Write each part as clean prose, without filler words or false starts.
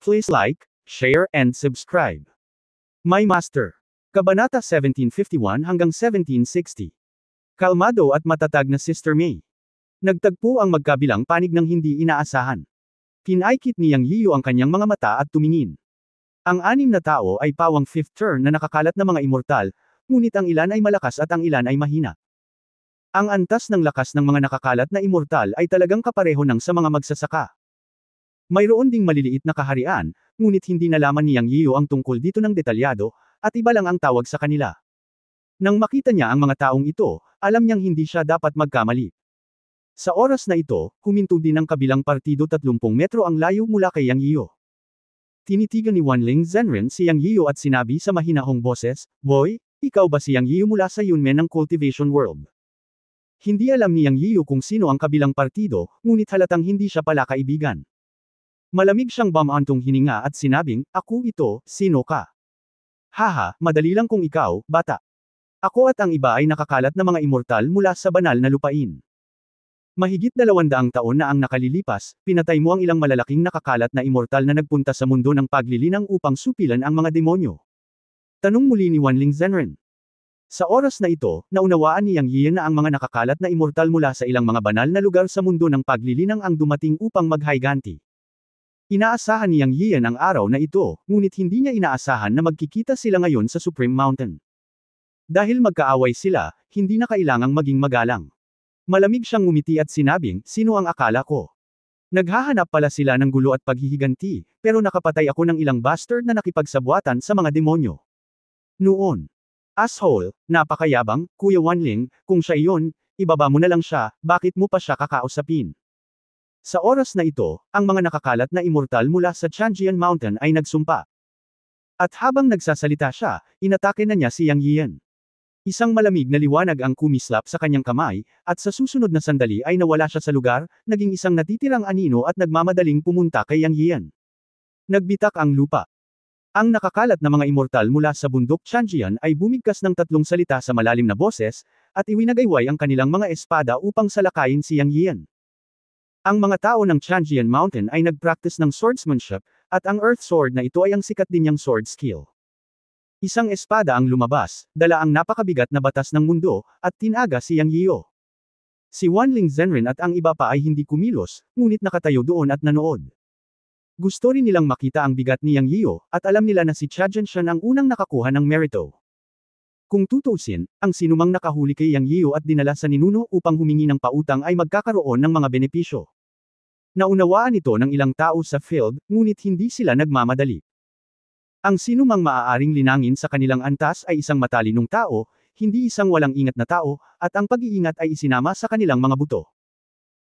Please like, share, and subscribe. My Master. Kabanata 1751 hanggang 1760. Kalmado at matatag na Sister May. Nagtagpo ang magkabilang panig ng hindi inaasahan. Pinaikit ni Yang Yiyu ang kanyang mga mata at tumingin. Ang anim na tao ay pawang fifth turn na nakakalat na mga immortal, ngunit ang ilan ay malakas at ang ilan ay mahina. Ang antas ng lakas ng mga nakakalat na immortal ay talagang kapareho ng sa mga magsasaka. Mayroon ding maliliit na kaharian, ngunit hindi nalaman ni Yang Yiyu ang tungkol dito ng detalyado, at iba lang ang tawag sa kanila. Nang makita niya ang mga taong ito, alam niyang hindi siya dapat magkamali. Sa oras na ito, huminto din ang kabilang partido 30 metro ang layo mula kay Yang Yiyu. Tinitigan ni Wanling Zhenren si Yang Yiyu at sinabi sa mahinahong boses, "Boy, ikaw ba si Yang Yiyu mula sa Yunmen ng Cultivation World?" Hindi alam ni Yang Yiyu kung sino ang kabilang partido, ngunit halatang hindi siya pala kaibigan. Malamig siyang bamantong hininga at sinabing, "Ako ito, sino ka?" "Haha, madali lang kung ikaw, bata. Ako at ang iba ay nakakalat na mga immortal mula sa banal na lupain. Mahigit 200 taon na ang nakalilipas, pinatay mo ang ilang malalaking nakakalat na immortal na nagpunta sa mundo ng paglilinang upang supilan ang mga demonyo." Tanong muli ni Wanling Zhenren. Sa oras na ito, naunawaan ni Yang Yiyan na ang mga nakakalat na immortal mula sa ilang mga banal na lugar sa mundo ng paglilinang ang dumating upang maghayganti. Inaasahan ni Yang Yiyan ang araw na ito, ngunit hindi niya inaasahan na magkikita sila ngayon sa Supreme Mountain. Dahil magkaaway sila, hindi na kailangang maging magalang. Malamig siyang ngumiti at sinabing, "Sino ang akala ko? Naghahanap pala sila ng gulo at paghihiganti, pero nakapatay ako ng ilang bastard na nakipagsabwatan sa mga demonyo. Noon. Asshole, napakayabang, Kuya Wanling, kung siya iyon, ibaba mo na lang siya, bakit mo pa siya kakausapin?" Sa oras na ito, ang mga nakakalat na immortal mula sa Changjian Mountain ay nagsumpa. At habang nagsasalita siya, inatake na niya si Yang Yiyan. Isang malamig na liwanag ang kumislap sa kanyang kamay, at sa susunod na sandali ay nawala siya sa lugar, naging isang natitirang anino at nagmamadaling pumunta kay Yang Yiyan. Nagbitak ang lupa. Ang nakakalat na mga immortal mula sa bundok Changjian ay bumigkas ng 3 salita sa malalim na boses, at iwinagayway ang kanilang mga espada upang salakayin si Yang Yiyan. Ang mga tao ng Changjian Mountain ay nagpractice ng swordsmanship, at ang Earth Sword na ito ay ang sikat din niyang sword skill. Isang espada ang lumabas, dala ang napakabigat na batas ng mundo, at tinaga si Yang Yiyu. Si Wanling Zhenren at ang iba pa ay hindi kumilos, ngunit nakatayo doon at nanood. Gusto rin nilang makita ang bigat ni Yang Yiyu, at alam nila na si Cha Zhenshan ang unang nakakuha ng merito. Kung tutuusin, ang sinumang nakahuli kay Yang Yiyu at dinala sa ninuno upang humingi ng pautang ay magkakaroon ng mga benepisyo. Naunawaan ito ng ilang tao sa field, ngunit hindi sila nagmamadali. Ang sinumang maaaring linangin sa kanilang antas ay isang matalinong tao, hindi isang walang ingat na tao, at ang pag-iingat ay isinama sa kanilang mga buto.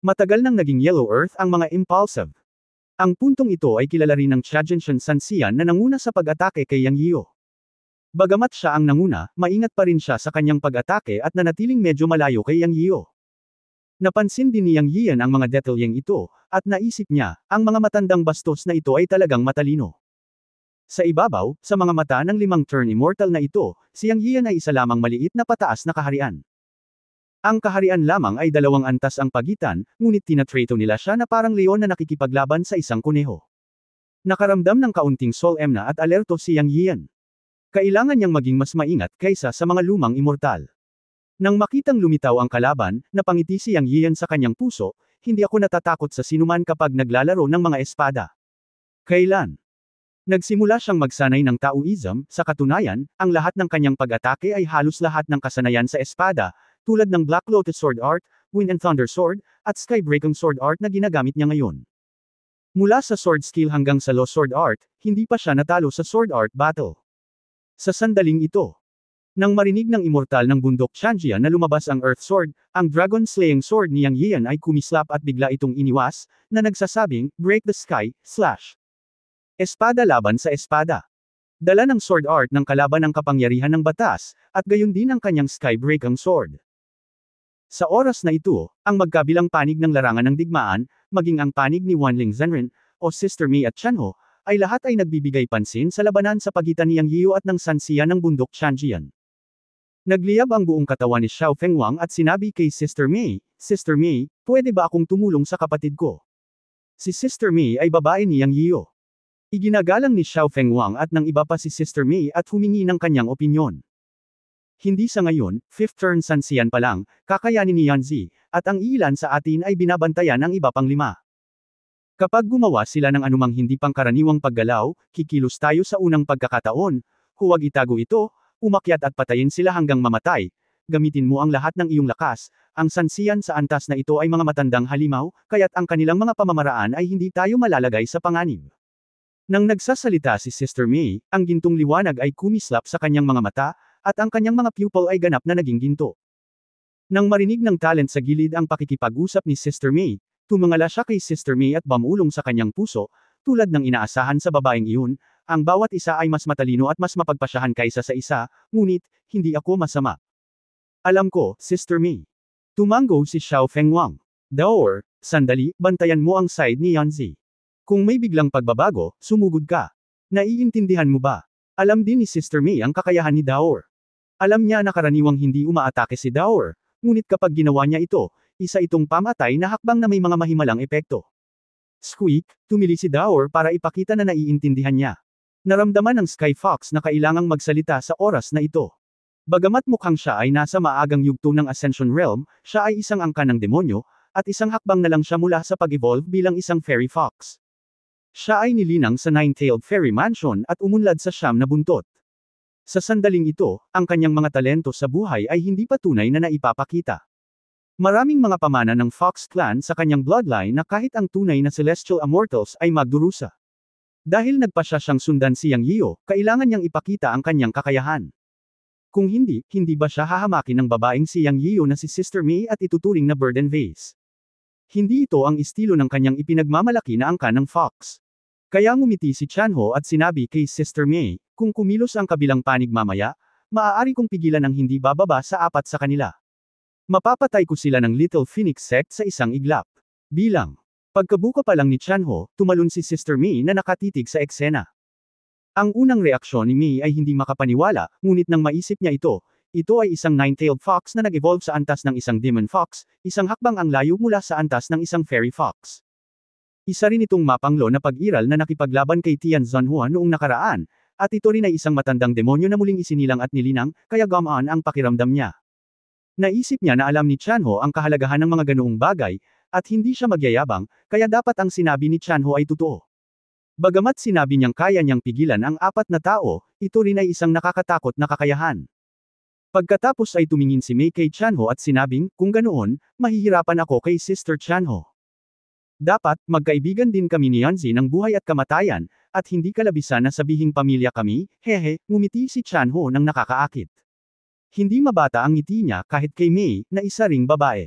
Matagal nang naging Yellow Earth ang mga impulsive. Ang puntong ito ay kilala rin ng Cha Zhenshan Sanxian na nanguna sa pag-atake kay Yang Yiyu. Bagamat siya ang nanguna, maingat pa rin siya sa kanyang pag-atake at nanatiling medyo malayo kay Yang Yiyu. Napansin din ni Yang Yiyan ang mga detalyeng ito, at naisip niya, ang mga matandang bastos na ito ay talagang matalino. Sa ibabaw, sa mga mata ng 5 turn immortal na ito, si Yang Yiyan ay isa lamang maliit na pataas na kaharian. Ang kaharian lamang ay 2 antas ang pagitan, ngunit tinatrato nila siya na parang leon na nakikipaglaban sa isang kuneho. Nakaramdam ng kaunting solemna at alerto si Yang Yiyan. Kailangan niyang maging mas maingat kaysa sa mga lumang immortal. Nang makitang lumitaw ang kalaban, napangiti si Yang Yiyan sa kanyang puso, "Hindi ako natatakot sa sinuman kapag naglalaro ng mga espada." Kailan? Nagsimula siyang magsanay ng Taoism, sa katunayan, ang lahat ng kanyang pag-atake ay halos lahat ng kasanayan sa espada, tulad ng Black Lotus Sword Art, Wind and Thunder Sword, at Skybreaking Sword Art na ginagamit niya ngayon. Mula sa sword skill hanggang sa Law Sword Art, hindi pa siya natalo sa Sword Art battle. Sa sandaling ito, nang marinig ng immortal ng bundok Changjian na lumabas ang Earth Sword, ang Dragon Slaying Sword ni Yang Yiyan ay kumislap at bigla itong iniwas, na nagsasabing, "Break the sky, slash." Espada laban sa espada. Dala ng sword art ng kalaban ang kapangyarihan ng batas, at gayon din ang kanyang Skybreaking Sword. Sa oras na ito, ang magkabilang panig ng larangan ng digmaan, maging ang panig ni Wanling Zhenren, o Sister May at Chanho, ay lahat ay nagbibigay pansin sa labanan sa pagitan ni Yang Yiyu at ng Sanxian ng bundok Changjian. Nagliyab ang buong katawan ni Xiao Fengwang at sinabi kay Sister May, "Sister May, pwede ba akong tumulong sa kapatid ko?" Si Sister May ay babae ni Yang Yiyu. Iginagalang ni Xiao Fengwang at ng iba pa si Sister Mei at humingi ng kanyang opinyon. Hindi sa ngayon, 5th turn Sanxian pa lang, kakayanin ni Yanzi, at ang ilan sa atin ay binabantayan ng iba pang 5. Kapag gumawa sila ng anumang hindi pangkaraniwang paggalaw, kikilos tayo sa unang pagkakataon, huwag itago ito, umakyat at patayin sila hanggang mamatay. Gamitin mo ang lahat ng iyong lakas, ang Sanxian sa antas na ito ay mga matandang halimaw, kaya't ang kanilang mga pamamaraan ay hindi tayo malalagay sa panganib. Nang nagsasalita si Sister Mei, ang gintong liwanag ay kumislap sa kanyang mga mata, at ang kanyang mga pupil ay ganap na naging ginto. Nang marinig ng talent sa gilid ang pakikipag-usap ni Sister Mei, tumangala siya kay Sister Mei at bumulong sa kanyang puso, tulad ng inaasahan sa babaeng iyon, ang bawat isa ay mas matalino at mas mapagpasyahan kaysa sa isa, ngunit, hindi ako masama. Alam ko, Sister Mei. Tumango si Xiao Fengwang. Daor, sandali, bantayan mo ang side ni Yanzi. Kung may biglang pagbabago, sumugod ka. Naiintindihan mo ba? Alam din ni Sister Mei ang kakayahan ni Daor. Alam niya na karaniwang hindi umaatake si Daor, ngunit kapag ginawa niya ito, isa itong pamatay na hakbang na may mga mahimalang epekto. Squeak, tumili si Daor para ipakita na naiintindihan niya. Naramdaman ng Sky Fox na kailangang magsalita sa oras na ito. Bagamat mukhang siya ay nasa maagang yugto ng Ascension Realm, siya ay isang angka ng demonyo, at isang hakbang na lang siya mula sa pag-evolve bilang isang Fairy Fox. Siya ay nilinang sa Nine-Tailed Fairy Mansion at umunlad sa siyam na buntot. Sa sandaling ito, ang kanyang mga talento sa buhay ay hindi pa tunay na naipapakita. Maraming mga pamana ng Fox Clan sa kanyang bloodline na kahit ang tunay na Celestial Immortals ay magdurusa. Dahil nagpasya siyang sundan si Yang Yio, kailangan niyang ipakita ang kanyang kakayahan. Kung hindi, hindi ba siya hahamakin ng babaeng si Yang Yio na si Sister Mei at ituturing na burden vase? Hindi ito ang estilo ng kanyang ipinagmamalaki na angka ng Fox. Kaya ngumiti si Chanho at sinabi kay Sister Mei, kung kumilos ang kabilang panig mamaya, maaari kong pigilan ang hindi bababa sa 4 sa kanila. Mapapatay ko sila ng Little Phoenix Sect sa isang iglap. Bilang. Pagkabuka pa lang ni Chanho, tumalon si Sister Mei na nakatitig sa eksena. Ang unang reaksyon ni Mei ay hindi makapaniwala, ngunit nang maisip niya ito ay isang Nine-Tailed Fox na nag-evolve sa antas ng isang Demon Fox, isang hakbang ang layo mula sa antas ng isang Fairy Fox. Isa rin itong mapanglo na pag-iral na nakipaglaban kay Tian Zhanhua noong nakaraan, at ito rin ay isang matandang demonyo na muling isinilang at nilinang, kaya gumaan ang pakiramdam niya. Naisip niya na alam ni Chanho ang kahalagahan ng mga ganoong bagay, at hindi siya magyayabang, kaya dapat ang sinabi ni Chanho ay totoo. Bagamat sinabi niyang kaya niyang pigilan ang 4 na tao, ito rin ay isang nakakatakot na kakayahan. Pagkatapos ay tumingin si Mei kay Chanho at sinabing, kung ganoon, mahihirapan ako kay Sister Chanho. Dapat, magkaibigan din kami ni Yanzi ng buhay at kamatayan, at hindi kalabisan na sabihing pamilya kami, hehe, ngumiti si Chanho nang nakakaakit. Hindi mabata ang ngiti niya kahit kay Mei, na isa ring babae.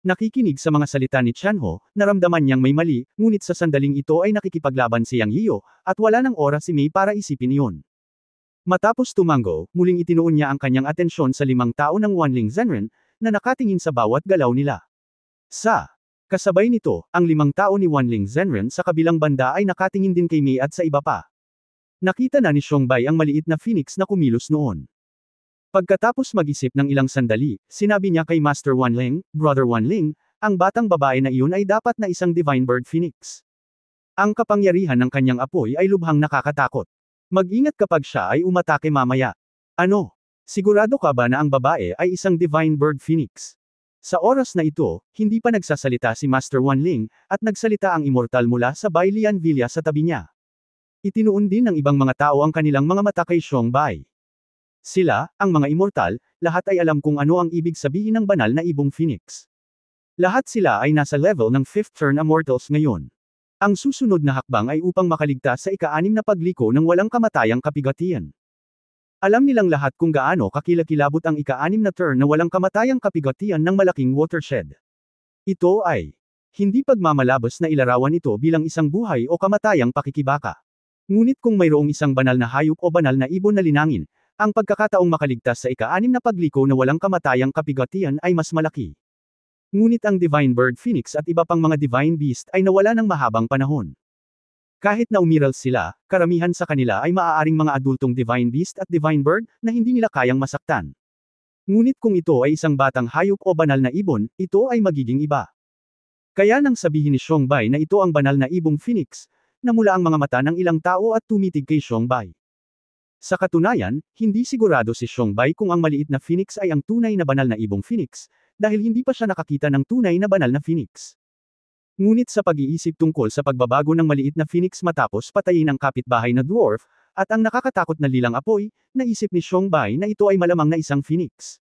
Nakikinig sa mga salita ni Chanho, naramdaman niyang may mali, ngunit sa sandaling ito ay nakikipaglaban si Yang Yio, at wala ng oras si Mei para isipin iyon. Matapos tumango, muling itinuon niya ang kanyang atensyon sa 5 tao ng Wanling Zenren, na nakatingin sa bawat galaw nila. Kasabay nito, ang 5 tao ni Wanling Zenren sa kabilang banda ay nakatingin din kay Mei at sa iba pa. Nakita na ni Xiongbai ang maliit na phoenix na kumilos noon. Pagkatapos mag-isip ng ilang sandali, sinabi niya kay Master Wanling, Brother Wanling, ang batang babae na iyon ay dapat na isang Divine Bird Phoenix. Ang kapangyarihan ng kanyang apoy ay lubhang nakakatakot. Mag-ingat kapag siya ay umatake mamaya. Ano? Sigurado ka ba na ang babae ay isang Divine Bird Phoenix? Sa oras na ito, hindi pa nagsasalita si Master Wanling, at nagsalita ang immortal mula sa Bailian Villa sa tabi niya. Itinuon din ng ibang mga tao ang kanilang mga mata kay Xiongbai. Sila, ang mga immortal, lahat ay alam kung ano ang ibig sabihin ng banal na ibong Phoenix. Lahat sila ay nasa level ng 5th turn Immortals ngayon. Ang susunod na hakbang ay upang makaligtas sa ika-6 na pagliko ng walang kamatayang kapigatian. Alam nilang lahat kung gaano kakilakilabot ang ika-6 na turn na walang kamatayang kapigatian ng malaking watershed. Ito ay hindi pagmamalabas na ilarawan ito bilang isang buhay o kamatayang pakikibaka. Ngunit kung mayroong isang banal na hayop o banal na ibon na linangin, ang pagkakataong makaligtas sa ika-6 na pagliko na walang kamatayang kapigatian ay mas malaki. Ngunit ang Divine Bird Phoenix at iba pang mga Divine Beast ay nawala ng mahabang panahon. Kahit na umiral sila, karamihan sa kanila ay maaaring mga adultong Divine Beast at Divine Bird na hindi nila kayang masaktan. Ngunit kung ito ay isang batang hayop o banal na ibon, ito ay magiging iba. Kaya nang sabihin ni Xiongbai na ito ang banal na ibong Phoenix, namula ang mga mata ng ilang tao at tumitig kay Xiongbai. Sa katunayan, hindi sigurado si Xiongbai kung ang maliit na phoenix ay ang tunay na banal na ibong phoenix, dahil hindi pa siya nakakita ng tunay na banal na phoenix. Ngunit sa pag-iisip tungkol sa pagbabago ng maliit na phoenix matapos patayin ang kapitbahay na dwarf, at ang nakakatakot na lilang apoy, naisip ni Xiongbai na ito ay malamang na isang phoenix.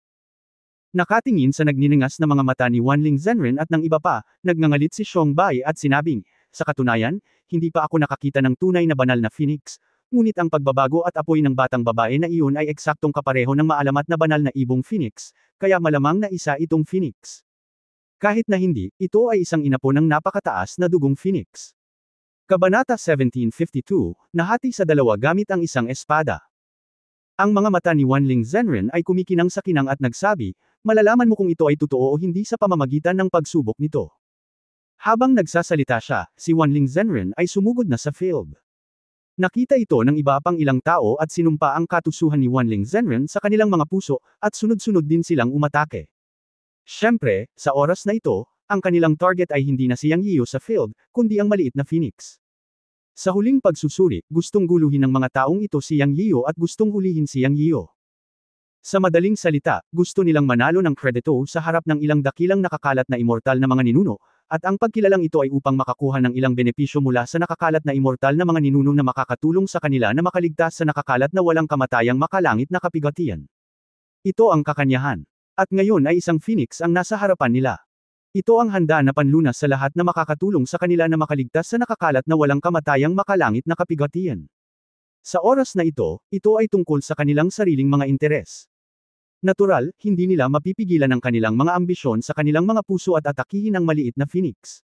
Nakatingin sa nagniningas na mga mata ni Wanling Zhenren at ng iba pa, nagngangalit si Xiongbai at sinabing, sa katunayan, hindi pa ako nakakita ng tunay na banal na phoenix, ngunit ang pagbabago at apoy ng batang babae na iyon ay eksaktong kapareho ng maalamat na banal na ibong phoenix, kaya malamang na isa itong phoenix. Kahit na hindi, ito ay isang inapo ng napakataas na dugong phoenix. Kabanata 1752, nahati sa dalawa gamit ang isang espada. Ang mga mata ni Wanling Zhenren ay kumikinang sa kinang at nagsabi, malalaman mo kung ito ay totoo o hindi sa pamamagitan ng pagsubok nito. Habang nagsasalita siya, si Wanling Zhenren ay sumugod na sa field. Nakita ito ng iba pang ilang tao at sinumpa ang katusuhan ni Wanling Zhenren sa kanilang mga puso, at sunod-sunod din silang umatake. Siyempre, sa oras na ito, ang kanilang target ay hindi na si Yang Yiu sa field, kundi ang maliit na phoenix. Sa huling pagsusuri, gustong guluhin ng mga taong ito si Yang Yiu at gustong hulihin si Yang Yiu. Sa madaling salita, gusto nilang manalo ng kredito sa harap ng ilang dakilang nakakalat na immortal na mga ninuno, at ang pagkilalang ito ay upang makakuha ng ilang benepisyo mula sa nakakalat na immortal na mga ninuno na makakatulong sa kanila na makaligtas sa nakakalat na walang kamatayang makalangit na kapigatian. Ito ang kakanyahan. At ngayon ay isang phoenix ang nasa harapan nila. Ito ang handa na panlunas sa lahat na makakatulong sa kanila na makaligtas sa nakakalat na walang kamatayang makalangit na kapigatian. Sa oras na ito ay tungkol sa kanilang sariling mga interes. Natural, hindi nila mapipigilan ang kanilang mga ambisyon sa kanilang mga puso at atakihin ang maliit na phoenix.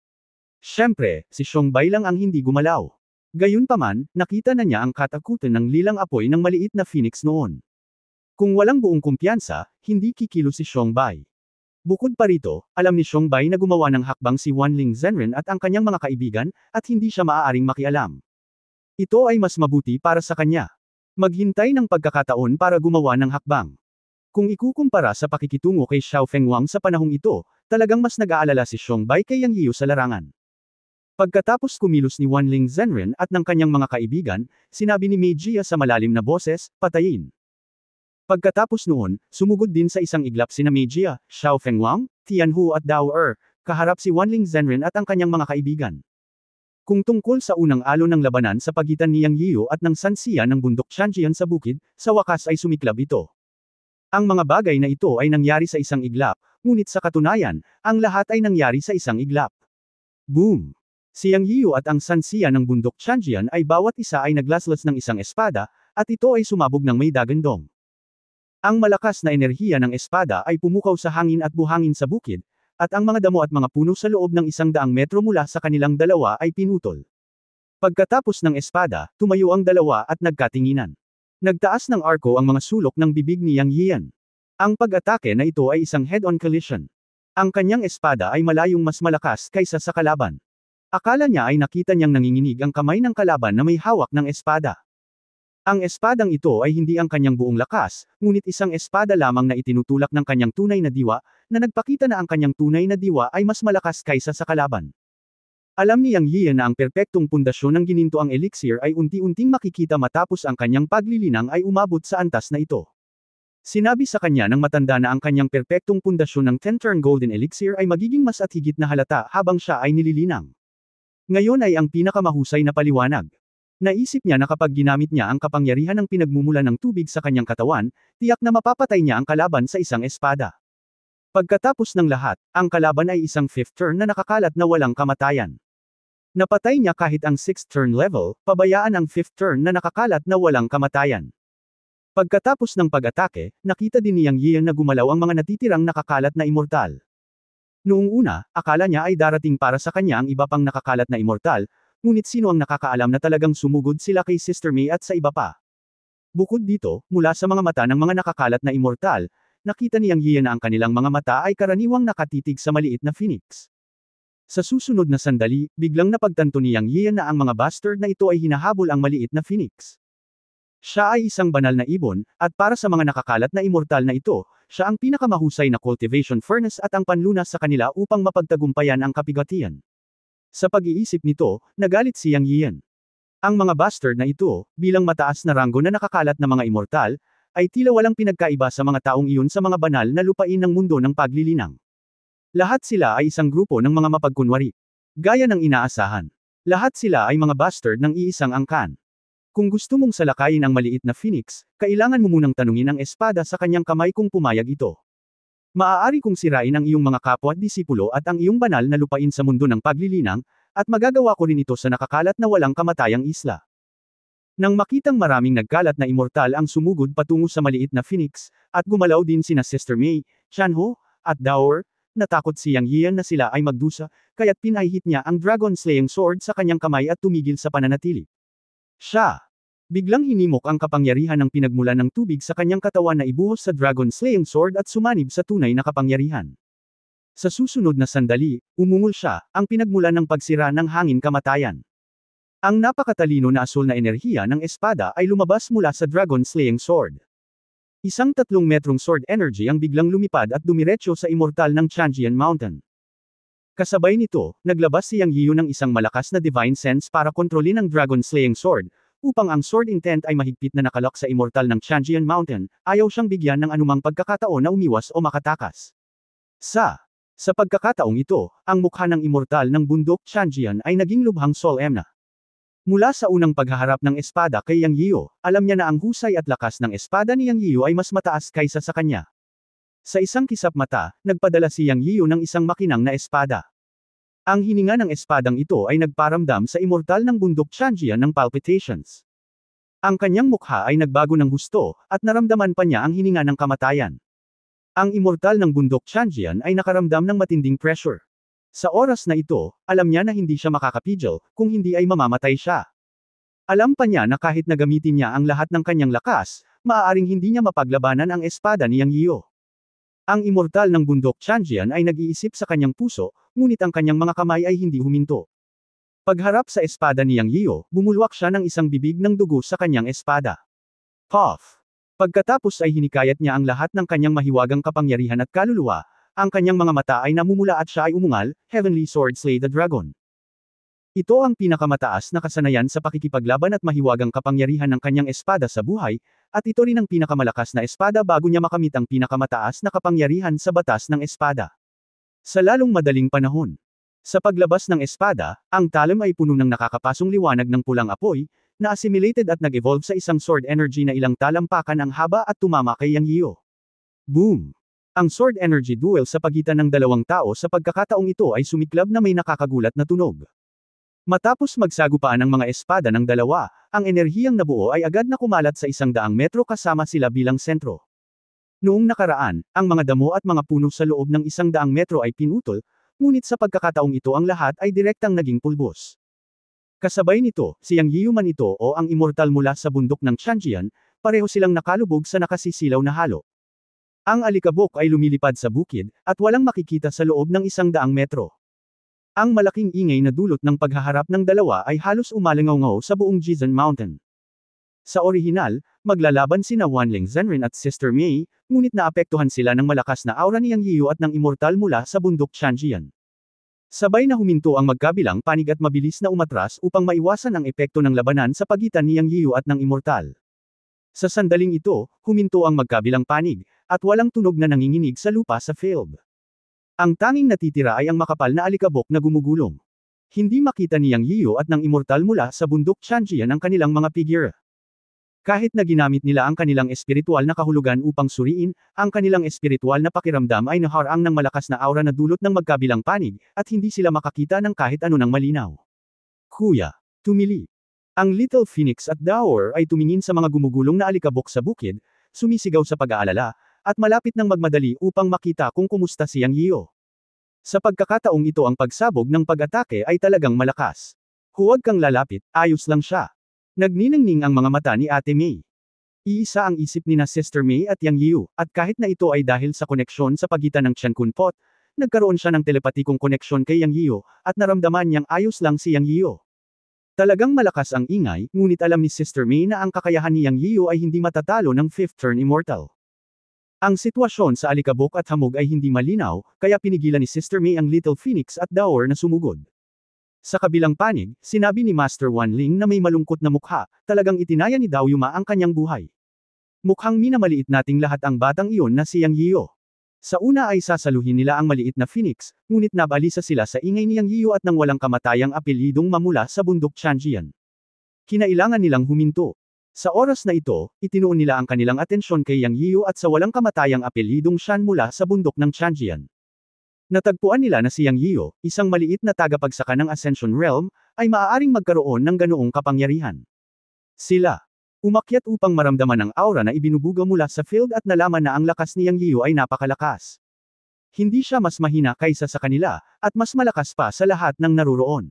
Siyempre, si Xiongbai lang ang hindi gumalaw. Gayunpaman, nakita na niya ang katakutan ng lilang apoy ng maliit na phoenix noon. Kung walang buong kumpiyansa, hindi kikilos si Xiongbai. Bukod pa rito, alam ni Xiongbai na gumawa ng hakbang si Wanling Zhenren at ang kanyang mga kaibigan, at hindi siya maaaring makialam. Ito ay mas mabuti para sa kanya. Maghintay ng pagkakataon para gumawa ng hakbang. Kung ikukumpara sa pakikitungo kay Xiao Fengwang sa panahong ito, talagang mas nag-aalala si Xiongbai kay Yang Yiu sa larangan. Pagkatapos kumilos ni Wanling Zhenren at ng kanyang mga kaibigan, sinabi ni Mei Jia sa malalim na boses, patayin. Pagkatapos noon, sumugod din sa isang iglap sina Mei Jia, Xiao Fengwang, Tianhu at Dao kaharap si Wanling Zhenren at ang kanyang mga kaibigan. Kung tungkol sa unang alon ng labanan sa pagitan ni Yang Yiu at ng sansiya ng bundok Tianjian sa bukid, sa wakas ay sumiklab ito. Ang mga bagay na ito ay nangyari sa isang iglap, ngunit sa katunayan, ang lahat ay nangyari sa isang iglap. Boom! Si Yang Yiu at ang sansiya ng bundok Tianjian ay bawat isa ay naglaslas ng isang espada, at ito ay sumabog ng may dagandong. Ang malakas na enerhiya ng espada ay pumukaw sa hangin at buhangin sa bukid, at ang mga damo at mga puno sa loob ng 100 metro mula sa kanilang dalawa ay pinutol. Pagkatapos ng espada, tumayo ang dalawa at nagkatinginan. Nagtaas ng arko ang mga sulok ng bibig ni Yang Yian. Ang pag-atake na ito ay isang head-on collision. Ang kanyang espada ay malayong mas malakas kaysa sa kalaban. Akala niya ay nakita niyang nanginginig ang kamay ng kalaban na may hawak ng espada. Ang espadang ito ay hindi ang kanyang buong lakas, ngunit isang espada lamang na itinutulak ng kanyang tunay na diwa, na nagpakita na ang kanyang tunay na diwa ay mas malakas kaysa sa kalaban. Alam ni Yang Yian na ang perpektong pundasyon ng ginintoang elixir ay unti-unting makikita matapos ang kanyang paglilinang ay umabot sa antas na ito. Sinabi sa kanya ng matanda na ang kanyang perpektong pundasyon ng 10-turn golden elixir ay magiging mas at higit na halata habang siya ay nililinang. Ngayon ay ang pinakamahusay na paliwanag. Naisip niya na kapag ginamit niya ang kapangyarihan ng pinagmumulan ng tubig sa kanyang katawan, tiyak na mapapatay niya ang kalaban sa isang espada. Pagkatapos ng lahat, ang kalaban ay isang 5th turn na nakakalat na walang kamatayan. Napatay niya kahit ang 6th turn level, pabayaan ang 5th turn na nakakalat na walang kamatayan. Pagkatapos ng pag-atake, nakita din ni Yang Yian na gumalaw ang mga natitirang nakakalat na immortal. Noong una, akala niya ay darating para sa kanya ang iba pang nakakalat na immortal, ngunit sino ang nakakaalam na talagang sumugod sila kay Sister Mei at sa iba pa. Bukod dito, mula sa mga mata ng mga nakakalat na immortal, nakita ni Yang Yian na ang kanilang mga mata ay karaniwang nakatitig sa maliit na phoenix. Sa susunod na sandali, biglang napagtanto ni Yang Yian na ang mga bastard na ito ay hinahabol ang maliit na phoenix. Siya ay isang banal na ibon, at para sa mga nakakalat na immortal na ito, siya ang pinakamahusay na cultivation furnace at ang panlunas sa kanila upang mapagtagumpayan ang kapigatian. Sa pag-iisip nito, nagalit si Yang Yian. Ang mga bastard na ito, bilang mataas na ranggo na nakakalat na mga immortal, ay tila walang pinagkaiba sa mga taong iyon sa mga banal na lupain ng mundo ng paglilinang. Lahat sila ay isang grupo ng mga mapagkunwari. Gaya ng inaasahan. Lahat sila ay mga bastard ng iisang angkan. Kung gusto mong salakayin ang maliit na phoenix, kailangan mo munang tanungin ang espada sa kanyang kamay kung pumayag ito. Maaari kong sirain ang iyong mga kapwa at disipulo at ang iyong banal na lupain sa mundo ng paglilinang, at magagawa ko rin ito sa nakakalat na walang kamatayang isla. Nang makitang maraming nagkalat na immortal ang sumugod patungo sa maliit na phoenix, at gumalaw din sina Sister May, Chanho, at Daor, natakot si Yang Yian na sila ay magdusa, kaya't pinahihit niya ang Dragon Slaying Sword sa kanyang kamay at tumigil sa pananatili. Siya! Biglang hinimok ang kapangyarihan ng pinagmulan ng tubig sa kanyang katawan na ibuhos sa Dragon Slaying Sword at sumanib sa tunay na kapangyarihan. Sa susunod na sandali, umungol siya, ang pinagmulan ng pagsira ng hangin kamatayan. Ang napakatalino na asul na enerhiya ng espada ay lumabas mula sa Dragon Slaying Sword. Isang 3 metrong sword energy ang biglang lumipad at dumiretso sa immortal ng Chanjian Mountain. Kasabay nito, naglabas si Yang Yiyu ng isang malakas na divine sense para kontrolin ang Dragon Slaying Sword, upang ang sword intent ay mahigpit na nakalok sa immortal ng Chanjian Mountain, ayaw siyang bigyan ng anumang pagkakataon na umiwas o makatakas. Sa pagkakataong ito, ang mukha ng immortal ng bundok Chanjian ay naging lubhang solemna. Mula sa unang paghaharap ng espada kay Yang Yiyu, alam niya na ang husay at lakas ng espada ni Yang Yiyu ay mas mataas kaysa sa kanya. Sa isang kisap mata, nagpadala si Yang Yiyu ng isang makinang na espada. Ang hininga ng espadang ito ay nagparamdam sa immortal ng bundok Chanjian ng palpitations. Ang kanyang mukha ay nagbago ng husto, at naramdaman pa niya ang hininga ng kamatayan. Ang immortal ng bundok Chanjian ay nakaramdam ng matinding pressure. Sa oras na ito, alam niya na hindi siya makakapigil, kung hindi ay mamamatay siya. Alam pa niya na kahit na gamitin niya ang lahat ng kanyang lakas, maaaring hindi niya mapaglabanan ang espada ni Yang Yiyu. Ang immortal ng bundok Chanjian ay nag-iisip sa kanyang puso, ngunit ang kanyang mga kamay ay hindi huminto. Pagharap sa espada ni Yang Yiyu, bumulwak siya ng isang bibig ng dugo sa kanyang espada. Puff! Pagkatapos ay hinikayat niya ang lahat ng kanyang mahiwagang kapangyarihan at kaluluwa, ang kanyang mga mata ay namumula at siya ay umungal, Heavenly Sword Slay the Dragon. Ito ang pinakamataas na kasanayan sa pakikipaglaban at mahiwagang kapangyarihan ng kanyang espada sa buhay, at ito rin ang pinakamalakas na espada bago niya makamit ang pinakamataas na kapangyarihan sa batas ng espada. Sa lalong madaling panahon. Sa paglabas ng espada, ang talim ay puno ng nakakapasong liwanag ng pulang apoy, na assimilated at nag-evolve sa isang sword energy na ilang talampakan ang haba at tumama kay Yang Yiyu. Boom! Ang sword energy duel sa pagitan ng dalawang tao sa pagkakataong ito ay sumiklab na may nakakagulat na tunog. Matapos magsagupaan ang mga espada ng dalawa, ang enerhiyang nabuo ay agad na kumalat sa 100 metro kasama sila bilang sentro. Noong nakaraan, ang mga damo at mga puno sa loob ng 100 metro ay pinutol, ngunit sa pagkakataong ito ang lahat ay direktang naging pulbos. Kasabay nito, si Yang Yiyu man ito o ang immortal mula sa bundok ng Chanjian, pareho silang nakalubog sa nakasisilaw na halo. Ang alikabok ay lumilipad sa bukid, at walang makikita sa loob ng 100 metro. Ang malaking ingay na dulot ng paghaharap ng dalawa ay halos umalingaw-ngaw sa buong Jizan Mountain. Sa orihinal, maglalaban sina Wanling Zenrin at Sister May, ngunit naapektuhan sila ng malakas na aura ni Yang Yiyu at ng immortal mula sa bundok Chanjian. Sabay na huminto ang magkabilang panig at mabilis na umatras upang maiwasan ang epekto ng labanan sa pagitan ni Yang Yiyu at ng immortal. Sa sandaling ito, huminto ang magkabilang panig, at walang tunog na nanginginig sa lupa sa field. Ang tanging natitira ay ang makapal na alikabok na gumugulong. Hindi makita ni Yang Yiyu at ng immortal mula sa bundok Chanjian ang kanilang mga figure. Kahit na ginamit nila ang kanilang espiritual na kahulugan upang suriin, ang kanilang espiritual na pakiramdam ay naharang ng malakas na aura na dulot ng magkabilang panig, at hindi sila makakita ng kahit ano ng malinaw. Kuya, tumili. Ang Little Phoenix at Daor ay tumingin sa mga gumugulong na alikabok sa bukid, sumisigaw sa pag-aalala, at malapit ng magmadali upang makita kung kumusta si Yang Yiyu. Sa pagkakataong ito ang pagsabog ng pag-atake ay talagang malakas. Huwag kang lalapit, ayos lang siya. Nagniningning ang mga mata ni Ate May. Iisa ang isip ni na Sister May at Yang Yiyu, at kahit na ito ay dahil sa koneksyon sa pagitan ng Chen Kunpot, nagkaroon siya ng telepatikong koneksyon kay Yang Yiyu, at naramdaman niyang ayos lang si Yang Yiyu. Talagang malakas ang ingay, ngunit alam ni Sister May na ang kakayahan ni Yang Yiyu ay hindi matatalo ng 5th turn immortal. Ang sitwasyon sa alikabok at hamog ay hindi malinaw, kaya pinigilan ni Sister May ang Little Phoenix at Daor na sumugod. Sa kabilang panig, sinabi ni Master Wanling na may malungkot na mukha, talagang itinaya ni Dao Yuma ang kanyang buhay. Mukhang minamaliit nating lahat ang batang iyon na si Yang Yiyo. Sa una ay sasaluhin nila ang maliit na Phoenix, ngunit nabalisa sila sa ingay ni Yang Yiyo at nang walang kamatayang apelyidong mamula sa bundok Chanjian. Kinailangan nilang huminto. Sa oras na ito, itinuon nila ang kanilang atensyon kay Yang Yiyo at sa walang kamatayang apelyidong Shan mula sa bundok ng Chanjian. Natagpuan nila na si Yang Yiyo, isang maliit na tagapagsaka ng Ascension Realm, ay maaaring magkaroon ng ganoong kapangyarihan. Sila umakyat upang maramdaman ang aura na ibinubuga mula sa field at nalaman na ang lakas ni Yang Yiyo ay napakalakas. Hindi siya mas mahina kaysa sa kanila, at mas malakas pa sa lahat ng naruroon.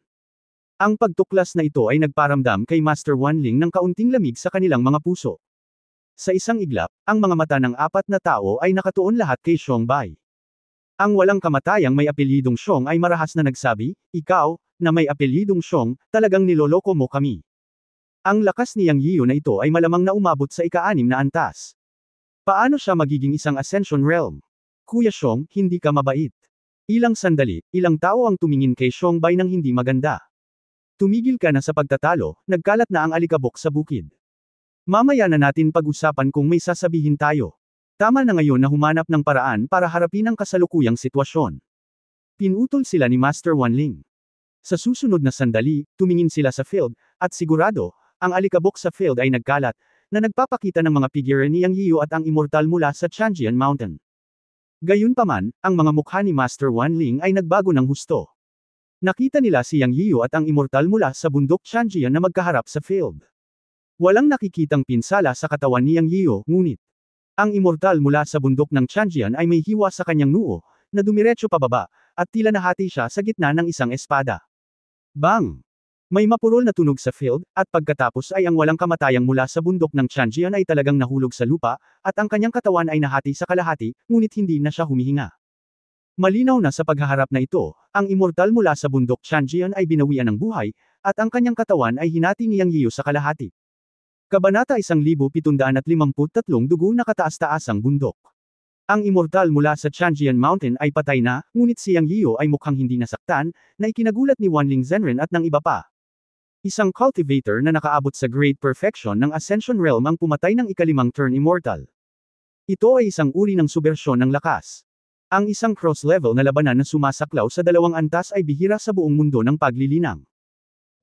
Ang pagtuklas na ito ay nagparamdam kay Master Wanling ng kaunting lamig sa kanilang mga puso. Sa isang iglap, ang mga mata ng apat na tao ay nakatuon lahat kay Xiong Bai. Ang walang kamatayang may apelyidong Xiong ay marahas na nagsabi, "Ikaw, na may apelyidong Xiong, talagang niloloko mo kami." Ang lakas ni Yang Yiyo na ito ay malamang na umabot sa ika-6 na antas. Paano siya magiging isang Ascension Realm? Kuya Xiong, hindi ka mabait. Ilang sandali, ilang tao ang tumingin kay Xiong Bai ng hindi maganda. Tumigil ka na sa pagtatalo, nagkalat na ang alikabok sa bukid. Mamaya na natin pag-usapan kung may sasabihin tayo. Tama na ngayon na humanap ng paraan para harapin ang kasalukuyang sitwasyon. Pinutol sila ni Master Wanling. Sa susunod na sandali, tumingin sila sa field, at sigurado, ang alikabok sa field ay nagkalat, na nagpapakita ng mga figure ni Yang Yiyo at ang immortal mula sa Chanjian Mountain. Gayunpaman, ang mga mukha ni Master Wanling ay nagbago ng husto. Nakita nila si Yang Yiyo at ang immortal mula sa bundok Chanjian na magkaharap sa field. Walang nakikitang pinsala sa katawan ni Yang Yiyo, ngunit ang immortal mula sa bundok ng Chanjian ay may hiwa sa kanyang noo, na dumiretso pababa, at tila nahati siya sa gitna ng isang espada. Bang! May mapurol na tunog sa field, at pagkatapos ay ang walang kamatayang mula sa bundok ng Chanjian ay talagang nahulog sa lupa, at ang kanyang katawan ay nahati sa kalahati, ngunit hindi na siya humihinga. Malinaw na sa paghaharap na ito, ang immortal mula sa bundok Chanjian ay binawian ng buhay, at ang kanyang katawan ay hinati ni Yang Yiyo sa kalahati. Kabanata 1753 Dugo na kataas-taasang bundok. Ang immortal mula sa Chanjian Mountain ay patay na, ngunit si Yang Yiyo ay mukhang hindi nasaktan, na ikinagulat ni Wanling Zhenren at ng iba pa. Isang cultivator na nakaabot sa great perfection ng Ascension Realm ang pumatay ng ika-5 turn immortal. Ito ay isang uri ng subversyon ng lakas. Ang isang cross-level na labanan na sumasaklaw sa 2 antas ay bihira sa buong mundo ng paglilinang.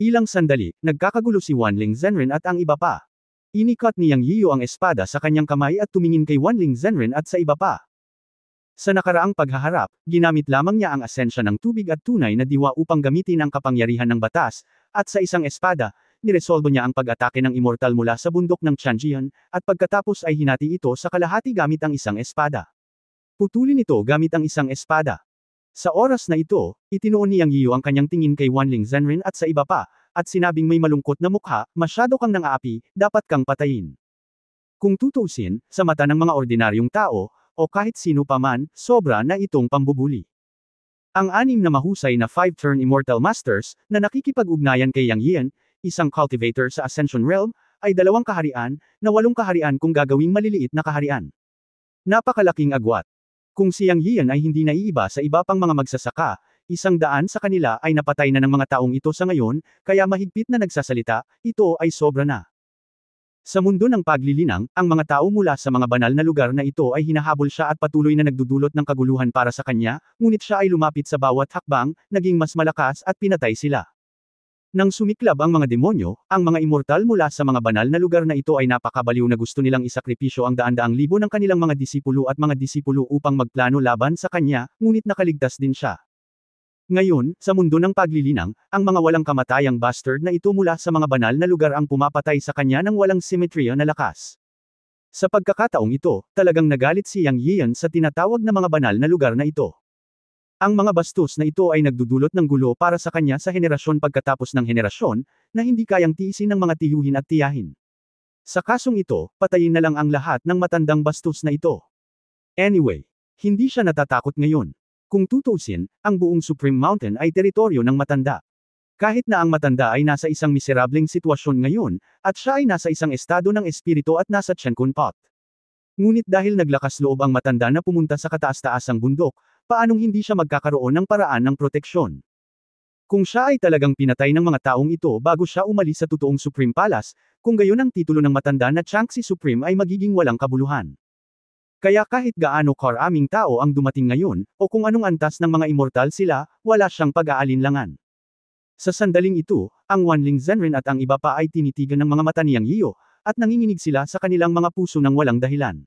Ilang sandali, nagkakagulo si Wanling Zhenren at ang iba pa. Inikat ni Yang Yiyo ang espada sa kanyang kamay at tumingin kay Wanling Zhenren at sa iba pa. Sa nakaraang paghaharap, ginamit lamang niya ang asensya ng tubig at tunay na diwa upang gamitin ang kapangyarihan ng batas, at sa isang espada, niresolbo niya ang pag-atake ng immortal mula sa bundok ng Chanjian, at pagkatapos ay hinati ito sa kalahati gamit ang isang espada. Putulin ito gamit ang isang espada. Sa oras na ito, itinuon ni Yang Yiyo ang kanyang tingin kay Wanling Zhenren at sa iba pa, at sinabing may malungkot na mukha, masyado kang nang-aapi, dapat kang patayin. Kung tutuusin, sa mata ng mga ordinaryong tao, o kahit sino pa man, sobra na itong pambubuli. Ang 6 na mahusay na 5-turn Immortal Masters, na nakikipag-ugnayan kay Yang Yian, isang cultivator sa Ascension Realm, ay 2 kaharian, na 8 kaharian kung gagawing maliliit na kaharian. Napakalaking agwat. Kung si Yang Yian ay hindi naiiba sa iba pang mga magsasaka, 100 sa kanila ay napatay na ng mga taong ito sa ngayon, kaya mahigpit na nagsasalita, ito ay sobra na. Sa mundo ng paglilinang, ang mga tao mula sa mga banal na lugar na ito ay hinahabol siya at patuloy na nagdudulot ng kaguluhan para sa kanya, ngunit siya ay lumapit sa bawat hakbang, naging mas malakas at pinatay sila. Nang sumiklab ang mga demonyo, ang mga immortal mula sa mga banal na lugar na ito ay napakabaliw na gusto nilang isakripisyo ang daan-daang libo ng kanilang mga disipulo at mga disipulo upang magplano laban sa kanya, ngunit nakaligtas din siya. Ngayon, sa mundo ng paglilinang, ang mga walang kamatayang bastard na ito mula sa mga banal na lugar ang pumapatay sa kanya ng walang simetriya na lakas. Sa pagkakataong ito, talagang nagalit si Yang Yian sa tinatawag na mga banal na lugar na ito. Ang mga bastos na ito ay nagdudulot ng gulo para sa kanya sa henerasyon pagkatapos ng henerasyon, na hindi kayang tiisin ng mga tiyuhin at tiyahin. Sa kasong ito, patayin na lang ang lahat ng matandang bastos na ito. Anyway, hindi siya natatakot ngayon. Kung tutuusin, ang buong Supreme Mountain ay teritoryo ng matanda. Kahit na ang matanda ay nasa isang miserableng sitwasyon ngayon, at siya ay nasa isang estado ng espiritu at nasa Chenkun Pot. Ngunit dahil naglakas loob ang matanda na pumunta sa kataas-taasang bundok, paanong hindi siya magkakaroon ng paraan ng proteksyon? Kung siya ay talagang pinatay ng mga taong ito bago siya umalis sa totoong Supreme Palace, kung gayon ang titulo ng matanda na Changxi Supreme ay magiging walang kabuluhan. Kaya kahit gaano karaming tao ang dumating ngayon, o kung anong antas ng mga immortal sila, wala siyang pag-aalinlangan. Sa sandaling ito, ang Wanling Zenrin at ang iba pa ay tinitigan ng mga mata ni Yang Yiyo, at nanginginig sila sa kanilang mga puso ng walang dahilan.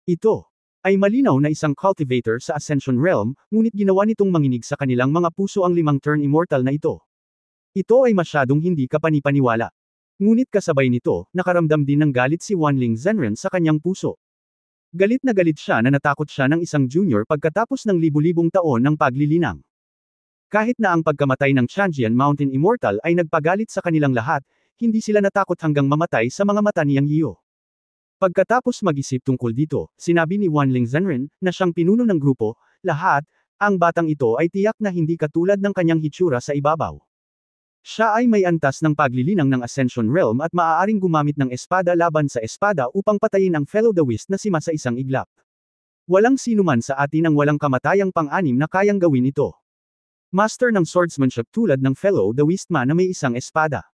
Ito ay malinaw na isang cultivator sa Ascension Realm, ngunit ginawa nitong manginig sa kanilang mga puso ang 5 turn immortal na ito. Ito ay masyadong hindi kapanipaniwala. Ngunit kasabay nito, nakaramdam din ng galit si Wanling Zenrin sa kanyang puso. Galit na galit siya na natakot siya ng isang junior pagkatapos ng libu-libong taon ng paglilinang. Kahit na ang pagkamatay ng Changjian Mountain Immortal ay nagpagalit sa kanilang lahat, hindi sila natakot hanggang mamatay sa mga mata ni Yang Yiyo. Pagkatapos mag-isip tungkol dito, sinabi ni Wanling Zenrin, na siyang pinuno ng grupo, lahat, ang batang ito ay tiyak na hindi katulad ng kanyang hitsura sa ibabaw. Siya ay may antas ng paglilinang ng Ascension Realm at maaaring gumamit ng espada laban sa espada upang patayin ang fellow Daoist na si Ma sa isang iglap. Walang sinuman sa atin ang walang kamatayang pang-anim na kayang gawin ito. Master ng swordsmanship tulad ng fellow Daoist Ma na may isang espada.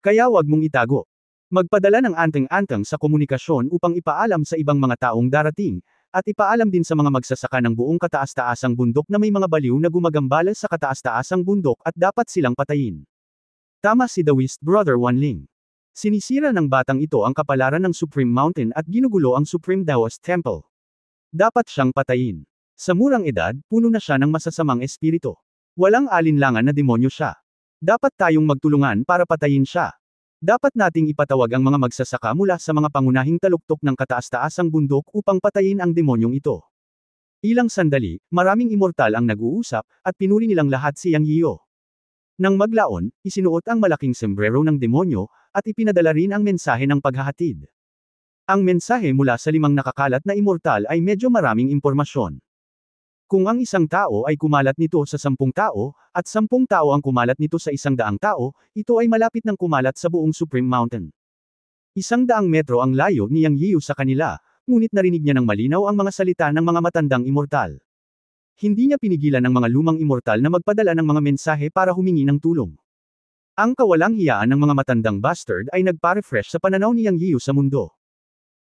Kaya wag mong itago. Magpadala ng anteng-anteng sa komunikasyon upang ipaalam sa ibang mga taong darating, at ipaalam din sa mga magsasaka ng buong kataas-taasang bundok na may mga baliw na gumagambala sa kataas-taasang bundok at dapat silang patayin. Tama si Daoist Brother Wanling. Sinisira ng batang ito ang kapalaran ng Supreme Mountain at ginugulo ang Supreme Daoist Temple. Dapat siyang patayin. Sa murang edad, puno na siya ng masasamang espiritu. Walang alinlangan na demonyo siya. Dapat tayong magtulungan para patayin siya. Dapat nating ipatawag ang mga magsasaka mula sa mga pangunahing taluktok ng kataas-taasang bundok upang patayin ang demonyong ito. Ilang sandali, maraming immortal ang nag-uusap, at pinuri nilang lahat si Yang Yiyo. Nang maglaon, isinuot ang malaking sombrero ng demonyo, at ipinadala rin ang mensahe ng paghahatid. Ang mensahe mula sa 5 nakakalat na immortal ay medyo maraming impormasyon. Kung ang isang tao ay kumalat nito sa 10 tao, at 10 tao ang kumalat nito sa 100 tao, ito ay malapit ng kumalat sa buong Supreme Mountain. 100 metro ang layo ni Yang Yiyo sa kanila, ngunit narinig niya ng malinaw ang mga salita ng mga matandang immortal. Hindi niya pinigilan ang mga lumang immortal na magpadala ng mga mensahe para humingi ng tulong. Ang kawalang hiyaan ng mga matandang bastard ay nagpa-refresh sa pananaw ni Yang Yiyo sa mundo.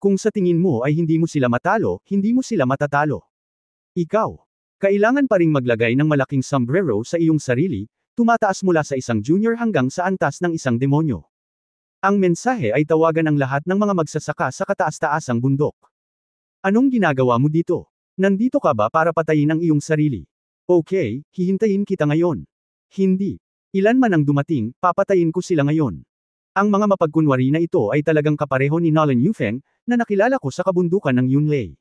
Kung sa tingin mo ay hindi mo sila matalo, hindi mo sila matatalo. Ikaw. Kailangan pa ring maglagay ng malaking sombrero sa iyong sarili, tumataas mula sa isang junior hanggang sa antas ng isang demonyo. Ang mensahe ay tawagan ang lahat ng mga magsasaka sa kataas-taasang bundok. Anong ginagawa mo dito? Nandito ka ba para patayin ang iyong sarili? Okay, hihintayin kita ngayon. Hindi. Ilan man ang dumating, papatayin ko sila ngayon. Ang mga mapagkunwari na ito ay talagang kapareho ni Nolan Yufeng, na nakilala ko sa kabundukan ng Yunlei.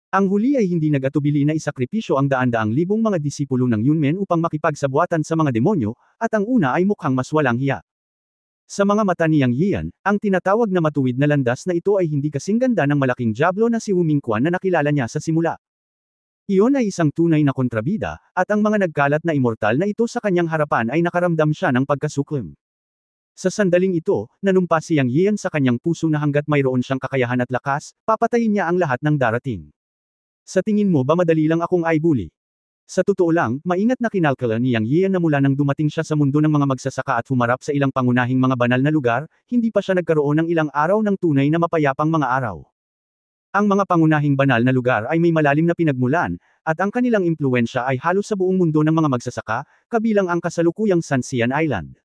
Ang huli ay hindi nag-atubili na isakripisyo ang daan-daang libong mga disipulo ng Yunmen upang makipagsabwatan sa mga demonyo, at ang una ay mukhang mas walang hiya. Sa mga mata ni Yang Yiyan, ang tinatawag na matuwid na landas na ito ay hindi kasing ganda ng malaking diablo na si Wu Mingquan na nakilala niya sa simula. Iyon ay isang tunay na kontrabida, at ang mga nagkalat na immortal na ito sa kanyang harapan ay nakaramdam siya ng pagkasuklim. Sa sandaling ito, nanumpa si Yang Yiyan sa kanyang puso na hanggat mayroon siyang kakayahan at lakas, papatayin niya ang lahat ng darating. Sa tingin mo ba madali lang akong aibuli? Sa totoo lang, maingat na kinalkala ni Yang Yiyan na mula nang dumating siya sa mundo ng mga magsasaka at humarap sa ilang pangunahing mga banal na lugar, hindi pa siya nagkaroon ng ilang araw ng tunay na mapayapang mga araw. Ang mga pangunahing banal na lugar ay may malalim na pinagmulan, at ang kanilang impluwensya ay halos sa buong mundo ng mga magsasaka, kabilang ang kasalukuyang Sanxian Island.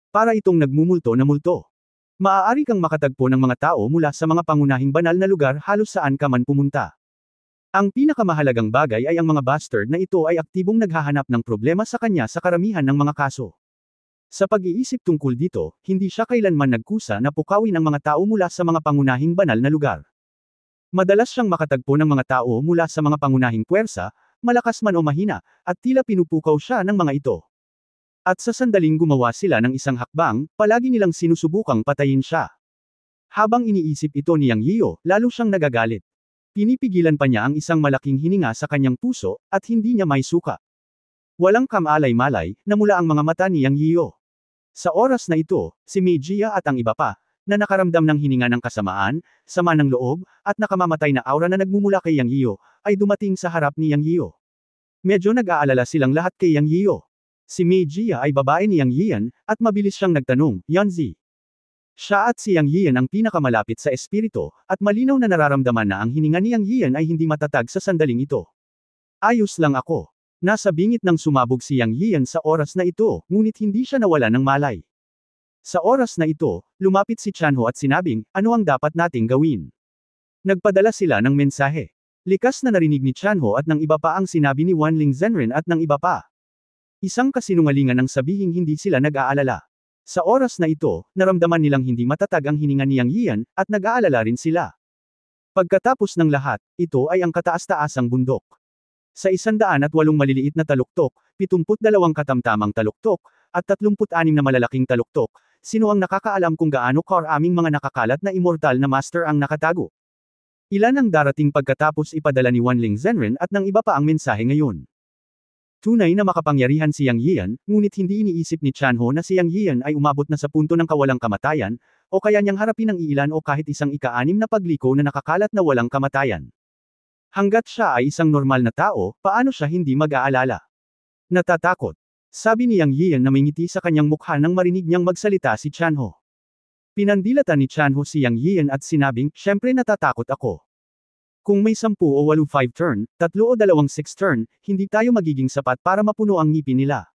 Para itong nagmumulto na multo. Maaari kang makatagpo ng mga tao mula sa mga pangunahing banal na lugar halos saan ka man pumunta. Ang pinakamahalagang bagay ay ang mga bastard na ito ay aktibong naghahanap ng problema sa kanya sa karamihan ng mga kaso. Sa pag-iisip tungkol dito, hindi siya kailanman nagkusa na pukawin ang mga tao mula sa mga pangunahing banal na lugar. Madalas siyang makatagpo ng mga tao mula sa mga pangunahing puwersa, malakas man o mahina, at tila pinupukaw siya ng mga ito. At sa sandaling gumawa sila ng isang hakbang, palagi nilang sinusubukang patayin siya. Habang iniisip ito ni Yang Yiyo, lalo siyang nagagalit. Pinipigilan pa niya ang isang malaking hininga sa kanyang puso, at hindi niya may suka. Walang kamalay-malay, namula ang mga mata ni Yang Yiyo. Sa oras na ito, si Mei Jia at ang iba pa, na nakaramdam ng hininga ng kasamaan, sama ng loob, at nakamamatay na aura na nagmumula kay Yang Yiyo, ay dumating sa harap ni Yang Yiyo. Medyo nag-aalala silang lahat kay Yang Yiyo. Si Mei Jia ay babae ni Yang Yian, at mabilis siyang nagtanong, Yanzi. Siya at si Yang Yian ang pinakamalapit sa espiritu, at malinaw na nararamdaman na ang hininga ni Yang Yian ay hindi matatag sa sandaling ito. Ayos lang ako. Nasa bingit ng sumabog si Yang Yian sa oras na ito, ngunit hindi siya nawala ng malay. Sa oras na ito, lumapit si Chanho at sinabing, ano ang dapat nating gawin? Nagpadala sila ng mensahe. Likas na narinig ni Chanho at ng iba pa ang sinabi ni Wanling Zhenren at ng iba pa. Isang kasinungalingan ang sabihing hindi sila nag-aalala. Sa oras na ito, naramdaman nilang hindi matatag ang hininga ni Yang Yian, at nag-aalala rin sila. Pagkatapos ng lahat, ito ay ang kataas-taasang bundok. Sa 108 maliliit na taluktok, 72 katamtamang taluktok, at 36 na malalaking taluktok, sino ang nakakaalam kung gaano karaming mga nakakalat na immortal na master ang nakatago? Ilan ang darating pagkatapos ipadala ni Wanling Zhenren at ng iba pa ang mensahe ngayon? Tunay na makapangyarihan si Yang Yian, ngunit hindi iniisip ni Chanho na si Yang Yian ay umabot na sa punto ng kawalang kamatayan, o kaya niyang harapin ang iilan o kahit isang ika-6 na pagliko na nakakalat na walang kamatayan. Hanggat siya ay isang normal na tao, paano siya hindi mag-aalala? Natatakot. Sabi ni Yang Yian na may ngiti sa kanyang mukha nang marinig niyang magsalita si Chanho. Pinandilatan ni Chanho si Yang Yian at sinabing, syempre natatakot ako. Kung may 10 o 8 5 turn, 3 o 2 6 turn, hindi tayo magiging sapat para mapuno ang ngipin nila.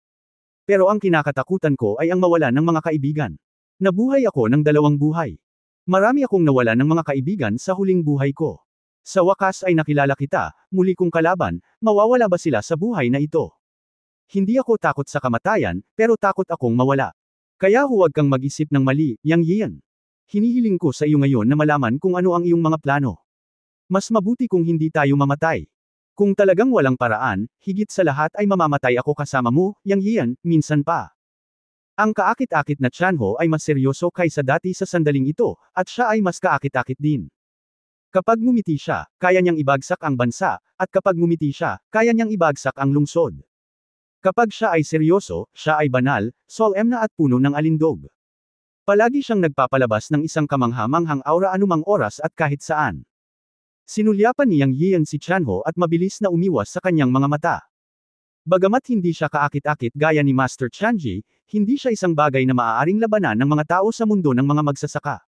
Pero ang kinakatakutan ko ay ang mawala ng mga kaibigan. Nabuhay ako ng 2 buhay. Marami akong nawala ng mga kaibigan sa huling buhay ko. Sa wakas ay nakilala kita, muli kong kalaban, mawawala ba sila sa buhay na ito? Hindi ako takot sa kamatayan, pero takot akong mawala. Kaya huwag kang mag-isip ng mali, Yang Yian. Hinihiling ko sa iyo ngayon na malaman kung ano ang iyong mga plano. Mas mabuti kung hindi tayo mamatay. Kung talagang walang paraan, higit sa lahat ay mamamatay ako kasama mo, Yang Yian, minsan pa. Ang kaakit-akit na Chanho ay mas seryoso kaysa dati sa sandaling ito, at siya ay mas kaakit-akit din. Kapag ngumiti siya, kaya niyang ibagsak ang bansa, at kapag ngumiti siya, kaya niyang ibagsak ang lungsod. Kapag siya ay seryoso, siya ay banal, solemn na at puno ng alindog. Palagi siyang nagpapalabas ng isang kamangha-manghang aura anumang oras at kahit saan. Sinulyapan ni Yang Yian si Chanho at mabilis na umiwas sa kanyang mga mata. Bagamat hindi siya kaakit-akit gaya ni Master Chanji, hindi siya isang bagay na maaaring labanan ng mga tao sa mundo ng mga magsasaka.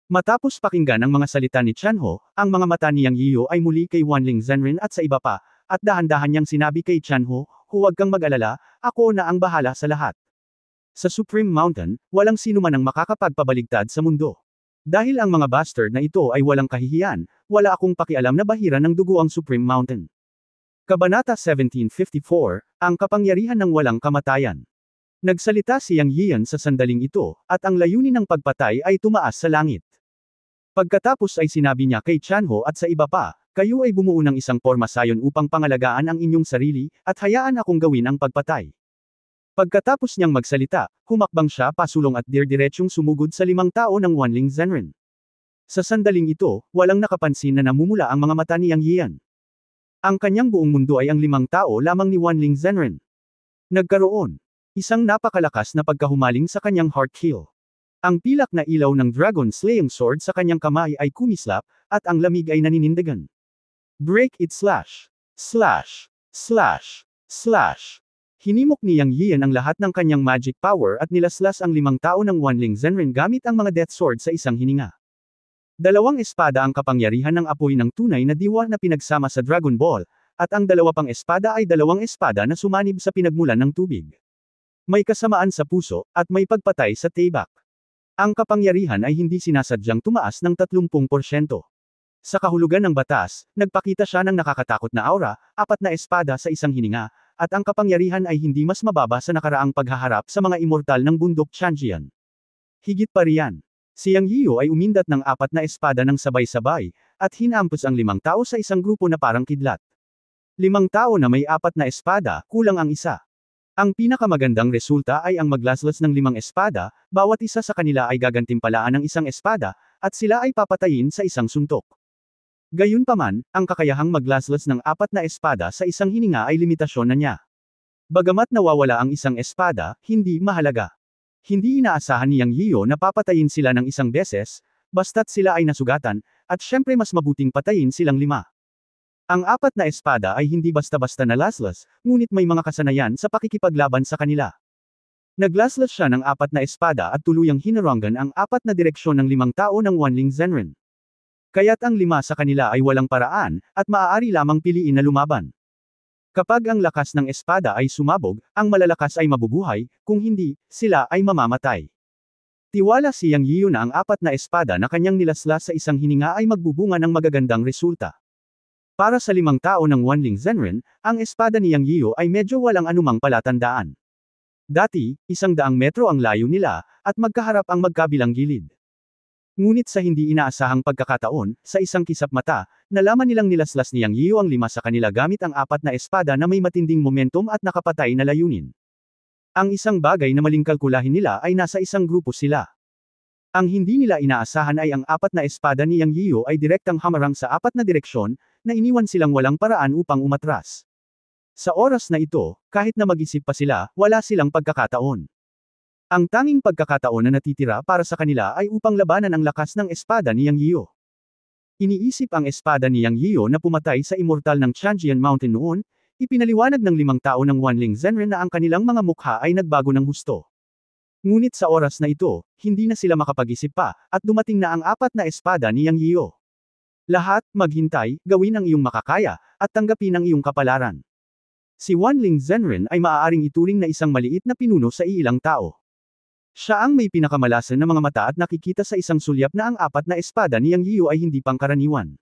Matapos pakinggan ang mga salita ni Chanho, ang mga mata ni Yang Yiyo ay muli kay Wanling Zhenren at sa iba pa, at dahan-dahan niyang sinabi kay Chanho, huwag kang mag-alala, ako na ang bahala sa lahat. Sa Supreme Mountain, walang sino man ang makakapagpabaligtad sa mundo. Dahil ang mga bastard na ito ay walang kahihiyan, wala akong pakialam na bahira ng dugo ang Supreme Mountain. Kabanata 1754, ang kapangyarihan ng walang kamatayan. Nagsalita si Yang Yian sa sandaling ito, at ang layunin ng pagpatay ay tumaas sa langit. Pagkatapos ay sinabi niya kay Chanho at sa iba pa, kayo ay bumuo ng isang porma sayon upang pangalagaan ang inyong sarili, at hayaan akong gawin ang pagpatay. Pagkatapos niyang magsalita, humakbang siya pasulong at dirdiretsong sumugod sa 5 tao ng Wanling Zhenren. Sa sandaling ito, walang nakapansin na namumula ang mga mata ni Yang Yian. Ang kanyang buong mundo ay ang 5 tao lamang ni Wanling Zhenren. Nagkaroon isang napakalakas na pagkahumaling sa kanyang heart kill. Ang pilak na ilaw ng Dragon Slaying Sword sa kanyang kamay ay kumislap, at ang lamig ay naninindigan. Break it slash. Slash. Slash. Slash. Hinimok ni Yang Yian ang lahat ng kanyang magic power at nilaslas ang 5 tao ng Wanling Zhenren gamit ang mga death sword sa isang hininga. 2 espada ang kapangyarihan ng apoy ng tunay na diwa na pinagsama sa Dragon Ball, at ang 2 pang espada ay 2 espada na sumanib sa pinagmulan ng tubig. May kasamaan sa puso, at may pagpatay sa tibak. Ang kapangyarihan ay hindi sinasadyang tumaas ng 30%. Sa kahulugan ng batas, nagpakita siya ng nakakatakot na aura, 4 na espada sa isang hininga, at ang kapangyarihan ay hindi mas mababa sa nakaraang paghaharap sa mga immortal ng bundok Chanjian. Higit pa riyan, si Yang Yiyo ay umindat ng 4 na espada ng sabay-sabay, at hinampos ang 5 tao sa isang grupo na parang kidlat. 5 tao na may 4 na espada, kulang ang isa. Ang pinakamagandang resulta ay ang maglaslas ng 5 espada, bawat isa sa kanila ay gagantimpalaan ng isang espada, at sila ay papatayin sa isang suntok. Gayunpaman, ang kakayahang maglaslas ng 4 na espada sa isang hininga ay limitasyon na niya. Bagamat nawawala ang isang espada, hindi mahalaga. Hindi inaasahan ni Yang Yiyo na papatayin sila ng isang beses, basta't sila ay nasugatan, at syempre mas mabuting patayin silang 5. Ang apat na espada ay hindi basta-basta nalaslas, ngunit may mga kasanayan sa pakikipaglaban sa kanila. Naglaslas siya ng apat na espada at tuluyang hinarangan ang apat na direksyon ng 5 tao ng Wanling Zenren. Kaya't ang 5 sa kanila ay walang paraan, at maaari lamang piliin na lumaban. Kapag ang lakas ng espada ay sumabog, ang malalakas ay mabubuhay, kung hindi, sila ay mamamatay. Tiwala si Yang Yiyu na ang apat na espada na kanyang nilaslas sa isang hininga ay magbubunga ng magagandang resulta. Para sa 5 tao ng Wanling Zenren, ang espada ni Yang Yiyu ay medyo walang anumang palatandaan. Dati, 100 metro ang layo nila, at magkaharap ang magkabilang gilid. Ngunit sa hindi inaasahang pagkakataon, sa isang kisap mata, nalaman nilang nilaslas ni Yang Yiyu ang 5 sa kanila gamit ang apat na espada na may matinding momentum at nakapatay na layunin. Ang isang bagay na maling kalkulahin nila ay nasa isang grupo sila. Ang hindi nila inaasahan ay ang apat na espada ni Yang Yiyu ay direktang hamarang sa apat na direksyon, na iniwan silang walang paraan upang umatras. Sa oras na ito, kahit na mag-isip pa sila, wala silang pagkakataon. Ang tanging pagkakataon na natitira para sa kanila ay upang labanan ang lakas ng espada ni Yang Yiyu. Iniisip ang espada ni Yang Yiyu na pumatay sa immortal ng Changjian Mountain noon, ipinaliwanag ng 5 tao ng Wanling Zenren na ang kanilang mga mukha ay nagbago ng husto. Ngunit sa oras na ito, hindi na sila makapag-isip pa, at dumating na ang apat na espada ni Yang Yiyu. Lahat, maghintay, gawin ang iyong makakaya, at tanggapin ang iyong kapalaran. Si Wanling Zenren ay maaaring ituring na isang maliit na pinuno sa ilang tao. Siya ang may pinakamalasan na mga mata at nakikita sa isang sulyap na ang apat na espada ni Yang Yiyu ay hindi pangkaraniwan.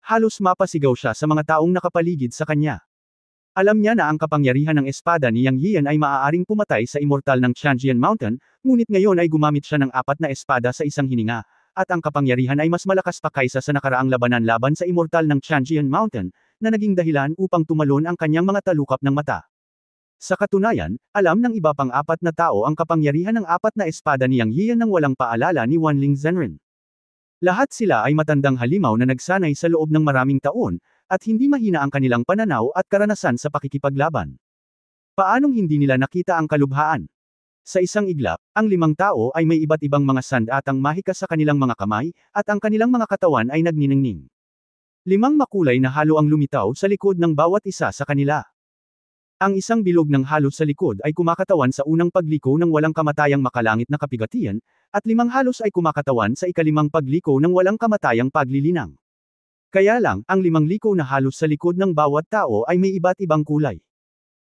Halos mapasigaw siya sa mga taong nakapaligid sa kanya. Alam niya na ang kapangyarihan ng espada ni Yang Yiyan ay maaaring pumatay sa immortal ng Changjian Mountain, ngunit ngayon ay gumamit siya ng apat na espada sa isang hininga, at ang kapangyarihan ay mas malakas pa kaysa sa nakaraang labanan laban sa immortal ng Changjian Mountain, na naging dahilan upang tumalon ang kanyang mga talukap ng mata. Sa katunayan, alam ng iba pang apat na tao ang kapangyarihan ng apat na espada ni Yang Yiyan nang walang paalala ni Wanling Zenren. Lahat sila ay matandang halimaw na nagsanay sa loob ng maraming taon, at hindi mahina ang kanilang pananaw at karanasan sa pakikipaglaban. Paanong hindi nila nakita ang kalubhaan? Sa isang iglap, ang 5 tao ay may iba't ibang mga sandatang mahika sa kanilang mga kamay, at ang kanilang mga katawan ay nagniningning. 5 makulay na halo ang lumitaw sa likod ng bawat isa sa kanila. Ang isang bilog ng halo sa likod ay kumakatawan sa unang pagliko ng walang kamatayang makalangit na kapigatian, at 5 halos ay kumakatawan sa ikalimang pagliko ng walang kamatayang paglilinang. Kaya lang, ang 5 liko na halos sa likod ng bawat tao ay may iba't ibang kulay.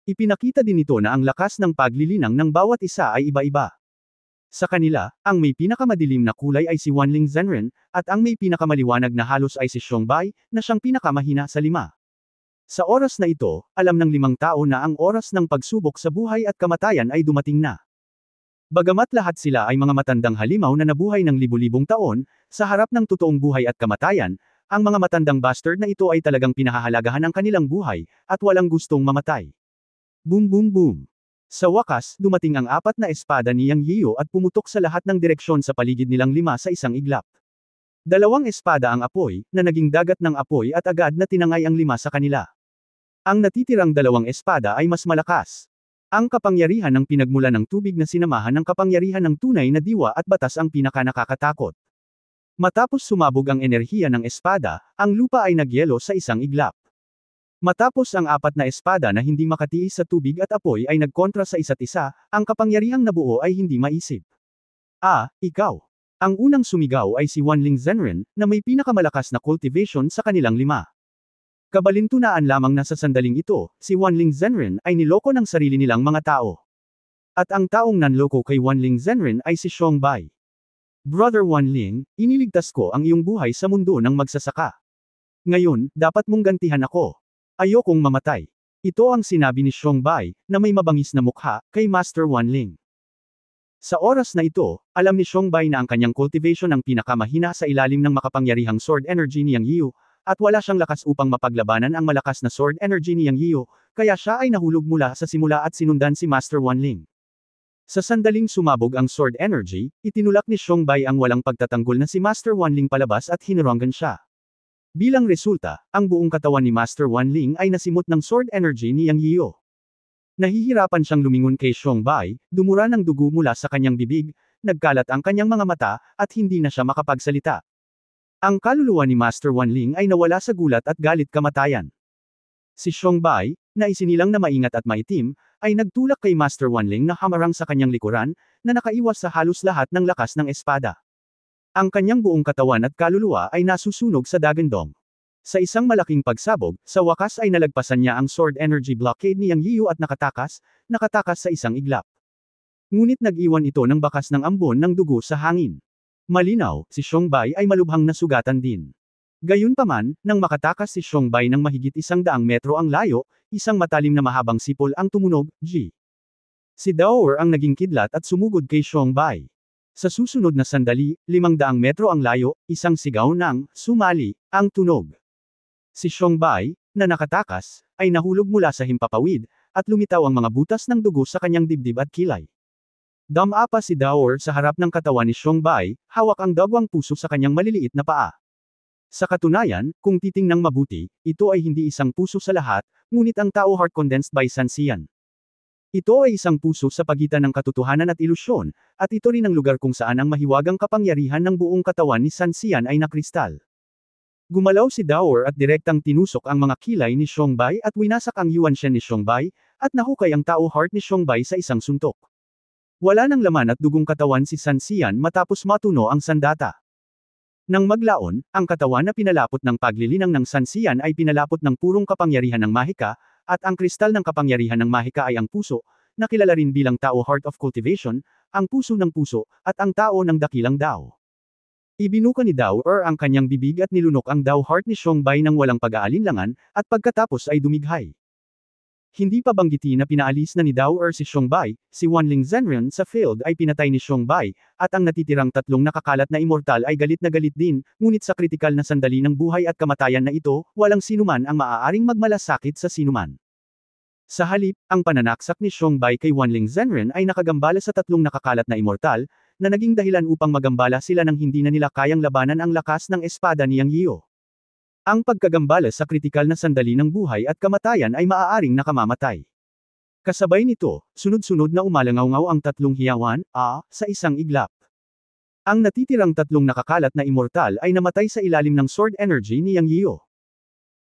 Ipinakita din ito na ang lakas ng paglilinang ng bawat isa ay iba-iba. Sa kanila, ang may pinakamadilim na kulay ay si Wanling Zenren, at ang may pinakamaliwanag na halos ay si Xiongbai, na siyang pinakamahina sa 5. Sa oras na ito, alam ng 5 tao na ang oras ng pagsubok sa buhay at kamatayan ay dumating na. Bagamat lahat sila ay mga matandang halimaw na nabuhay ng libu-libong taon, sa harap ng totoong buhay at kamatayan, ang mga matandang bastard na ito ay talagang pinahahalagahan ang kanilang buhay, at walang gustong mamatay. Boom boom boom. Sa wakas, dumating ang apat na espada ni Yang Yiyu at pumutok sa lahat ng direksyon sa paligid nilang 5 sa isang iglap. 2 espada ang apoy, na naging dagat ng apoy at agad na tinangay ang 5 sa kanila. Ang natitirang 2 espada ay mas malakas. Ang kapangyarihan ng pinagmula ng tubig na sinamahan ng kapangyarihan ng tunay na diwa at batas ang pinaka-nakakatakot. Matapos sumabog ang enerhiya ng espada, ang lupa ay nagyelo sa isang iglap. Matapos ang 4 na espada na hindi makatiis sa tubig at apoy ay nagkontra sa isa't isa, ang kapangyarihang nabuo ay hindi maisip. Ikaw. Ang unang sumigaw ay si Wanling Zenren, na may pinakamalakas na cultivation sa kanilang 5. Kabalintunaan lamang na sa sandaling ito, si Wanling Zenren ay niloko ng sarili nilang mga tao. At ang taong nanloko kay Wanling Zenren ay si Xiongbai. Brother Wanling, iniligtas ko ang iyong buhay sa mundo ng magsasaka. Ngayon, dapat mong gantihan ako. Ayokong mamatay. Ito ang sinabi ni Xiongbai, na may mabangis na mukha, kay Master Wanling. Sa oras na ito, alam ni Xiongbai na ang kanyang cultivation ang pinakamahina sa ilalim ng makapangyarihang sword energy ni Yang Yiyu, at wala siyang lakas upang mapaglabanan ang malakas na sword energy ni Yang Yiyu, kaya siya ay nahulog mula sa simula at sinundan si Master Wanling. Sa sandaling sumabog ang sword energy, itinulak ni Xiongbai ang walang pagtatanggol na si Master Wanling palabas at hinarangan siya. Bilang resulta, ang buong katawan ni Master Wanling ay nasimot ng sword energy ni Yang Yiyu. Nahihirapan siyang lumingon kay Xiongbai, dumura ng dugo mula sa kanyang bibig, nagkalat ang kanyang mga mata, at hindi na siya makapagsalita. Ang kaluluwa ni Master Wanling ay nawala sa gulat at galit kamatayan. Si Xiongbai, na isinilang na maingat at maitim, ay nagtulak kay Master Wanling na hamarang sa kanyang likuran, na nakaiwas sa halos lahat ng lakas ng espada. Ang kanyang buong katawan at kaluluwa ay nasusunog sa Dagandong. Sa isang malaking pagsabog, sa wakas ay nalagpasan niya ang sword energy blockade ni Yang Yiyu at nakatakas sa isang iglap. Ngunit nag-iwan ito ng bakas ng ambon ng dugo sa hangin. Malinaw, si Xiongbai ay malubhang nasugatan din. Gayunpaman, nang makatakas si Xiongbai ng mahigit 100 metro ang layo, isang matalim na mahabang sipol ang tumunog, G. Si Daoer ang naging kidlat at sumugod kay Xiongbai. Sa susunod na sandali, 500 metro ang layo, isang sigaw ng, sumali, ang tunog. Si Xiongbai, na nakatakas, ay nahulog mula sa himpapawid, at lumitaw ang mga butas ng dugo sa kanyang dibdib at kilay. Dumapa si Daoer sa harap ng katawan ni Xiongbai, hawak ang dagwang puso sa kanyang maliliit na paa. Sa katunayan, kung titingnang mabuti, ito ay hindi isang puso sa lahat, ngunit ang Tao Heart condensed by Sanxian. Ito ay isang puso sa pagitan ng katotohanan at ilusyon, at ito rin ang lugar kung saan ang mahiwagang kapangyarihan ng buong katawan ni Sanxian ay nakristal. Gumalaw si Daoer at direktang tinusok ang mga kilay ni Xiongbai at winasak ang Yuanshen ni Xiongbai, at nahukay ang Tao Heart ni Xiongbai sa isang suntok. Wala ng laman at dugong katawan si Sanxian matapos matuno ang sandata. Nang maglaon, ang katawan na pinalapot ng paglilinang ng Sanxian ay pinalapot ng purong kapangyarihan ng Mahika, at ang kristal ng kapangyarihan ng Mahika ay ang puso, na kilala rin bilang Tao Heart of Cultivation, ang puso ng puso, at ang tao ng dakilang Dao. Ibinuka ni Daoer ang kanyang bibig at nilunok ang Tao Heart ni Xiongbai ng walang pag-aalinlangan, at pagkatapos ay dumighay. Hindi pa banggiti na pinaalis na ni Daoer si Xiongbai, si Wanling Zhenren sa field ay pinatay ni Xiongbai, at ang natitirang tatlong nakakalat na immortal ay galit na galit din, ngunit sa kritikal na sandali ng buhay at kamatayan na ito, walang sinuman ang maaaring magmalasakit sa sinuman. Sa halip, ang pananaksak ni Xiongbai kay Wanling Zhenren ay nakagambala sa tatlong nakakalat na immortal, na naging dahilan upang magambala sila nang hindi na nila kayang labanan ang lakas ng espada ni Yang Yiyu. Ang pagkagambala sa kritikal na sandali ng buhay at kamatayan ay maaaring nakamamatay. Kasabay nito, sunod-sunod na umalangaw-ngaw ang tatlong hiyawan, sa isang iglap. Ang natitirang tatlong nakakalat na immortal ay namatay sa ilalim ng sword energy ni Yang Yiyu.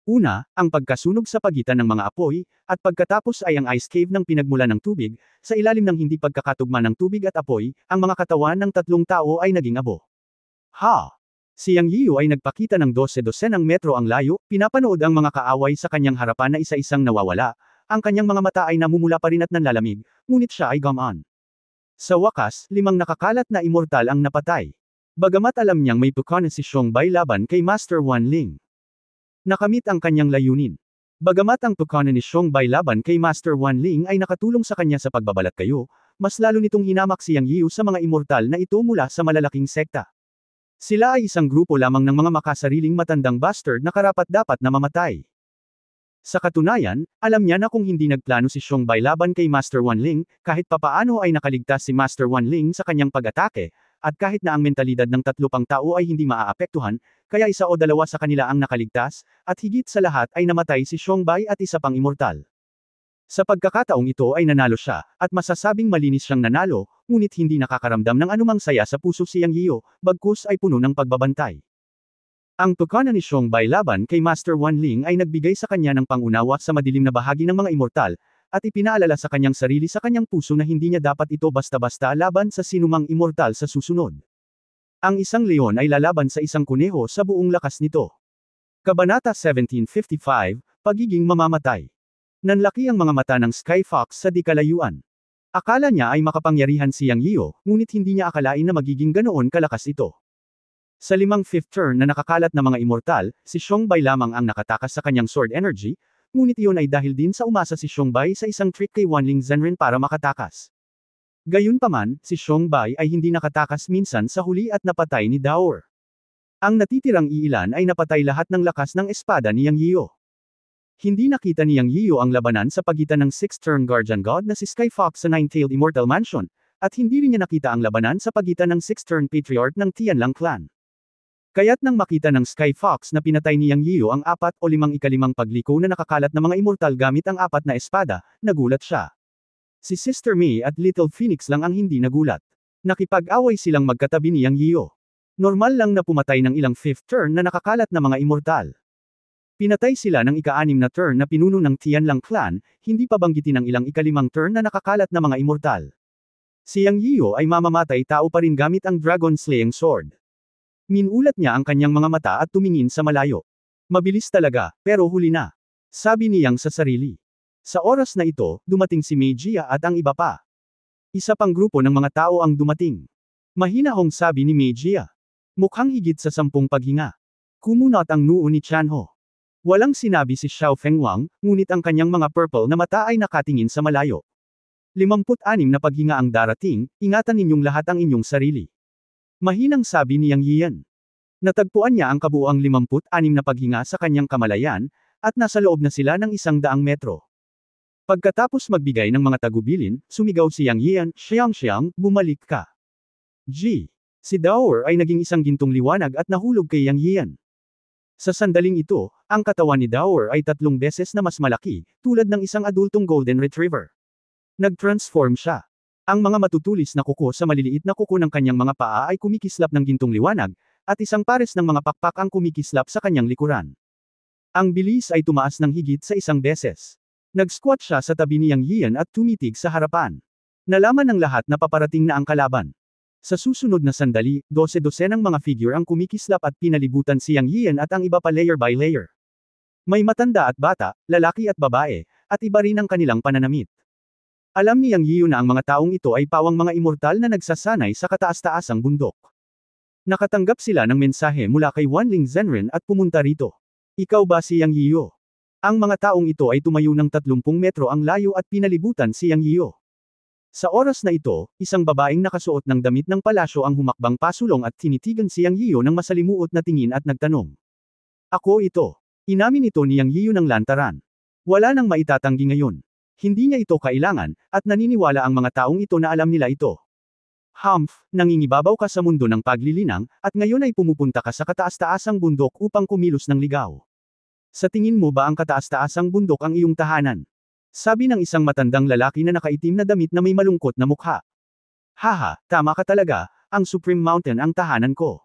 Una, ang pagkasunog sa pagitan ng mga apoy, at pagkatapos ay ang ice cave ng pinagmula ng tubig, sa ilalim ng hindi pagkakatugma ng tubig at apoy, ang mga katawan ng tatlong tao ay naging abo. Si Yang Yiyu ay nagpakita ng 12-12 metro ang layo, pinapanood ang mga kaaway sa kanyang harapan na isa-isang nawawala, ang kanyang mga mata ay namumula pa rin at nanlalamig, ngunit siya ay gumaan. Sa wakas, 5 nakakalat na immortal ang napatay. Bagamat alam niyang may pukon si Xiongbai laban kay Master Wanling. Nakamit ang kanyang layunin. Bagamat ang pukon ni Xiongbai laban kay Master Wanling ay nakatulong sa kanya sa pagbabalat kayo, mas lalo nitong hinamak si Yang Yiyu sa mga immortal na ito mula sa malalaking sekta. Sila ay isang grupo lamang ng mga makasariling matandang bastard na karapat-dapat na mamatay. Sa katunayan, alam niya na kung hindi nagplano si Xiongbai laban kay Master Wanling, kahit papaano ay nakaligtas si Master Wanling sa kanyang pag-atake, at kahit na ang mentalidad ng tatlo pang tao ay hindi maaapektuhan, kaya isa o dalawa sa kanila ang nakaligtas, at higit sa lahat ay namatay si Xiongbai at isa pang immortal. Sa pagkakataong ito ay nanalo siya, at masasabing malinis siyang nanalo, ngunit hindi nakakaramdam ng anumang saya sa puso si Yang Yiyu, bagkus ay puno ng pagbabantay. Ang tukana ni Xiongbai laban kay Master Wanling ay nagbigay sa kanya ng pangunawa sa madilim na bahagi ng mga immortal, at ipinaalala sa kanyang sarili sa kanyang puso na hindi niya dapat ito basta-basta laban sa sinumang immortal sa susunod. Ang isang leon ay lalaban sa isang kuneho sa buong lakas nito. Kabanata 1755, Pagiging mamamatay. Nanlaki ang mga mata ng Sky Fox sa di kalayuan. Akala niya ay makapangyarihan si Yang Yiyu, ngunit hindi niya akalain na magiging ganoon kalakas ito. Sa 5th fifth turn na nakakalat na mga immortal, si Xiongbai lamang ang nakatakas sa kanyang sword energy, ngunit iyon ay dahil din sa umasa si Xiongbai sa isang trick kay Wanling Zhenren para makatakas. Gayunpaman, si Xiongbai ay hindi nakatakas minsan sa huli at napatay ni Daoer. Ang natitirang iilan ay napatay lahat ng lakas ng espada ni Yang Yiyu. Hindi nakita ni Yang Yiyu ang labanan sa pagitan ng 6th turn Guardian God na si Sky Fox sa Nine-Tailed Immortal Mansion, at hindi rin niya nakita ang labanan sa pagitan ng 6th turn Patriarch ng Tianlang Clan. Kaya't nang makita ng Sky Fox na pinatay ni Yang Yiyu ang 4 o 5 ikalimang pagliko na nakakalat na mga immortal gamit ang 4 na espada, nagulat siya. Si Sister May at Little Phoenix lang ang hindi nagulat. Nakipag-away silang magkatabi ni Yang Yiyu. Normal lang na pumatay ng ilang 5th turn na nakakalat na mga immortal. Pinatay sila ng ika-6 na turn na pinuno ng Tianlang clan, hindi pa banggitin ang ilang ika-5 turn na nakakalat na mga immortal. Si Yang Yiyo ay mamamatay tao pa rin gamit ang Dragon Slaying Sword. Minulat niya ang kanyang mga mata at tumingin sa malayo. Mabilis talaga, pero huli na. Sabi ni Yang sa sarili. Sa oras na ito, dumating si Mei Jia at ang iba pa. Isa pang grupo ng mga tao ang dumating. Mahinahong sabi ni Mei Jia. Mukhang higit sa 10 paghinga. Kumunot ang noo ni Chanho. Walang sinabi si Xiao Fengwang, ngunit ang kanyang mga purple na mata ay nakatingin sa malayo. 56 na paghinga ang darating, ingatan ninyong lahat ang inyong sarili. Mahinang sabi ni Yang Yian. Natagpuan niya ang kabuuang 56 na paghinga sa kanyang kamalayan, at nasa loob na sila ng 100 metro. Pagkatapos magbigay ng mga tagubilin, sumigaw si Yang Yian, Xiang, bumalik ka. Si Daoer ay naging isang gintong liwanag at nahulog kay Yang Yian. Sa sandaling ito, ang katawan ni Daoer ay 3 beses na mas malaki, tulad ng isang adultong golden retriever. Nag-transform siya. Ang mga matutulis na kuko sa maliliit na kuko ng kanyang mga paa ay kumikislap ng gintong liwanag, at isang pares ng mga pakpak ang kumikislap sa kanyang likuran. Ang bilis ay tumaas ng higit sa 1 beses. Nag-squat siya sa tabi ni Yang Yian at tumitig sa harapan. Nalaman ng lahat na paparating na ang kalaban. Sa susunod na sandali, 12-dosenang mga figure ang kumikislap at pinalibutan si Yang Yian at ang iba pa layer by layer. May matanda at bata, lalaki at babae, at iba rin ang kanilang pananamit. Alam ni Yang Yian na ang mga taong ito ay pawang mga immortal na nagsasanay sa kataas-taasang bundok. Nakatanggap sila ng mensahe mula kay Wanling Zhenren at pumunta rito. Ikaw ba si Yang Yian? Ang mga taong ito ay tumayo ng 30 metro ang layo at pinalibutan si Yang Yian. Sa oras na ito, isang babaeng nakasuot ng damit ng palasyo ang humakbang pasulong at tinitigan si Yang Yian ng masalimuot na tingin at nagtanong. Ako ito. Inamin ito ni Yang Yian ng lantaran. Wala nang maitatanggi ngayon. Hindi niya ito kailangan, at naniniwala ang mga taong ito na alam nila ito. Humph, nangingibabaw ka sa mundo ng paglilinang, at ngayon ay pumupunta ka sa kataas-taasang bundok upang kumilos ng ligaw. Sa tingin mo ba ang kataas-taasang bundok ang iyong tahanan? Sabi ng isang matandang lalaki na nakaitim na damit na may malungkot na mukha. Haha, tama ka talaga, ang Supreme Mountain ang tahanan ko.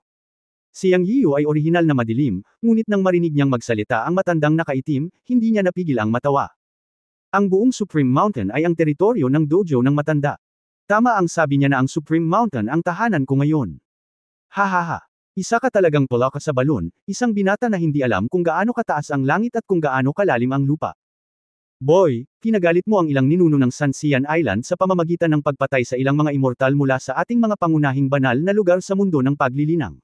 Si Yang Yian ay orihinal na madilim, ngunit nang marinig niyang magsalita ang matandang nakaitim, hindi niya napigil ang matawa. Ang buong Supreme Mountain ay ang teritoryo ng dojo ng matanda. Tama ang sabi niya na ang Supreme Mountain ang tahanan ko ngayon. Hahaha. Isa ka talagang pula ka sa balon, isang binata na hindi alam kung gaano kataas ang langit at kung gaano kalalim ang lupa. Boy, kinagalit mo ang ilang ninuno ng Sanxian Island sa pamamagitan ng pagpatay sa ilang mga immortal mula sa ating mga pangunahing banal na lugar sa mundo ng paglilinang.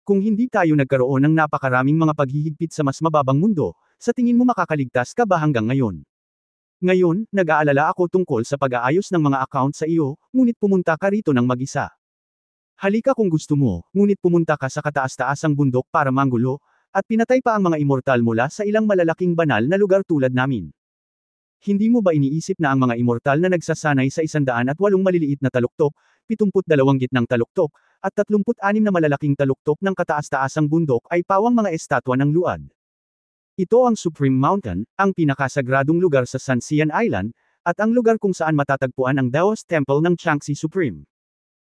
Kung hindi tayo nagkaroon ng napakaraming mga paghihigpit sa mas mababang mundo, sa tingin mo makakaligtas ka ba hanggang ngayon? Ngayon, nag-aalala ako tungkol sa pag-aayos ng mga account sa iyo, ngunit pumunta ka rito ng mag-isa. Halika kung gusto mo, ngunit pumunta ka sa kataas-taasang bundok para manggulo, at pinatay pa ang mga immortal mula sa ilang malalaking banal na lugar tulad namin. Hindi mo ba iniisip na ang mga immortal na nagsasanay sa 108 maliliit na taluktok, 72 gitnang taluktok, at 36 na malalaking taluktok ng kataas-taasang bundok ay pawang mga estatwa ng luad? Ito ang Supreme Mountain, ang pinakasagradong lugar sa Sanxian Island, at ang lugar kung saan matatagpuan ang Daoist Temple ng Changxi Supreme.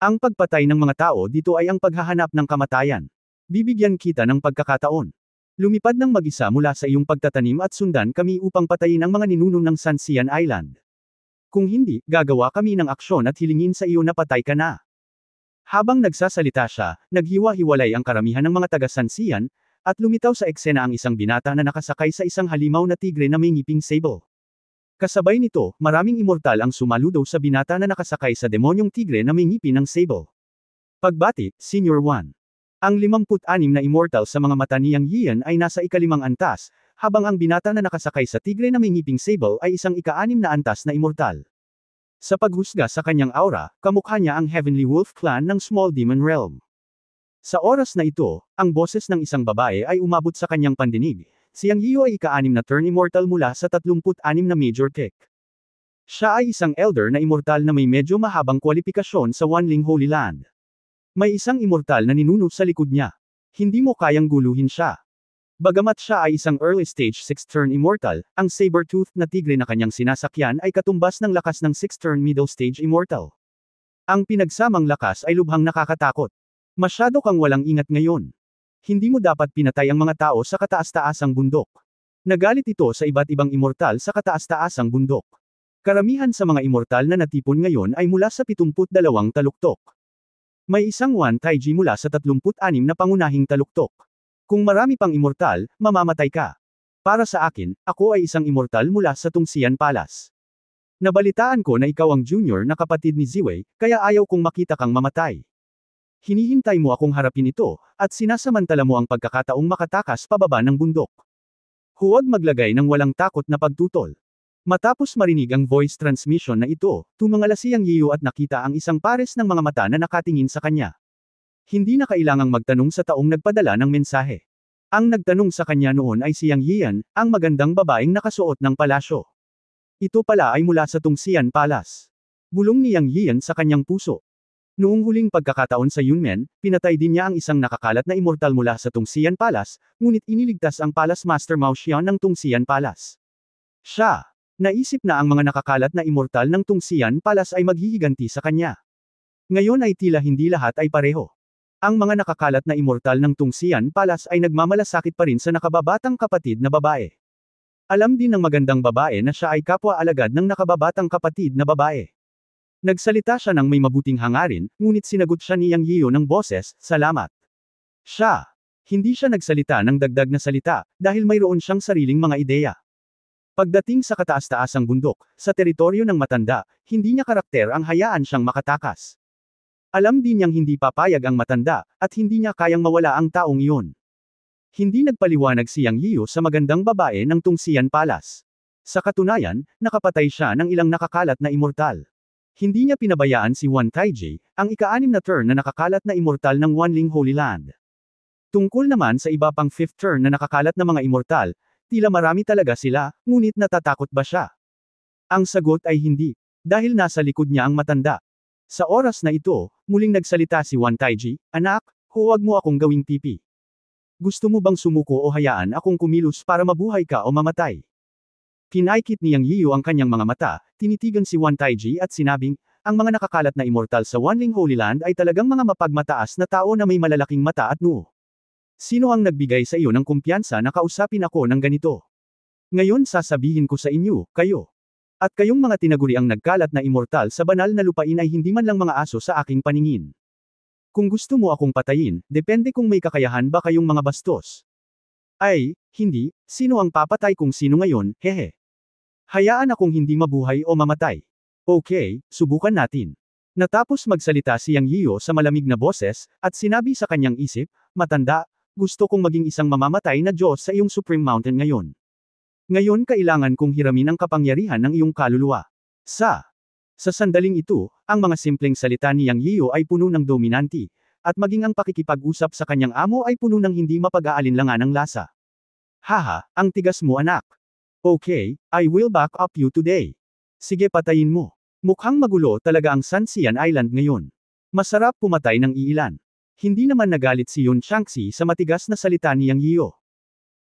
Ang pagpatay ng mga tao dito ay ang paghahanap ng kamatayan. Bibigyan kita ng pagkakataon. Lumipad ng mag-isa mula sa iyong pagtatanim at sundan kami upang patayin ang mga ninuno ng Sanxian Island. Kung hindi, gagawa kami ng aksyon at hilingin sa iyo na patay ka na. Habang nagsasalita siya, naghiwa-hiwalay ang karamihan ng mga taga-Sanxian, at lumitaw sa eksena ang isang binata na nakasakay sa isang halimaw na tigre na may ngiping sable. Kasabay nito, maraming immortal ang sumaludo sa binata na nakasakay sa demonyong tigre na may ngipin ng sable. Pagbati, Senior 1. Ang 56 na immortal sa mga mata ni Yang Yian ay nasa ika-5 antas, habang ang binata na nakasakay sa tigre na may ngiping sable ay isang ika-6 na antas na immortal. Sa paghusga sa kanyang aura, kamukha niya ang Heavenly Wolf Clan ng Small Demon Realm. Sa oras na ito, ang boses ng isang babae ay umabot sa kanyang pandinig. Si Yang Yian ay ika-6 na turn immortal mula sa 36 na major kick. Siya ay isang elder na immortal na may medyo mahabang kwalifikasyon sa Wanling Holy Land. May isang immortal na ninuno sa likod niya. Hindi mo kayang guluhin siya. Bagamat siya ay isang early stage 6th turn immortal, ang saber-tooth na tigre na kanyang sinasakyan ay katumbas ng lakas ng 6th turn middle stage immortal. Ang pinagsamang lakas ay lubhang nakakatakot. Masyado kang walang ingat ngayon. Hindi mo dapat pinatay ang mga tao sa kataas-taasang bundok. Nagalit ito sa iba't ibang immortal sa kataas-taasang bundok. Karamihan sa mga immortal na natipon ngayon ay mula sa 72 taluktok. May isang Wan Taiji mula sa 36 na pangunahing taluktok. Kung marami pang immortal, mamamatay ka. Para sa akin, ako ay isang immortal mula sa Tungsian Palace. Nabalitaan ko na ikaw ang junior na kapatid ni Ziwei, kaya ayaw kong makita kang mamatay. Hinihintay mo akong harapin ito, at sinasamantala mo ang pagkakataong makatakas pababa ng bundok. Huwag maglagay ng walang takot na pagtutol. Matapos marinig ang voice transmission na ito, tumangal si Yang Yiyu at nakita ang isang pares ng mga mata na nakatingin sa kanya. Hindi na kailangang magtanong sa taong nagpadala ng mensahe. Ang nagtanong sa kanya noon ay si Yang Yian, ang magandang babaeng nakasuot ng palasyo. Ito pala ay mula sa Tungsian Palace. Bulong ni Yang Yian sa kanyang puso. Noong huling pagkakataon sa Yunmen, pinatay din niya ang isang nakakalat na immortal mula sa Tungsian Palace, ngunit iniligtas ang Palace Master Mao Xian ng Tungsian Palace. Siya, naisip na ang mga nakakalat na immortal ng Tungsian Palace ay maghihiganti sa kanya. Ngayon ay tila hindi lahat ay pareho. Ang mga nakakalat na immortal ng Tungsian Palace ay nagmamalasakit pa rin sa nakababatang kapatid na babae. Alam din ng magandang babae na siya ay kapwa-alagad ng nakababatang kapatid na babae. Nagsalita siya ng may mabuting hangarin, ngunit sinagot siya ni Yang Yiu ng boses, salamat. Siya. Hindi siya nagsalita ng dagdag na salita, dahil mayroon siyang sariling mga ideya. Pagdating sa kataas-taasang bundok, sa teritoryo ng matanda, hindi niya karakter ang hayaan siyang makatakas. Alam din niyang hindi papayag ang matanda, at hindi niya kayang mawala ang taong iyon. Hindi nagpaliwanag si Yang Yiu sa magandang babae ng Tungsian Palace. Sa katunayan, nakapatay siya ng ilang nakakalat na immortal. Hindi niya pinabayaan si Wan Taiji, ang ika-6 na turn na nakakalat na immortal ng Wanling Holy Land. Tungkol naman sa iba pang 5th turn na nakakalat na mga immortal, tila marami talaga sila, ngunit natatakot ba siya? Ang sagot ay hindi, dahil nasa likod niya ang matanda. Sa oras na ito, muling nagsalita si Wan Taiji, anak, huwag mo akong gawing pipi. Gusto mo bang sumuko o hayaan akong kumilos para mabuhay ka o mamatay? Kinaikit ni Yang Yiu ang kanyang mga mata, tinitigan si Wan Taiji at sinabing, ang mga nakakalat na immortal sa Wanling Holy Land ay talagang mga mapagmataas na tao na may malalaking mata at noo. Sino ang nagbigay sa iyo ng kumpiyansa na kausapin ako ng ganito? Ngayon sasabihin ko sa inyo, kayo. At kayong mga tinaguriang nagkalat na immortal sa banal na lupain ay hindi man lang mga aso sa aking paningin. Kung gusto mo akong patayin, depende kung may kakayahan ba kayong mga bastos. Ay, hindi, sino ang papatay kung sino ngayon, hehe. Hayaan akong hindi mabuhay o mamatay. Okay, subukan natin. Natapos magsalita si Yang Yiu sa malamig na boses, at sinabi sa kanyang isip, matanda, gusto kong maging isang mamamatay na Diyos sa iyong Supreme Mountain ngayon. Ngayon kailangan kong hiramin ang kapangyarihan ng iyong kaluluwa. Sa sandaling ito, ang mga simpleng salita ni Yang Yiu ay puno ng dominanti, at maging ang pakikipag-usap sa kanyang amo ay puno ng hindi mapag-aalinlangan ng lasa. Haha, ang tigas mo anak. Okay, I will back up you today. Sige patayin mo. Mukhang magulo talaga ang Sanxian Island ngayon. Masarap pumatay ng iilan. Hindi naman nagalit si Yun Changxi sa matigas na salita ni Yang Yiu.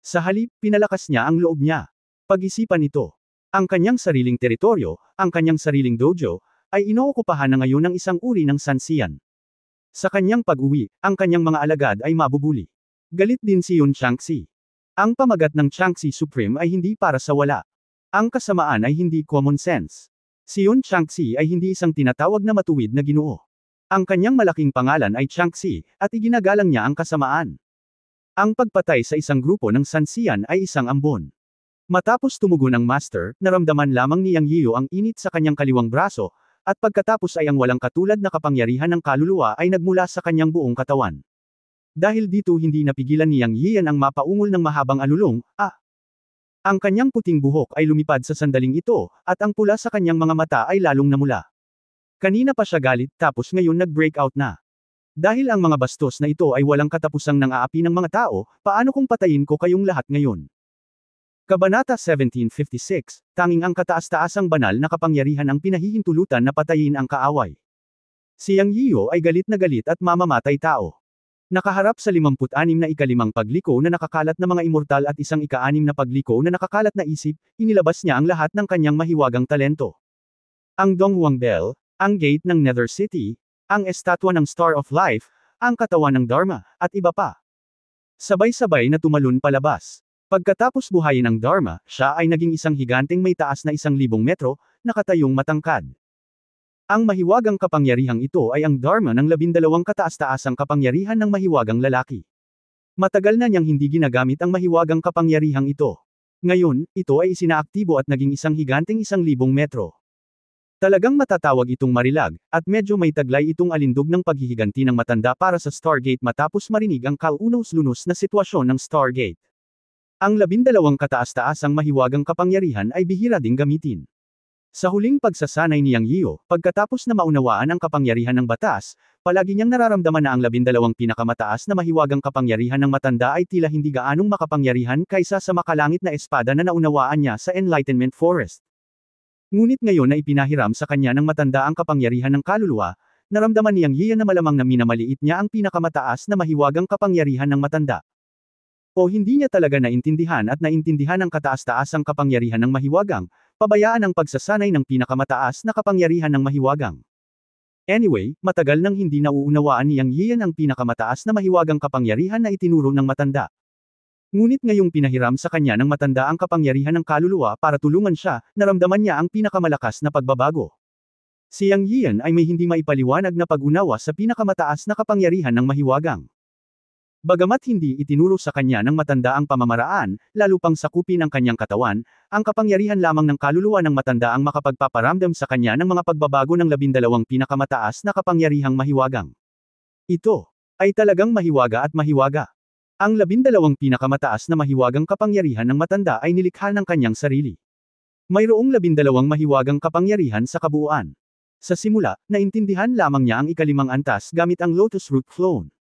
Sa halip, pinalakas niya ang loob niya. Pag-isipan ito. Ang kanyang sariling teritoryo, ang kanyang sariling dojo, ay inookupahan na ngayon ng isang uri ng Sanxian. Sa kanyang pag-uwi, ang kanyang mga alagad ay mabubuli. Galit din si Yun Changxi. Ang pamagat ng Changxi Supreme ay hindi para sa wala. Ang kasamaan ay hindi common sense. Si Yun Changxi ay hindi isang tinatawag na matuwid na ginoo. Ang kanyang malaking pangalan ay Changxi, at iginagalang niya ang kasamaan. Ang pagpatay sa isang grupo ng Sanxian ay isang ambon. Matapos tumugon ang master, naramdaman lamang ni Yang Yiu ang init sa kanyang kaliwang braso, at pagkatapos ay ang walang katulad na kapangyarihan ng kaluluwa ay nagmula sa kanyang buong katawan. Dahil dito hindi napigilan ni Yang Yian ang mapaungol ng mahabang alulong, Ang kanyang puting buhok ay lumipad sa sandaling ito, at ang pula sa kanyang mga mata ay lalong namula. Kanina pa siya galit tapos ngayon nag-breakout na. Dahil ang mga bastos na ito ay walang katapusang nang-aapi ng mga tao, paano kung patayin ko kayong lahat ngayon? Kabanata 1756, tanging ang kataas-taasang banal na kapangyarihan ang pinahihintulutan na patayin ang kaaway. Si Yang Yiu ay galit na galit at mamamatay tao. Nakaharap sa 56 na ikalimang pagliko na nakakalat na mga immortal at isang ika-6 na pagliko na nakakalat na isip, inilabas niya ang lahat ng kanyang mahiwagang talento. Ang Donghuang Bell, ang Gate ng Nether City, ang estatwa ng Star of Life, ang katawan ng Dharma, at iba pa. Sabay-sabay na tumalon palabas. Pagkatapos buhayin ang Dharma, siya ay naging isang higanteng may taas na 1,000 metro, nakatayong matangkad. Ang mahiwagang kapangyarihang ito ay ang Dharma ng 12 kataas-taasang kapangyarihan ng mahiwagang lalaki. Matagal na niyang hindi ginagamit ang mahiwagang kapangyarihang ito. Ngayon, ito ay isinaaktibo at naging isang higanteng 1,000 metro. Talagang matatawag itong marilag, at medyo may taglay itong alindog ng paghihiganti ng matanda para sa Stargate matapos marinig ang kalunos-lunos na sitwasyon ng Stargate. Ang 12 kataas-taasang mahiwagang kapangyarihan ay bihira ding gamitin. Sa huling pagsasanay ni Yang Yiyo, pagkatapos na maunawaan ang kapangyarihan ng batas, palagi niyang nararamdaman na ang 12 pinakamataas na mahiwagang kapangyarihan ng matanda ay tila hindi gaanong makapangyarihan kaysa sa makalangit na espada na naunawaan niya sa Enlightenment Forest. Ngunit ngayon na ipinahiram sa kanya ng matanda ang kapangyarihan ng kaluluwa, naramdaman ni Yang Yiyo na malamang na minamaliit niya ang pinakamataas na mahiwagang kapangyarihan ng matanda. O hindi niya talaga naintindihan at naintindihan ang kataas-taasang kapangyarihan ng mahiwagang, pabayaan ang pagsasanay ng pinakamataas na kapangyarihan ng mahiwagang. Anyway, matagal nang hindi nauunawaan ni Yang Yiyan ang pinakamataas na mahiwagang kapangyarihan na itinuro ng matanda. Ngunit ngayong pinahiram sa kanya ng matanda ang kapangyarihan ng kaluluwa para tulungan siya, naramdaman niya ang pinakamalakas na pagbabago. Si Yang Yiyan ay may hindi maipaliwanag na pag-unawa sa pinakamataas na kapangyarihan ng mahiwagang. Bagamat hindi itinuro sa kanya ng matanda ang pamamaraan, lalo pang sakupin ang kanyang katawan, ang kapangyarihan lamang ng kaluluwa ng matanda ang makapagpaparamdam sa kanya ng mga pagbabago ng 12 pinakamataas na kapangyarihang mahiwagang. Ito ay talagang mahiwaga at mahiwaga. Ang 12 pinakamataas na mahiwagang kapangyarihan ng matanda ay nilikha ng kanyang sarili. Mayroong 12 mahiwagang kapangyarihan sa kabuuan. Sa simula, naintindihan lamang niya ang ikalimang antas gamit ang Lotus Root Clone.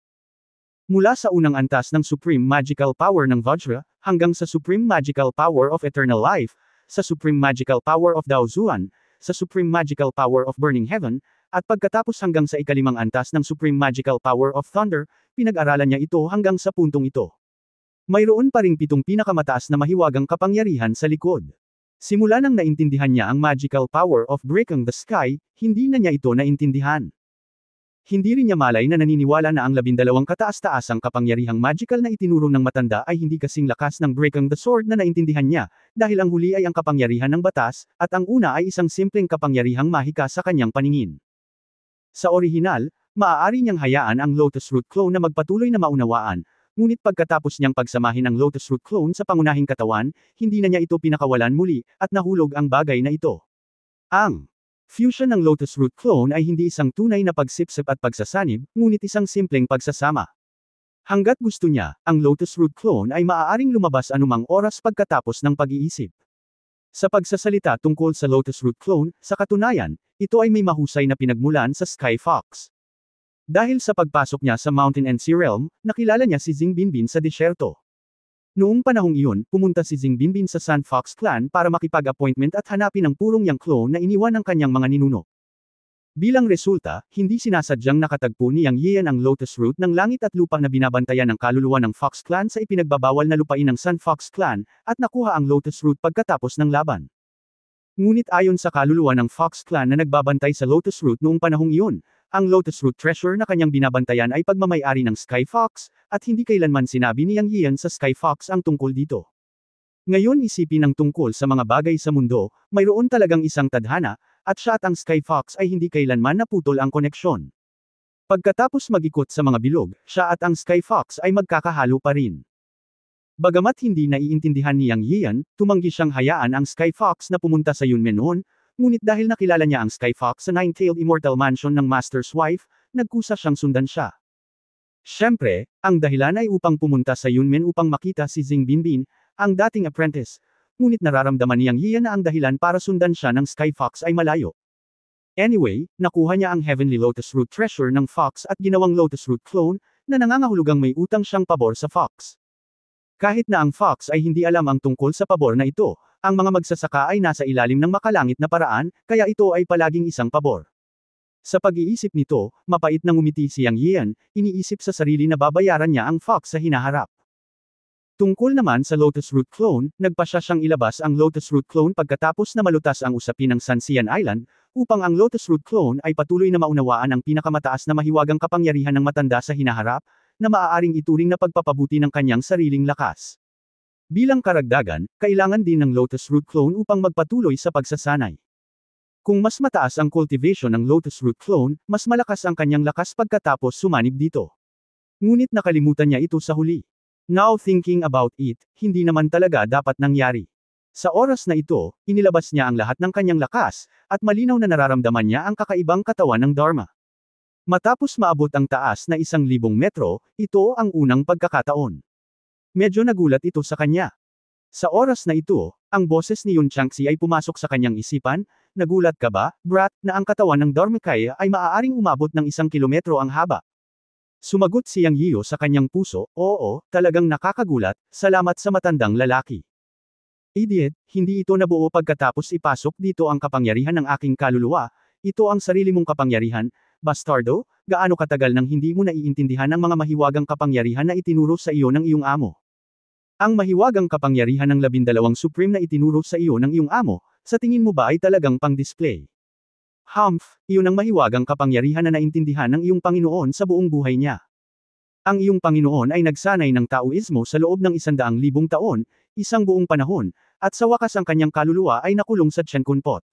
Mula sa unang antas ng Supreme Magical Power ng Vajra, hanggang sa Supreme Magical Power of Eternal Life, sa Supreme Magical Power of Dao Zuan, sa Supreme Magical Power of Burning Heaven, at pagkatapos hanggang sa ikalimang antas ng Supreme Magical Power of Thunder, pinag-aralan niya ito hanggang sa puntong ito. Mayroon pa ring 7 pinakamataas na mahiwagang kapangyarihan sa likod. Simula nang naintindihan niya ang Magical Power of Breaking the Sky, hindi na niya ito naintindihan. Hindi rin niya malay na naniniwala na ang 12 kataas-taasang kapangyarihang magical na itinuro ng matanda ay hindi kasing lakas ng Breaking the Sword na naintindihan niya, dahil ang huli ay ang kapangyarihan ng batas, at ang una ay isang simpleng kapangyarihang mahika sa kanyang paningin. Sa orihinal, maaari niyang hayaan ang Lotus Root Clone na magpatuloy na maunawaan, ngunit pagkatapos niyang pagsamahin ang Lotus Root Clone sa pangunahing katawan, hindi na niya ito pinakawalan muli, at nahulog ang bagay na ito. Ang fusion ng Lotus Root Clone ay hindi isang tunay na pagsipsip at pagsasanib, ngunit isang simpleng pagsasama. Hangga't gusto niya, ang Lotus Root Clone ay maaaring lumabas anumang oras pagkatapos ng pag-iisip. Sa pagsasalita tungkol sa Lotus Root Clone, sa katunayan, ito ay may mahusay na pinagmulan sa Sky Fox. Dahil sa pagpasok niya sa Mountain and Sea Realm, nakilala niya si Xing Binbin sa disyerto. Noong panahong iyon, pumunta si Xing Binbin sa Sun Fox Clan para makipag-appointment at hanapin ang purong yang clone na iniwan ng kanyang mga ninuno. Bilang resulta, hindi sinasadyang nakatagpo ni Yang Yiyan ang Lotus Root ng langit at lupa na binabantayan ng kaluluwa ng Fox Clan sa ipinagbabawal na lupain ng Sun Fox Clan, at nakuha ang Lotus Root pagkatapos ng laban. Ngunit ayon sa kaluluwa ng Fox Clan na nagbabantay sa Lotus Root noong panahong iyon, ang Lotus Root Treasure na kanyang binabantayan ay pagmamay-ari ng Sky Fox, at hindi kailanman sinabi ni Yang Yiyan sa Sky Fox ang tungkol dito. Ngayon isipin ang tungkol sa mga bagay sa mundo, mayroon talagang isang tadhana, at siya at ang Sky Fox ay hindi kailanman naputol ang koneksyon. Pagkatapos mag-ikot sa mga bilog, siya at ang Sky Fox ay magkakahalo pa rin. Bagamat hindi naiintindihan ni Yang Yiyan, tumanggi siyang hayaan ang Sky Fox na pumunta sa Yunmen noon, ngunit dahil nakilala niya ang Sky Fox sa Nine-Tailed Immortal Mansion ng Master's Wife, nagkusa siyang sundan siya. Siyempre, ang dahilan ay upang pumunta sa Yunmen upang makita si Xing Binbin, ang dating apprentice, ngunit nararamdaman ni Yang Yiyan na ang dahilan para sundan siya ng Sky Fox ay malayo. Anyway, nakuha niya ang Heavenly Lotus Root Treasure ng Fox at ginawang Lotus Root Clone, na nangangahulugang may utang siyang pabor sa Fox. Kahit na ang Fox ay hindi alam ang tungkol sa pabor na ito, ang mga magsasaka ay nasa ilalim ng makalangit na paraan, kaya ito ay palaging isang pabor. Sa pag-iisip nito, mapait na ngumiti si Yang Yiyan, iniisip sa sarili na babayaran niya ang Fox sa hinaharap. Tungkol naman sa Lotus Root Clone, nagpasya siyang ilabas ang Lotus Root Clone pagkatapos na malutas ang usapin ng Sanxian Island, upang ang Lotus Root clone ay patuloy na maunawaan ang pinakamataas na mahiwagang kapangyarihan ng matanda sa hinaharap, na maaaring ituring na pagpapabuti ng kanyang sariling lakas. Bilang karagdagan, kailangan din ng Lotus Root clone upang magpatuloy sa pagsasanay. Kung mas mataas ang cultivation ng Lotus Root clone, mas malakas ang kanyang lakas pagkatapos sumanib dito. Ngunit nakalimutan niya ito sa huli. Now thinking about it, hindi naman talaga dapat nangyari. Sa oras na ito, inilabas niya ang lahat ng kanyang lakas, at malinaw na nararamdaman niya ang kakaibang katawan ng Dharma. Matapos maabot ang taas na 1,000 metro, ito ang unang pagkakataon. Medyo nagulat ito sa kanya. Sa oras na ito, ang boses ni Yun Changxi ay pumasok sa kanyang isipan. Nagulat ka ba, brat, na ang katawan ng Dharmakaya ay maaaring umabot ng 1 kilometro ang haba? Sumagot si Yang Yiyo sa kanyang puso, oo, talagang nakakagulat, salamat sa matandang lalaki. Idiot, hindi ito nabuo pagkatapos ipasok dito ang kapangyarihan ng aking kaluluwa, ito ang sarili mong kapangyarihan, bastardo, gaano katagal nang hindi mo naiintindihan ang mga mahiwagang kapangyarihan na itinuro sa iyo ng iyong amo. Ang mahiwagang kapangyarihan ng 12 Supreme na itinuro sa iyo ng iyong amo, sa tingin mo ba ay talagang pang-display? Humph, iyon ang mahiwagang kapangyarihan na naintindihan ng iyong Panginoon sa buong buhay niya. Ang iyong Panginoon ay nagsanay ng Taoismo sa loob ng 100,000 taon, isang buong panahon, at sa wakas ang kanyang kaluluwa ay nakulong sa Chen Kunpot.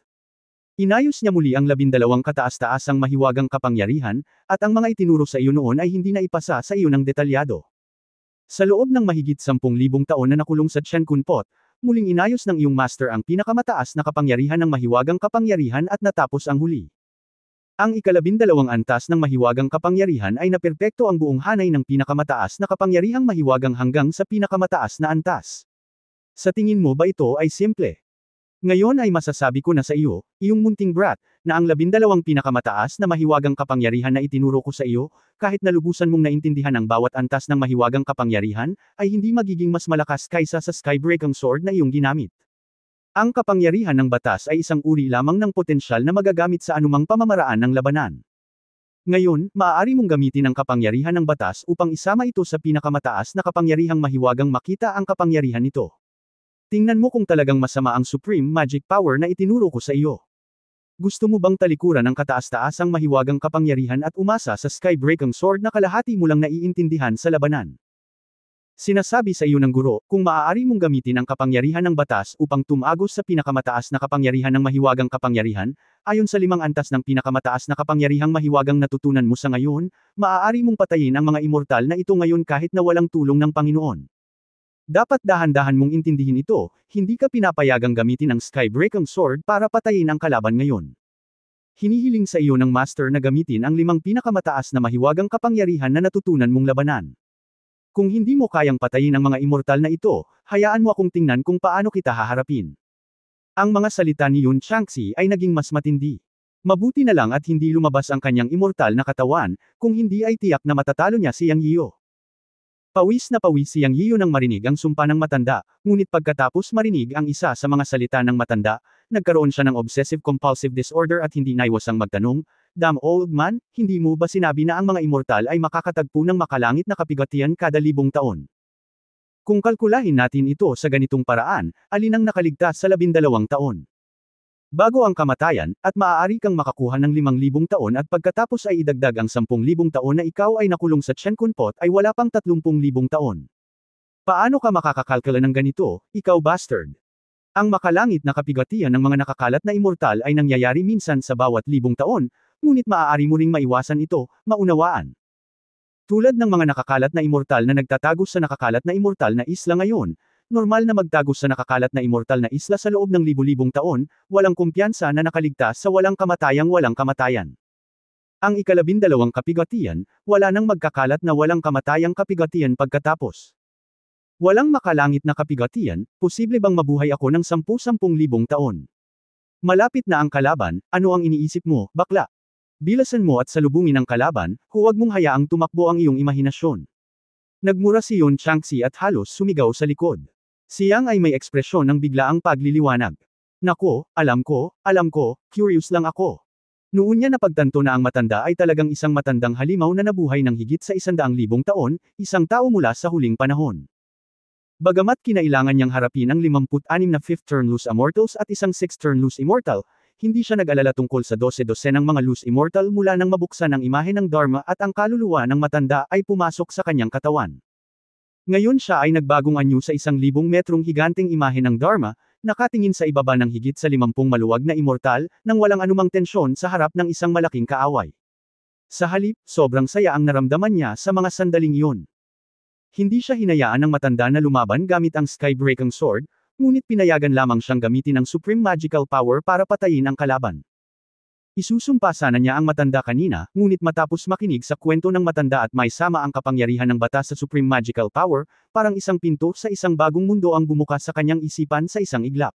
Inayos niya muli ang 12 kataas-taasang mahiwagang kapangyarihan, at ang mga itinuro sa iyo noon ay hindi na ipasa sa iyo ng detalyado. Sa loob ng mahigit 10,000 taon na nakulong sa Chen Kunpot, muling inayos ng iyong master ang pinakamataas na kapangyarihan ng mahiwagang kapangyarihan at natapos ang huli. Ang ika-12 antas ng mahiwagang kapangyarihan ay naperpekto ang buong hanay ng pinakamataas na kapangyarihang mahiwagang hanggang sa pinakamataas na antas. Sa tingin mo ba ito ay simple? Ngayon ay masasabi ko na sa iyo, iyong munting brat, na ang 12 pinakamataas na mahiwagang kapangyarihan na itinuro ko sa iyo, kahit na lubusan mong naintindihan ang bawat antas ng mahiwagang kapangyarihan, ay hindi magiging mas malakas kaysa sa Skybreaking Sword na iyong ginamit. Ang kapangyarihan ng batas ay isang uri lamang ng potensyal na magagamit sa anumang pamamaraan ng labanan. Ngayon, maaari mong gamitin ang kapangyarihan ng batas upang isama ito sa pinakamataas na kapangyarihang mahiwagang makita ang kapangyarihan nito. Tingnan mo kung talagang masama ang Supreme Magic Power na itinuro ko sa iyo. Gusto mo bang talikuran ang kataas-taasang mahiwagang kapangyarihan at umasa sa Skybreaking Sword na kalahati mo lang naiintindihan sa labanan? Sinasabi sa iyo ng guro, kung maaari mong gamitin ang kapangyarihan ng batas upang tumagos sa pinakamataas na kapangyarihan ng mahiwagang kapangyarihan, ayon sa 5 antas ng pinakamataas na kapangyarihang mahiwagang natutunan mo sa ngayon, maaari mong patayin ang mga immortal na ito ngayon kahit na walang tulong ng Panginoon. Dapat dahan-dahan mong intindihin ito, hindi ka pinapayagang gamitin ang Skybreaking Sword para patayin ang kalaban ngayon. Hinihiling sa iyo ng Master na gamitin ang 5 pinakamataas na mahiwagang kapangyarihan na natutunan mong labanan. Kung hindi mo kayang patayin ang mga immortal na ito, hayaan mo akong tingnan kung paano kita haharapin. Ang mga salita ni Yun Changxi ay naging mas matindi. Mabuti na lang at hindi lumabas ang kanyang immortal na katawan, kung hindi ay tiyak na matatalo niya si Yang Yiyo. Pawis na pawis si Yang Yiyo nang marinig ang sumpa ng matanda, ngunit pagkatapos marinig ang isa sa mga salita ng matanda, nagkaroon siya ng obsessive-compulsive disorder at hindi naiwasang magtanong, "Damn old man, hindi mo ba sinabi na ang mga immortal ay makakatagpo ng makalangit na kapigatian kada 1,000 taon? Kung kalkulahin natin ito sa ganitong paraan, alin ang nakaligtas sa 12 taon? Bago ang kamatayan, at maaari kang makakuha ng 5,000 taon at pagkatapos ay idagdag ang 10,000 taon na ikaw ay nakulong sa Chen Kunpot ay wala pang 30,000 taon. Paano ka makakakalkula ng ganito, ikaw bastard? Ang makalangit na kapigatian ng mga nakakalat na immortal ay nangyayari minsan sa bawat 1,000 taon, ngunit maaari mo ring maiwasan ito, maunawaan. Tulad ng mga nakakalat na immortal na nagtatagos sa nakakalat na immortal na isla ngayon, normal na magtagos sa nakakalat na immortal na isla sa loob ng libu-libong taon, walang kumpiyansa na nakaligtas sa walang kamatayang kamatayan. Ang ika-12 kapigatian, wala nang magkakalat na walang kamatayang kapigatian pagkatapos. Walang makalangit na kapigatian, posible bang mabuhay ako ng 10,000 taon? Malapit na ang kalaban, ano ang iniisip mo, bakla? Bilasan mo at salubungin ang kalaban, huwag mong hayaang tumakbo ang iyong imahinasyon. Nagmura si Yun Changxi at halos sumigaw sa likod. Siyang ay may ekspresyon ng biglaang pagliliwanag. Nako, alam ko, curious lang ako. Noon niya napagtanto na ang matanda ay talagang isang matandang halimaw na nabuhay ng higit sa 100,000 taon, isang tao mula sa huling panahon. Bagamat kinailangan niyang harapin ang 56 na 5th turn loose immortals at isang 6th turn loose immortal, hindi siya nag-alala tungkol sa 12-12 ng mga loose immortal mula nang mabuksan ang imahe ng Dharma at ang kaluluwa ng matanda ay pumasok sa kanyang katawan. Ngayon siya ay nagbagong anyo sa 1,000 metrong higanteng imahe ng Dharma, nakatingin sa ibaba ng higit sa 50 maluwag na immortal, nang walang anumang tensyon sa harap ng isang malaking kaaway. Sa halip, sobrang saya ang naramdaman niya sa mga sandaling iyon. Hindi siya hinayaan ng matanda na lumaban gamit ang Skybreaking Sword, ngunit pinayagan lamang siyang gamitin ang Supreme Magical Power para patayin ang kalaban. Isusumpa sana niya ang matanda kanina, ngunit matapos makinig sa kwento ng matanda at may sama ang kapangyarihan ng batas sa Supreme Magical Power, parang isang pinto sa isang bagong mundo ang bumukas sa kanyang isipan sa isang iglap.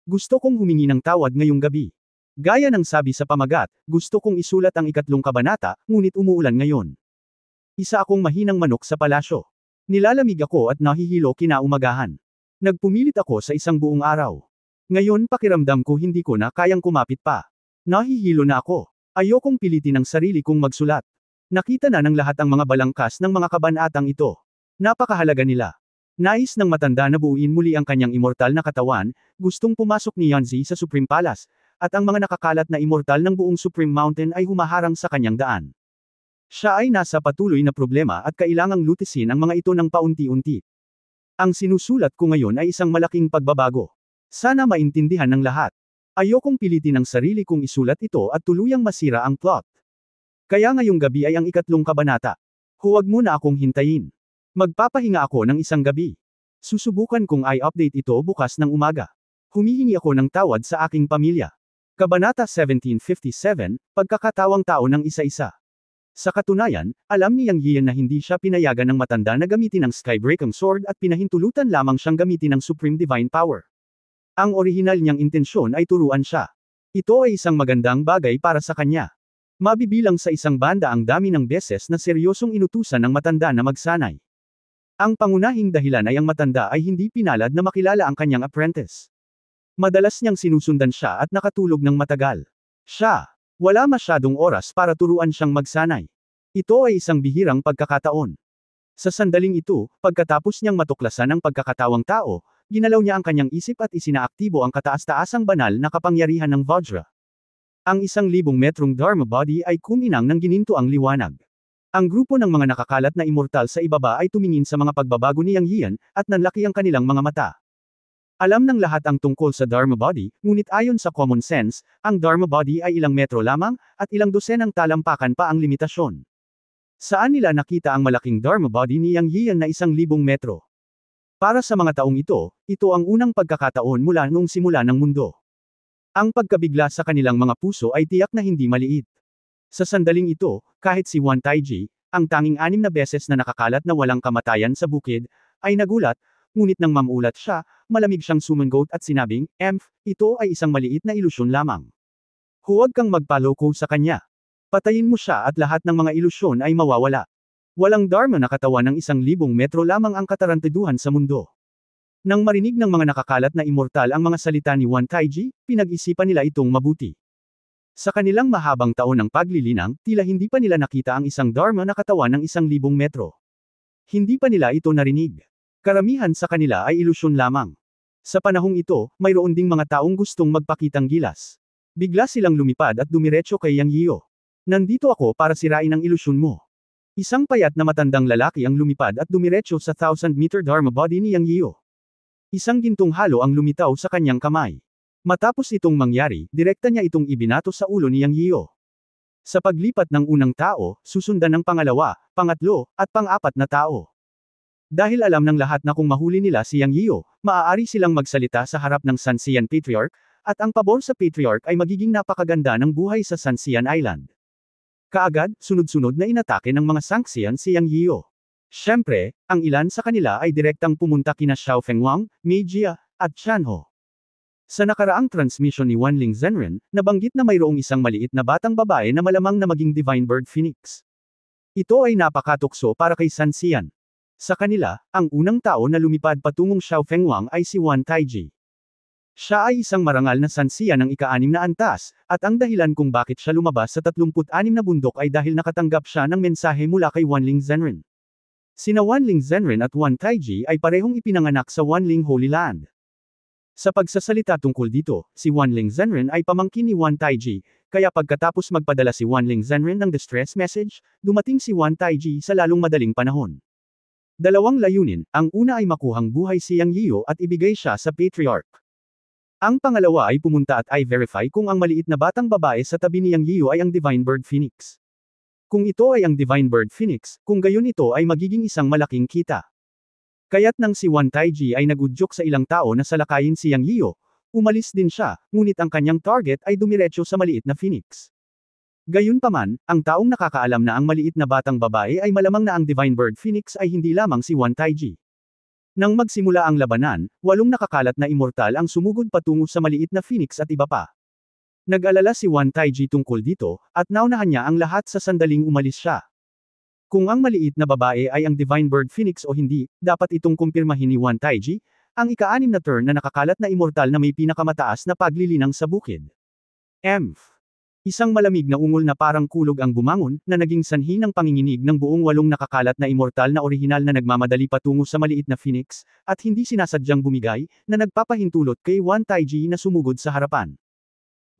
Gusto kong humingi ng tawad ngayong gabi. Gaya ng sabi sa pamagat, gusto kong isulat ang 3 kabanata, ngunit umuulan ngayon. Isa akong mahinang manok sa palasyo. Nilalamig ako at nahihilo kinaumagahan. Nagpumilit ako sa isang buong araw. Ngayon pakiramdam ko hindi ko na kayang kumapit pa. Nahihilo na ako. Ayokong pilitin ang sarili kong magsulat. Nakita na ng lahat ang mga balangkas ng mga kabanatang ito. Napakahalaga nila. Nais ng matanda na buuin muli ang kanyang immortal na katawan, gustong pumasok ni Yanzi sa Supreme Palace, at ang mga nakakalat na immortal ng buong Supreme Mountain ay humaharang sa kanyang daan. Siya ay nasa patuloy na problema at kailangang lutisin ang mga ito ng paunti-unti. Ang sinusulat ko ngayon ay isang malaking pagbabago. Sana maintindihan ng lahat. Ayokong pilitin ang sarili kong isulat ito at tuluyang masira ang plot. Kaya ngayong gabi ay ang 3 kabanata. Huwag mo na akong hintayin. Magpapahinga ako ng isang gabi. Susubukan kong i-update ito bukas ng umaga. Humihingi ako ng tawad sa aking pamilya. Kabanata 1757, Pagkakatawang tao ng isa-isa. Sa katunayan, alam ni Yang Yian na hindi siya pinayagan ng matanda na gamitin ang Skybreaking Sword at pinahintulutan lamang siyang gamitin ang Supreme Divine Power. Ang orihinal niyang intensyon ay turuan siya. Ito ay isang magandang bagay para sa kanya. Mabibilang sa isang banda ang dami ng beses na seryosong inutusan ng matanda na magsanay. Ang pangunahing dahilan ay ang matanda ay hindi pinalad na makilala ang kanyang apprentice. Madalas niyang sinusundan siya at nakatulog ng matagal. Wala masyadong oras para turuan siyang magsanay. Ito ay isang bihirang pagkakataon. Sa sandaling ito, pagkatapos niyang matuklasan ang pagkakatawang tao, ginalaw niya ang kanyang isip at isinaaktibo ang kataas-taasang banal na kapangyarihan ng Vajra. Ang 1,000 metrong Dharma body ay kuminang ng gininto ang liwanag. Ang grupo ng mga nakakalat na immortal sa ibaba ay tumingin sa mga pagbabago ni Yang Yian, at nanlaki ang kanilang mga mata. Alam ng lahat ang tungkol sa Dharma body, ngunit ayon sa common sense, ang Dharma body ay ilang metro lamang, at ilang dosenang talampakan pa ang limitasyon. Saan nila nakita ang malaking Dharma body ni Yang Yian na 1,000 metro? Para sa mga taong ito ang unang pagkakataon mula noong simula ng mundo. Ang pagkabigla sa kanilang mga puso ay tiyak na hindi maliit. Sa sandaling ito, kahit si Wan Taiji, ang tanging 6 na beses na nakakalat na walang kamatayan sa bukid, ay nagulat, ngunit nang mamulat siya, malamig siyang sumangot at sinabing, ito ay isang maliit na ilusyon lamang. Huwag kang magpaloko sa kanya. Patayin mo siya at lahat ng mga ilusyon ay mawawala. Walang Dharma na katawan ng 1,000 metro lamang ang katarantaduhan sa mundo. Nang marinig ng mga nakakalat na immortal ang mga salita ni Wan Taiji, pinag-isipan nila itong mabuti. Sa kanilang mahabang taon ng paglilinang, tila hindi pa nila nakita ang isang Dharma na katawan ng 1,000 metro. Hindi pa nila ito narinig. Karamihan sa kanila ay ilusyon lamang. Sa panahong ito, mayroon ding mga taong gustong magpakitang gilas. Bigla silang lumipad at dumiretso kay Yang Yio. Nandito ako para sirain ang ilusyon mo. Isang payat na matandang lalaki ang lumipad at dumiretso sa 1,000-meter Dharma body ni Yang Yio. Isang gintong halo ang lumitaw sa kanyang kamay. Matapos itong mangyari, direkta niya itong ibinato sa ulo ni Yang Yio. Sa paglipat ng unang tao, susundan ng pangalawa, pangatlo, at pang-apat na tao. Dahil alam ng lahat na kung mahuli nila si Yang Yio, maaari silang magsalita sa harap ng Sanxian Patriarch, at ang pabor sa Patriarch ay magiging napakaganda ng buhay sa Sanxian Island. Kaagad, sunod-sunod na inatake ng mga Sanxian si Yang Yio. Siyempre, ang ilan sa kanila ay direktang pumunta kina Xiao Fengwang, Mei Jia, at Chanho. Sa nakaraang transmission ni Wanling Zhenren, nabanggit na mayroong isang maliit na batang babae na malamang na maging Divine Bird Phoenix. Ito ay napakatukso para kay Sanxian. Sa kanila, ang unang tao na lumipad patungong Xiao Fengwang ay si Wan Taiji. Siya ay isang marangal na Sanxian ng ika-6 na antas, at ang dahilan kung bakit siya lumabas sa 36 na bundok ay dahil nakatanggap siya ng mensahe mula kay Wanling Zhenren. Sina Wanling Zhenren at Wan Taiji ay parehong ipinanganak sa Wanling Holy Land. Sa pagsasalita tungkol dito, si Wanling Zhenren ay pamangkin ni Wan Taiji, kaya pagkatapos magpadala si Wanling Zhenren ng distress message, dumating si Wan Taiji sa lalong madaling panahon. Dalawang layunin, ang una ay makuhang buhay si Yang Yiyo at ibigay siya sa Patriarch. Ang pangalawa ay pumunta at i-verify kung ang maliit na batang babae sa tabi ni Yang Yiyo ay ang Divine Bird Phoenix. Kung ito ay ang Divine Bird Phoenix, kung gayon ito ay magiging isang malaking kita. Kaya't nang si Wan Taiji ay nagudyok sa ilang tao na salakayin si Yang Yiyo, umalis din siya, ngunit ang kanyang target ay dumiretso sa maliit na Phoenix. Gayunpaman, ang taong nakakaalam na ang maliit na batang babae ay malamang na ang Divine Bird Phoenix ay hindi lamang si Wan Taiji. Nang magsimula ang labanan, 8 nakakalat na immortal ang sumugod patungo sa maliit na Phoenix at iba pa. Nag-alala si Wan Taiji tungkol dito, at naunahan niya ang lahat sa sandaling umalis siya. Kung ang maliit na babae ay ang Divine Bird Phoenix o hindi, dapat itong kumpirmahin ni Wan Taiji, ang ika-6 na turn na nakakalat na immortal na may pinakamataas na paglilinang sa bukid. Isang malamig na ungol na parang kulog ang bumangon, na naging sanhi ng panginginig ng buong 8 nakakalat na immortal na orihinal na nagmamadali patungo sa maliit na Phoenix, at hindi sinasadyang bumigay, na nagpapahintulot kay Wan Taiji na sumugod sa harapan.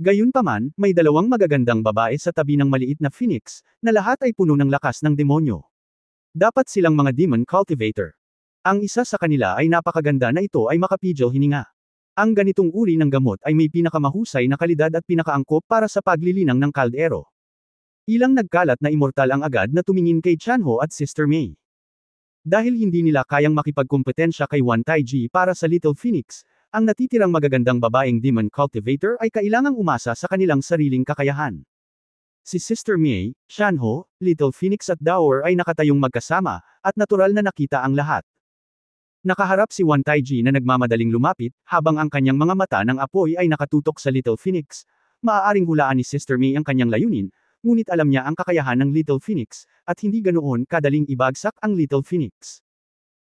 Gayunpaman, may 2 magagandang babae sa tabi ng maliit na Phoenix, na lahat ay puno ng lakas ng demonyo. Dapat silang mga demon cultivator. Ang isa sa kanila ay napakaganda na ito ay makapigil hininga. Ang ganitong uri ng gamot ay may pinakamahusay na kalidad at pinakaangkop para sa paglilinang ng kaldero. Ilang nagkalat na immortal ang agad na tumingin kay Chanho at Sister Mei. Dahil hindi nila kayang makipagkompetensya kay Wan Taiji para sa Little Phoenix, ang natitirang magagandang babaeng demon cultivator ay kailangang umasa sa kanilang sariling kakayahan. Si Sister Mei, Chanho, Little Phoenix at Dower ay nakatayong magkasama, at natural na nakita ang lahat. Nakaharap si Wan Taiji na nagmamadaling lumapit, habang ang kanyang mga mata ng apoy ay nakatutok sa Little Phoenix. Maaaring hulaan ni Sister Mei ang kanyang layunin, ngunit alam niya ang kakayahan ng Little Phoenix, at hindi ganoon kadaling ibagsak ang Little Phoenix.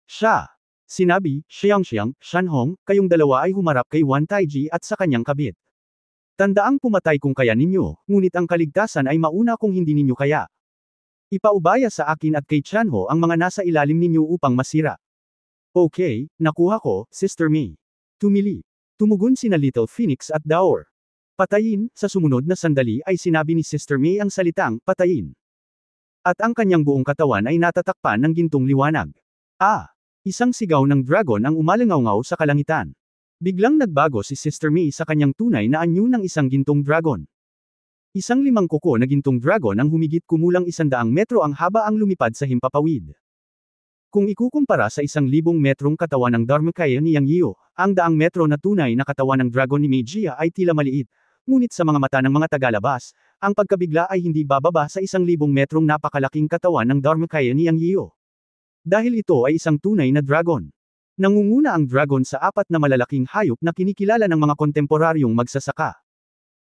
Siya! Sinabi, Xiangxiang, Shanhong, kayong dalawa ay humarap kay Wan Taiji at sa kanyang kabit. Tandaang pumatay kung kaya ninyo, ngunit ang kaligtasan ay mauna kung hindi ninyo kaya. Ipaubaya sa akin at kay Chanho ang mga nasa ilalim ninyo upang masira. Okay, nakuha ko, Sister Mei. Tumili. Tumugon sina Little Phoenix at Dower. Patayin, sa sumunod na sandali ay sinabi ni Sister Mei ang salitang, patayin. At ang kanyang buong katawan ay natatakpan ng gintong liwanag. Isang sigaw ng dragon ang umalangaw sa kalangitan. Biglang nagbago si Sister Mei sa kanyang tunay na anyo ng isang gintong dragon. Isang 5 kuko na gintong dragon ang humigit kumulang 100 metro ang haba ang lumipad sa himpapawid. Kung ikukumpara sa 1,000 metrong katawan ng Dharmakaya ni Yang Yiyo, ang 100 metro na tunay na katawan ng dragon ni Meijia ay tila maliit, ngunit sa mga mata ng mga tagalabas, ang pagkabigla ay hindi bababa sa 1,000 metrong napakalaking katawan ng Dharmakaya ni Yang Yiyo. Dahil ito ay isang tunay na dragon. Nangunguna ang dragon sa 4 na malalaking hayop na kinikilala ng mga kontemporaryong magsasaka.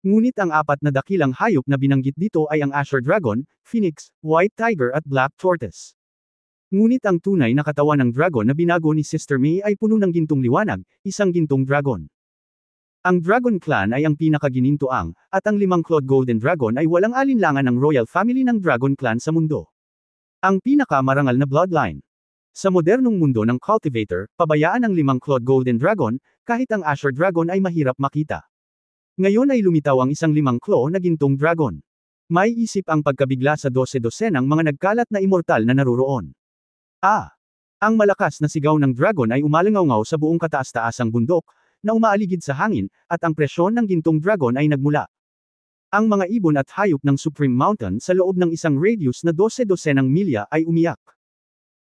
Ngunit ang 4 na dakilang hayop na binanggit dito ay ang Azure Dragon, Phoenix, White Tiger at Black Tortoise. Ngunit ang tunay na katawan ng dragon na binago ni Sister Mei ay puno ng gintong liwanag, isang gintong dragon. Ang Dragon Clan ay ang pinakaginintuang, at ang 5 Clawed Golden Dragon ay walang alinlangan ng royal family ng Dragon Clan sa mundo. Ang pinakamarangal na bloodline. Sa modernong mundo ng cultivator, pabayaan ang 5 Clawed Golden Dragon, kahit ang Azure Dragon ay mahirap makita. Ngayon ay lumitaw ang isang 5 claw na gintong dragon. May isip ang pagkabigla sa 12-dosenang mga nagkalat na immortal na naruroon. Ang malakas na sigaw ng dragon ay umalangaw sa buong kataas-taasang bundok, na umaaligid sa hangin, at ang presyon ng gintong dragon ay nagmula. Ang mga ibon at hayop ng Supreme Mountain sa loob ng isang radius na 12-dosenang milya ay umiyak.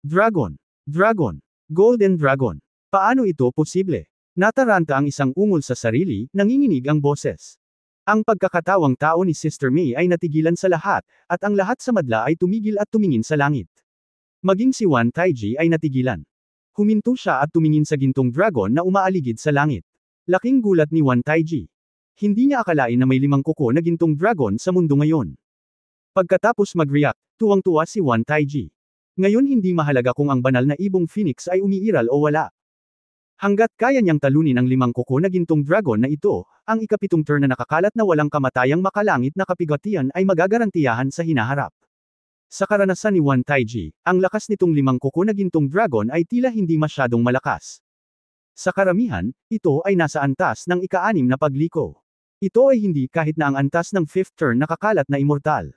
Dragon! Dragon! Golden Dragon! Paano ito posible? Nataranta ang isang ungol sa sarili, nanginginig ang boses. Ang pagkakatawang tao ni Sister Mei ay natigilan sa lahat, at ang lahat sa madla ay tumigil at tumingin sa langit. Maging si Wan Taiji ay natigilan. Huminto siya at tumingin sa gintong dragon na umaaligid sa langit. Laking gulat ni Wan Taiji. Hindi niya akalain na may 5 kuko na gintong dragon sa mundo ngayon. Pagkatapos mag-react, tuwang-tuwa si Wan Taiji. Ngayon hindi mahalaga kung ang banal na ibong Phoenix ay umiiral o wala. Hanggat kaya niyang talunin ang 5 kuko na gintong dragon na ito, ang ika-7 turn na nakakalat na walang kamatayang makalangit na kapigatian ay magagarantiyahan sa hinaharap. Sa karanasan ni Wan Taiji, ang lakas nitong 5 kuko na gintong dragon ay tila hindi masyadong malakas. Sa karamihan, ito ay nasa antas ng ika-6 na pagliko. Ito ay hindi kahit na ang antas ng 5th turn nakakalat na immortal.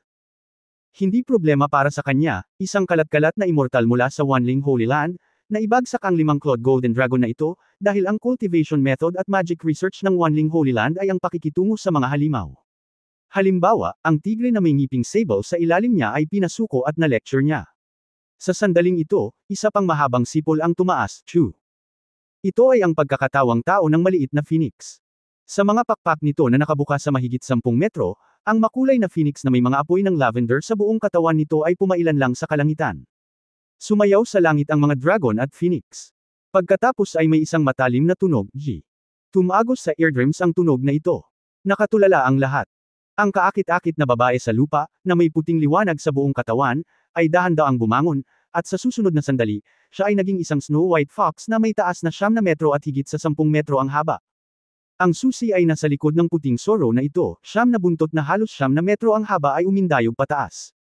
Hindi problema para sa kanya, isang kalat-kalat na immortal mula sa Wanling Holy Land, na ibagsak ang 5 Clawed Golden Dragon na ito, dahil ang cultivation method at magic research ng Wanling Holy Land ay ang pakikitungo sa mga halimaw. Halimbawa, ang tigre na may ngiping sable sa ilalim niya ay pinasuko at na-lecture niya. Sa sandaling ito, isa pang mahabang sipol ang tumaas, Chu. Ito ay ang pagkakatawang tao ng maliit na phoenix. Sa mga pakpak nito na nakabuka sa mahigit 10 metro, ang makulay na phoenix na may mga apoy ng lavender sa buong katawan nito ay pumailan lang sa kalangitan. Sumayaw sa langit ang mga dragon at phoenix. Pagkatapos ay may isang matalim na tunog, G. Tumagos sa eardrums ang tunog na ito. Nakatulala ang lahat. Ang kaakit-akit na babae sa lupa, na may puting liwanag sa buong katawan, ay dahan-daang bumangon, at sa susunod na sandali, siya ay naging isang Snow White Fox na may taas na 9 metro at higit sa 10 metro ang haba. Ang susi ay nasa likod ng puting sorrow na ito, 9 na buntot na halos 9 na metro ang haba ay umindayog pataas.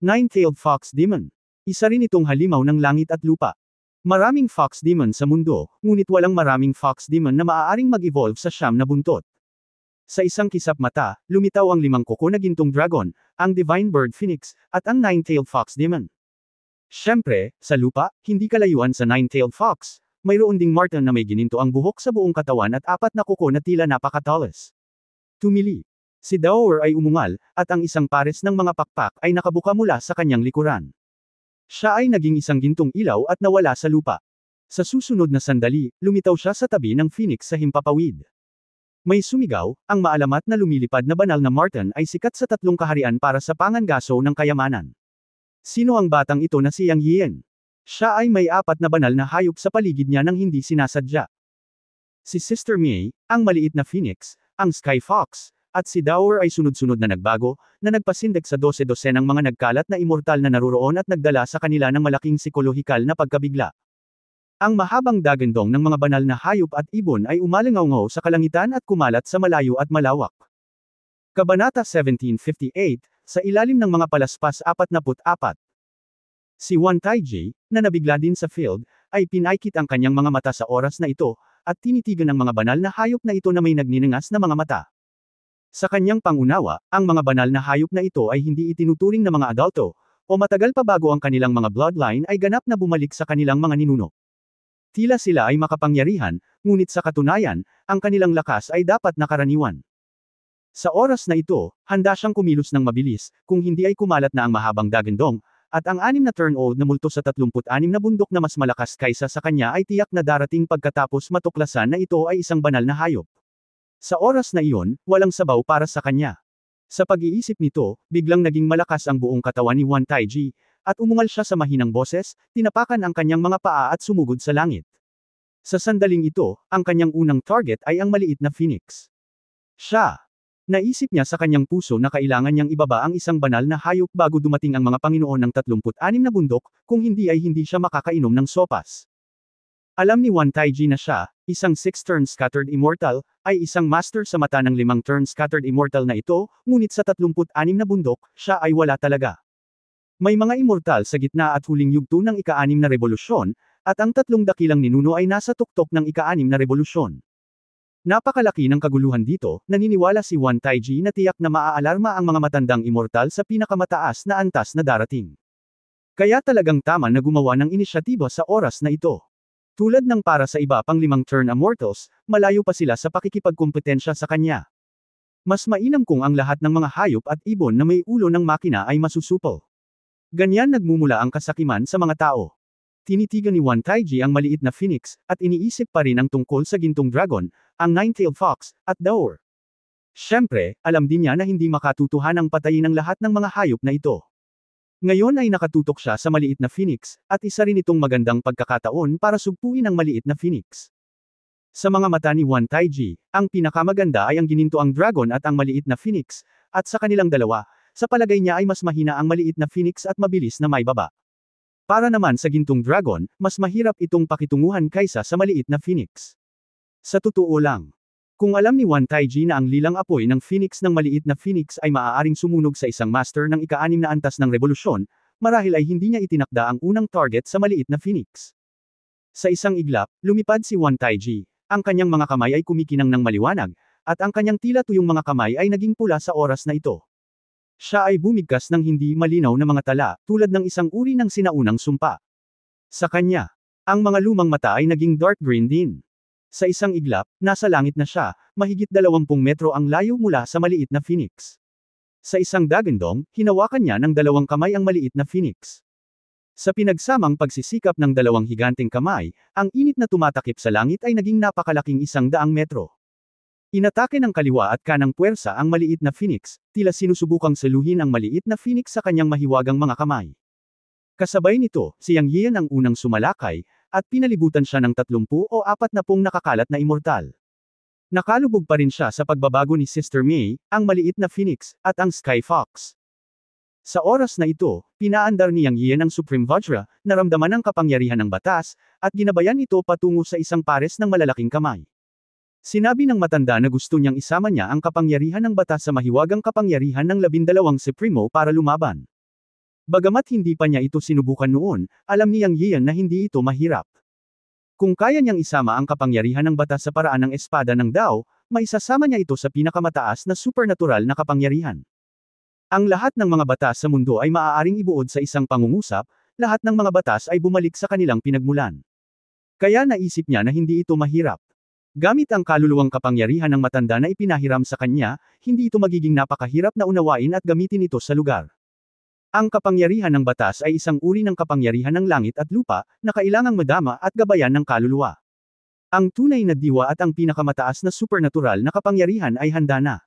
Nine-tailed Fox Demon. Isa rin itong halimaw ng langit at lupa. Maraming Fox Demon sa mundo, ngunit walang maraming Fox Demon na maaaring mag-evolve sa 9 na buntot. Sa isang kisap mata, lumitaw ang 5 kuko na gintong dragon, ang Divine Bird Phoenix, at ang Nine-tailed Fox Demon. Siyempre, sa lupa, hindi kalayuan sa Nine-tailed Fox. Mayroon ding marten na may gininto ang buhok sa buong katawan at 4 na kuko na tila napakatalas. Tumili. Si Daoer ay umungal, at ang isang pares ng mga pakpak ay nakabuka mula sa kanyang likuran. Siya ay naging isang gintong ilaw at nawala sa lupa. Sa susunod na sandali, lumitaw siya sa tabi ng phoenix sa himpapawid. May sumigaw, ang maalamat na lumilipad na banal na marten ay sikat sa 3 kaharian para sa pangangaso ng kayamanan. Sino ang batang ito na si Yang Yin? Siya ay may 4 na banal na hayop sa paligid niya nang hindi sinasadya. Si Sister Mei, ang maliit na phoenix, ang Sky Fox, at si Daoer ay sunod-sunod na nagbago, na nagpasindak sa 12 ng mga nagkalat na immortal na naruroon at nagdala sa kanila ng malaking psikolohikal na pagkabigla. Ang mahabang dagandong ng mga banal na hayop at ibon ay umalingaw-ngaw sa kalangitan at kumalat sa malayo at malawak. Kabanata 1758, sa ilalim ng mga palaspas 44. Si Wan Taiji, na nabigla din sa field, ay pinaikit ang kanyang mga mata sa oras na ito, at tinitigan ng mga banal na hayop na ito na may nagniningas na mga mata. Sa kanyang pangunawa, ang mga banal na hayop na ito ay hindi itinuturing na mga adulto, o matagal pa bago ang kanilang mga bloodline ay ganap na bumalik sa kanilang mga ninuno. Tila sila ay makapangyarihan, ngunit sa katunayan, ang kanilang lakas ay dapat nakaraniwan. Sa oras na ito, handa siyang kumilos ng mabilis, kung hindi ay kumalat na ang mahabang dagandong, at ang 6 na turn-old na multo sa 36 na bundok na mas malakas kaysa sa kanya ay tiyak na darating pagkatapos matuklasan na ito ay isang banal na hayop. Sa oras na iyon, walang sabaw para sa kanya. Sa pag-iisip nito, biglang naging malakas ang buong katawan ni Wan Taiji, at umungal siya sa mahinang boses, tinapakan ang kanyang mga paa at sumugod sa langit. Sa sandaling ito, ang kanyang unang target ay ang maliit na phoenix. Siya. Naisip niya sa kanyang puso na kailangan niyang ibaba ang isang banal na hayop bago dumating ang mga Panginoon ng 36 na bundok, kung hindi ay hindi siya makakainom ng sopas. Alam ni Wan Taiji na siya, isang 6-turn scattered immortal, ay isang master sa mata ng 5-turn scattered immortal na ito, ngunit sa 36 na bundok, siya ay wala talaga. May mga immortal sa gitna at huling yugto ng ika-6 na revolusyon, at ang 3 dakilang ninuno ay nasa tuktok ng ika-6 na revolusyon. Napakalaki ng kaguluhan dito, naniniwala si Wan Taiji na tiyak na maaalarma ang mga matandang immortal sa pinakamataas na antas na darating. Kaya talagang tama na gumawa ng inisyatiba sa oras na ito. Tulad ng para sa iba pang 5-turn immortals, malayo pa sila sa pakikipagkompetensya sa kanya. Mas mainam kung ang lahat ng mga hayop at ibon na may ulo ng makina ay masusupol. Ganyan nagmumula ang kasakiman sa mga tao. Tinitigan ni Wan Taiji ang maliit na phoenix, at iniisip pa rin ang tungkol sa gintong dragon, ang nine-tailed fox, at Daoer. Siyempre, alam din niya na hindi makatutuhanang patayin ang lahat ng mga hayop na ito. Ngayon ay nakatutok siya sa maliit na phoenix, at isa rin itong magandang pagkakataon para sugpuin ang maliit na phoenix. Sa mga mata ni Wan Taiji, ang pinakamaganda ay ang ginintoang dragon at ang maliit na phoenix, at sa kanilang dalawa, sa palagay niya ay mas mahina ang maliit na phoenix at mabilis na maibaba. Para naman sa gintong dragon, mas mahirap itong pakitunguhan kaysa sa maliit na phoenix. Sa totoo lang, kung alam ni Wan Taiji na ang lilang apoy ng phoenix ng maliit na phoenix ay maaaring sumunog sa isang master ng ika-6 na antas ng revolusyon, marahil ay hindi niya itinakda ang unang target sa maliit na phoenix. Sa isang iglap, lumipad si Wan Taiji. Ang kanyang mga kamay ay kumikinang ng maliwanag, at ang kanyang tila tuyong mga kamay ay naging pula sa oras na ito. Siya ay bumigkas ng hindi malinaw na mga tala, tulad ng isang uri ng sinaunang sumpa. Sa kanya, ang mga lumang mata ay naging dark green din. Sa isang iglap, nasa langit na siya, mahigit 20 metro ang layo mula sa maliit na phoenix. Sa isang dagandong, hinawakan niya ng dalawang kamay ang maliit na phoenix. Sa pinagsamang pagsisikap ng dalawang higanteng kamay, ang init na tumatakip sa langit ay naging napakalaking 100 metro. Inatake ng kaliwa at kanang puwersa ang maliit na phoenix, tila sinusubukang saluhin ang maliit na phoenix sa kanyang mahiwagang mga kamay. Kasabay nito, si Yang Yian ang unang sumalakay, at pinalibutan siya ng 30 o 40 nakakalat na immortal. Nakalubog pa rin siya sa pagbabago ni Sister Mei, ang maliit na phoenix, at ang Sky Fox. Sa oras na ito, pinaandar ni Yang Yian ang Supreme Vajra, naramdaman ang kapangyarihan ng batas, at ginabayan ito patungo sa isang pares ng malalaking kamay. Sinabi ng matanda na gusto niyang isama niya ang kapangyarihan ng batas sa mahiwagang kapangyarihan ng 12 Supremo para lumaban. Bagamat hindi pa niya ito sinubukan noon, alam ni Yang Yian na hindi ito mahirap. Kung kaya niyang isama ang kapangyarihan ng batas sa paraan ng espada ng Dao, maisasama niya ito sa pinakamataas na supernatural na kapangyarihan. Ang lahat ng mga batas sa mundo ay maaaring ibuod sa isang pangungusap, lahat ng mga batas ay bumalik sa kanilang pinagmulan. Kaya naisip niya na hindi ito mahirap. Gamit ang kaluluwang kapangyarihan ng matanda na ipinahiram sa kanya, hindi ito magiging napakahirap na unawain at gamitin ito sa lugar. Ang kapangyarihan ng batas ay isang uri ng kapangyarihan ng langit at lupa, na kailangang madama at gabayan ng kaluluwa. Ang tunay na diwa at ang pinakamataas na supernatural na kapangyarihan ay handa na.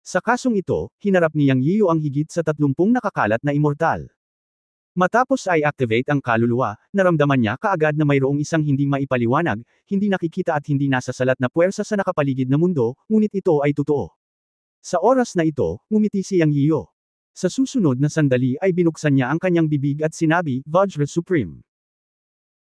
Sa kasong ito, hinarap ni Yang Yiu ang higit sa 30 nakakalat na immortal. Matapos ay activate ang kaluluwa, naramdaman niya kaagad na mayroong isang hindi maipaliwanag, hindi nakikita at hindi nasasalat na puwersa sa nakapaligid na mundo, ngunit ito ay totoo. Sa oras na ito, ngumiti si Yang Yiu. Sa susunod na sandali ay binuksan niya ang kanyang bibig at sinabi, Vajra Supreme.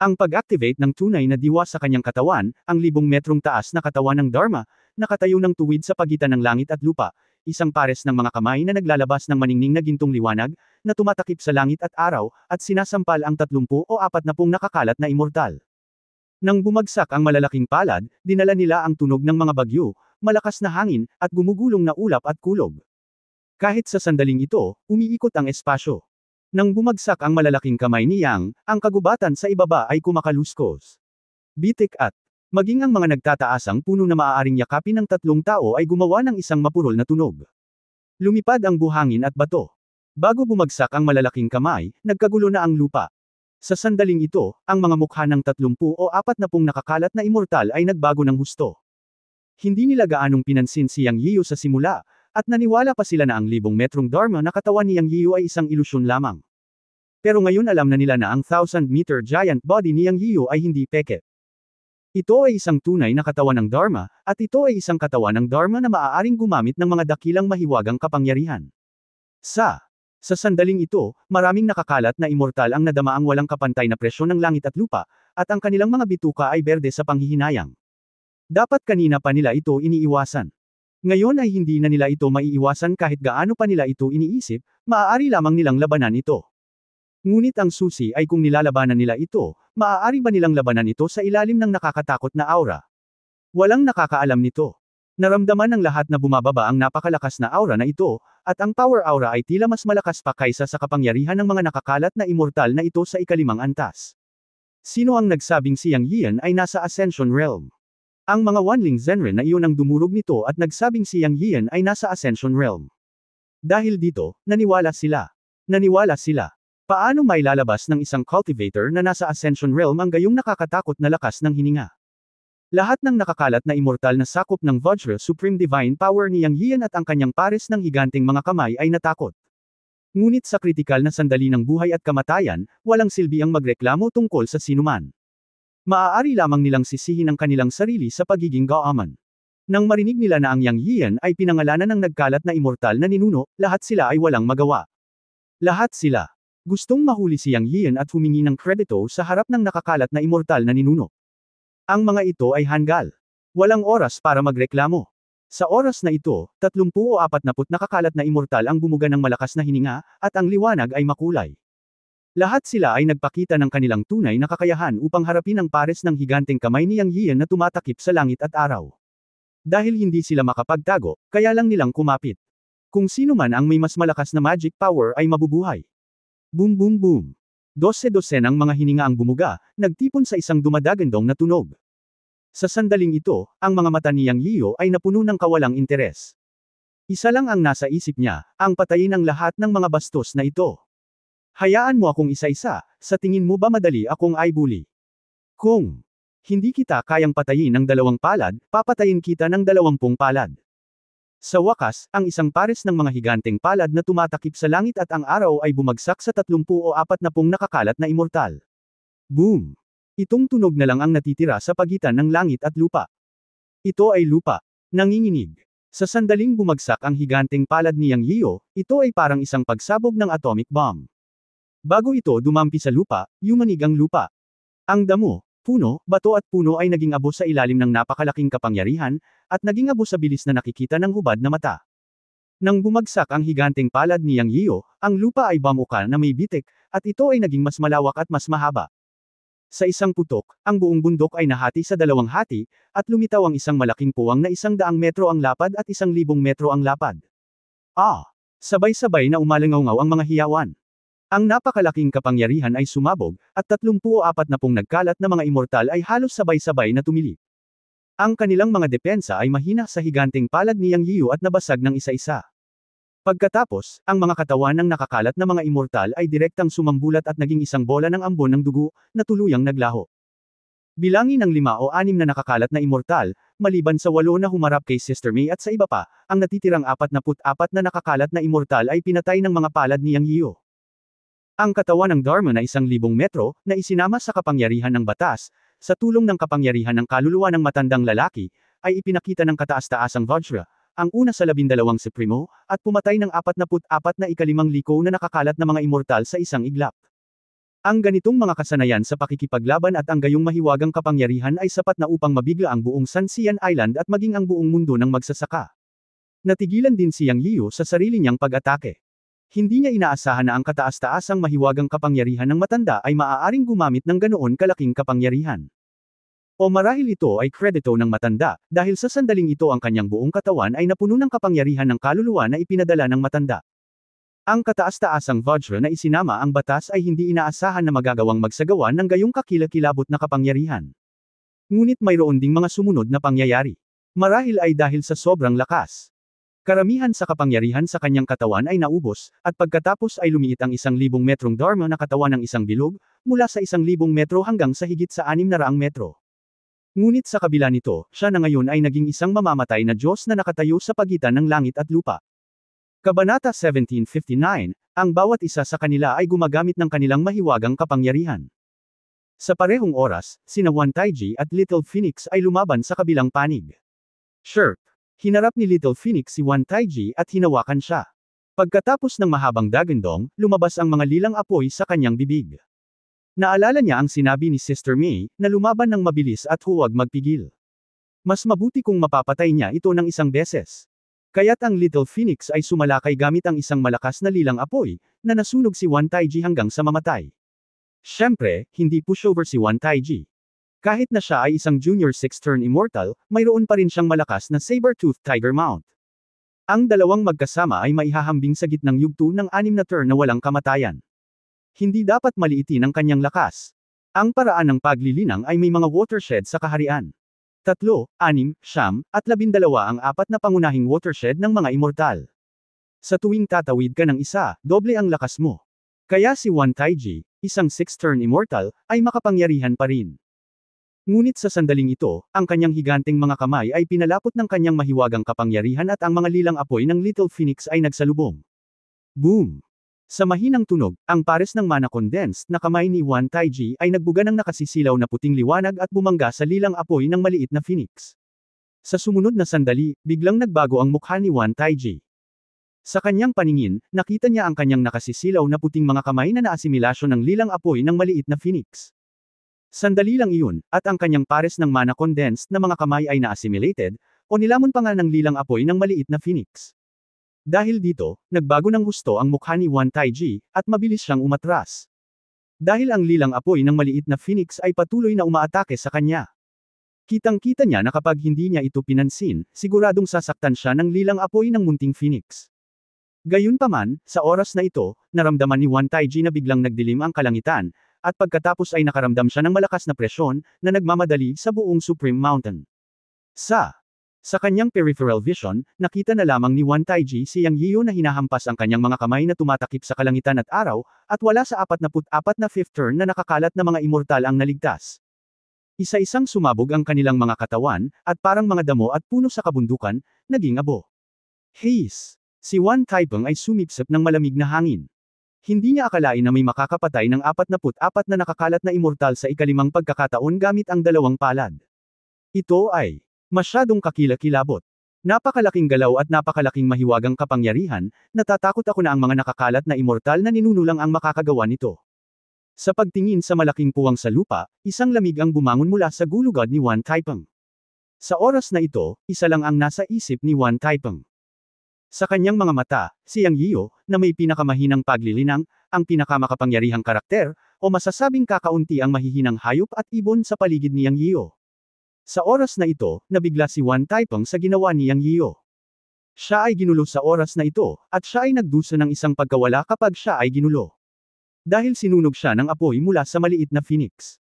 Ang pag-activate ng tunay na diwa sa kanyang katawan, ang 1000 metrong taas na katawan ng Dharma, nakatayo ng tuwid sa pagitan ng langit at lupa, isang pares ng mga kamay na naglalabas ng maningning na gintong liwanag, na tumatakip sa langit at araw, at sinasampal ang 30 o 40 nakakalat na immortal. Nang bumagsak ang malalaking palad, dinala nila ang tunog ng mga bagyo, malakas na hangin, at gumugulong na ulap at kulog. Kahit sa sandaling ito, umiikot ang espasyo. Nang bumagsak ang malalaking kamay ni Yang, ang kagubatan sa ibaba ay kumakaluskos. Bitik at maging ang mga nagtataasang puno na maaaring yakapin ng 3 tao ay gumawa ng isang mapurol na tunog. Lumipad ang buhangin at bato. Bago bumagsak ang malalaking kamay, nagkagulo na ang lupa. Sa sandaling ito, ang mga mukha ng 30 o 40 nakakalat na immortal ay nagbago ng husto. Hindi nila gaanong pinansin si Yang Yiu sa simula, at naniwala pa sila na ang 1000 metrong Dharma na katawan ni Yang Yiu ay isang ilusyon lamang. Pero ngayon alam na nila na ang 1000-meter giant body ni Yang Yiu ay hindi peke. Ito ay isang tunay na katawan ng Dharma, at ito ay isang katawan ng Dharma na maaaring gumamit ng mga dakilang mahiwagang kapangyarihan. Sa sandaling ito, maraming nakakalat na immortal ang nadama ang walang kapantay na presyon ng langit at lupa, at ang kanilang mga bituka ay berde sa panghihinayang. Dapat kanina pa nila ito iniiwasan. Ngayon ay hindi na nila ito maiiwasan kahit gaano pa nila ito iniisip, maaari lamang nilang labanan ito. Ngunit ang susi ay kung nilalabanan nila ito, maaari ba nilang labanan ito sa ilalim ng nakakatakot na aura? Walang nakakaalam nito. Naramdaman ng lahat na bumababa ang napakalakas na aura na ito, at ang power aura ay tila mas malakas pa kaysa sa kapangyarihan ng mga nakakalat na immortal na ito sa ikalimang antas. Sino ang nagsabing si Yang Yian ay nasa Ascension Realm? Ang mga Wanling Zenren na iyon ang dumurog nito at nagsabing si Yang Yian ay nasa Ascension Realm. Dahil dito, naniwala sila. Naniwala sila. Paano mailalabas ng isang cultivator na nasa Ascension Realm ang gayong nakakatakot na lakas ng hininga? Lahat ng nakakalat na immortal na sakop ng Vajra Supreme Divine Power ni Yang Yian at ang kanyang pares ng higanteng mga kamay ay natakot. Ngunit sa kritikal na sandali ng buhay at kamatayan, walang silbi ang magreklamo tungkol sa sinuman. Maaari lamang nilang sisihin ang kanilang sarili sa pagiging gaaman. Nang marinig nila na ang Yang Yian ay pinangalanan ng nagkalat na immortal na ninuno, lahat sila ay walang magawa. Lahat sila. Gustong mahuli si Yang Yian at humingi ng kredito sa harap ng nakakalat na immortal na ninuno. Ang mga ito ay hanggal. Walang oras para magreklamo. Sa oras na ito, 30 o 40 nakakalat na immortal ang bumuga ng malakas na hininga, at ang liwanag ay makulay. Lahat sila ay nagpakita ng kanilang tunay na kakayahan upang harapin ang pares ng higanteng kamay ni Yang Yian na tumatakip sa langit at araw. Dahil hindi sila makapagtago, kaya lang nilang kumapit. Kung sino man ang may mas malakas na magic power ay mabubuhay. Boom boom boom. Dose-dosenang mga hininga ang bumuga, nagtipon sa isang dumadagandong na tunog. Sa sandaling ito, ang mga mata ni Yang Yiyo ay napuno ng kawalang interes. Isa lang ang nasa isip niya, ang patayin ang lahat ng mga bastos na ito. Hayaan mo akong isa-isa, sa tingin mo ba madali akong ibuli? Kung hindi kita kayang patayin ng 2 palad, papatayin kita ng 20 palad. Sa wakas, ang isang pares ng mga higanteng palad na tumatakip sa langit at ang araw ay bumagsak sa 30 o 40 nakakalat na immortal. Boom! Itong tunog na lang ang natitira sa pagitan ng langit at lupa. Ito ay lupa. Nanginginig. Sa sandaling bumagsak ang higanteng palad ni Yang Yiyo, ito ay parang isang pagsabog ng atomic bomb. Bago ito dumampi sa lupa, yumanig ang lupa. Ang damo, puno, bato at puno ay naging abo sa ilalim ng napakalaking kapangyarihan, at naging abo sa bilis na nakikita ng hubad na mata. Nang bumagsak ang higanteng palad ni Yang Yiyo, ang lupa ay bamuka na may bitik, at ito ay naging mas malawak at mas mahaba. Sa isang putok, ang buong bundok ay nahati sa 2 hati, at lumitaw ang isang malaking puwang na 100 metro ang lapad at 1,000 metro ang lapad. Sabay-sabay na umalangaw ang mga hiyawan. Ang napakalaking kapangyarihan ay sumabog, at 30 o 40 nagkalat na mga immortal ay halos sabay-sabay na tumili. Ang kanilang mga depensa ay mahina sa higanteng palad ni Yang Yiyo at nabasag ng isa-isa. Pagkatapos, ang mga katawan ng nakakalat na mga immortal ay direktang sumambulat at naging isang bola ng ambon ng dugo, na tuluyang naglaho. Bilangin ang 5 o 6 na nakakalat na immortal, maliban sa 8 na humarap kay Sister May at sa iba pa, ang natitirang 44 na nakakalat na immortal ay pinatay ng mga palad ni Yang Yiyo. Ang katawan ng Dharma na 1,000 metro, na isinama sa kapangyarihan ng batas, sa tulong ng kapangyarihan ng kaluluwa ng matandang lalaki, ay ipinakita ng kataas-taasang Vajra, ang una sa 12 Supremo, at pumatay ng 44 na ikalimang liko na nakakalat na mga immortal sa isang iglap. Ang ganitong mga kasanayan sa pakikipaglaban at ang gayong mahiwagang kapangyarihan ay sapat na upang mabigla ang buong Sanxian Island at maging ang buong mundo ng magsasaka. Natigilan din si Yang Yiyo sa sarili niyang pag-atake. Hindi niya inaasahan na ang kataas-taasang mahiwagang kapangyarihan ng matanda ay maaaring gumamit ng ganoon kalaking kapangyarihan. O marahil ito ay kredito ng matanda, dahil sa sandaling ito ang kanyang buong katawan ay napuno ng kapangyarihan ng kaluluwa na ipinadala ng matanda. Ang kataas-taasang Vajra na isinama ang batas ay hindi inaasahan na magagawang magsagawa ng gayong kakilakilabot na kapangyarihan. Ngunit mayroon ding mga sumunod na pangyayari. Marahil ay dahil sa sobrang lakas. Karamihan sa kapangyarihan sa kanyang katawan ay naubos, at pagkatapos ay lumiit ang 1,000 metrong Dharma na katawan ng isang bilog, mula sa 1,000 metro hanggang sa higit sa 600 metro. Ngunit sa kabila nito, siya na ngayon ay naging isang mamamatay na Diyos na nakatayo sa pagitan ng langit at lupa. Kabanata 1759, ang bawat isa sa kanila ay gumagamit ng kanilang mahiwagang kapangyarihan. Sa parehong oras, sina Wan Taiji at Little Phoenix ay lumaban sa kabilang panig. Sure, hinarap ni Little Phoenix si Wan Taiji at hinawakan siya. Pagkatapos ng mahabang dagandong, lumabas ang mga lilang apoy sa kanyang bibig. Naalala niya ang sinabi ni Sister May, na lumaban ng mabilis at huwag magpigil. Mas mabuti kung mapapatay niya ito ng 1 beses. Kaya't ang Little Phoenix ay sumalakay gamit ang isang malakas na lilang apoy, na nasunog si Wan Taiji hanggang sa mamatay. Siyempre, hindi pushover si Wan Taiji. Kahit na siya ay isang junior 6th-turn immortal, mayroon pa rin siyang malakas na saber-toothed tiger mount. Ang dalawang magkasama ay maihahambing sa gitnang yugto ng 6 na turn na walang kamatayan. Hindi dapat maliitin ang kanyang lakas. Ang paraan ng paglilinang ay may mga watershed sa kaharian. 3, 6, 9, at 12 ang 4 na pangunahing watershed ng mga immortal. Sa tuwing tatawid ka ng isa, doble ang lakas mo. Kaya si Wan Taiji, isang 6th-turn immortal, ay makapangyarihan pa rin. Ngunit sa sandaling ito, ang kanyang higanteng mga kamay ay pinalapot ng kanyang mahiwagang kapangyarihan at ang mga lilang apoy ng Little Phoenix ay nagsalubong. Boom! Sa mahinang tunog, ang pares ng mana condensed na kamay ni Wan Taiji ay nagbuga ng nakasisilaw na puting liwanag at bumangga sa lilang apoy ng maliit na phoenix. Sa sumunod na sandali, biglang nagbago ang mukha ni Wan Taiji. Sa kanyang paningin, nakita niya ang kanyang nakasisilaw na puting mga kamay na naasimilasyon ng lilang apoy ng maliit na phoenix. Sandali lang iyon, at ang kanyang pares ng mana condensed na mga kamay ay na-assimilated, o nilamon pa nga ng lilang apoy ng maliit na phoenix. Dahil dito, nagbago ng husto ang mukha ni Wan Taiji, at mabilis siyang umatras. Dahil ang lilang apoy ng maliit na phoenix ay patuloy na umaatake sa kanya. Kitang-kita niya na kapag hindi niya ito pinansin, siguradong sasaktan siya ng lilang apoy ng munting phoenix. Gayunpaman, sa oras na ito, naramdaman ni Wan Taiji na biglang nagdilim ang kalangitan, at pagkatapos ay nakaramdam siya ng malakas na presyon, na nagmamadali sa buong Supreme Mountain. Sa kanyang peripheral vision, nakita na lamang ni Wan Taiji si Yang Yiyo na hinahampas ang kanyang mga kamay na tumatakip sa kalangitan at araw, at wala sa 44 na fifth turn na nakakalat na mga immortal ang naligtas. Isa-isang sumabog ang kanilang mga katawan, at parang mga damo at puno sa kabundukan, naging abo. Haze! Si Wan Taipeng ay sumipsip ng malamig na hangin. Hindi niya akalain na may makakapatay ng 44 na nakakalat na immortal sa ikalimang pagkakataon gamit ang dalawang palad. Ito ay masyadong kakilakilabot. Napakalaking galaw at napakalaking mahiwagang kapangyarihan, natatakot ako na ang mga nakakalat na immortal na ninunulang ang makakagawa nito. Sa pagtingin sa malaking puwang sa lupa, isang lamig ang bumangon mula sa gulugad ni Wan Taipeng. Sa oras na ito, isa lang ang nasa isip ni Wan Taipeng. Sa kanyang mga mata, si Yang Yiyo, na may pinakamahinang paglilinang, ang pinakamakapangyarihang karakter, o masasabing kakaunti ang mahihinang hayop at ibon sa paligid ni Yang Yiyo. Sa oras na ito, nabigla si Wan Taipeng sa ginawa ni Yang Yiyo. Siya ay ginulo sa oras na ito, at siya ay nagdusa ng isang pagkawala kapag siya ay ginulo. Dahil sinunog siya ng apoy mula sa maliit na phoenix.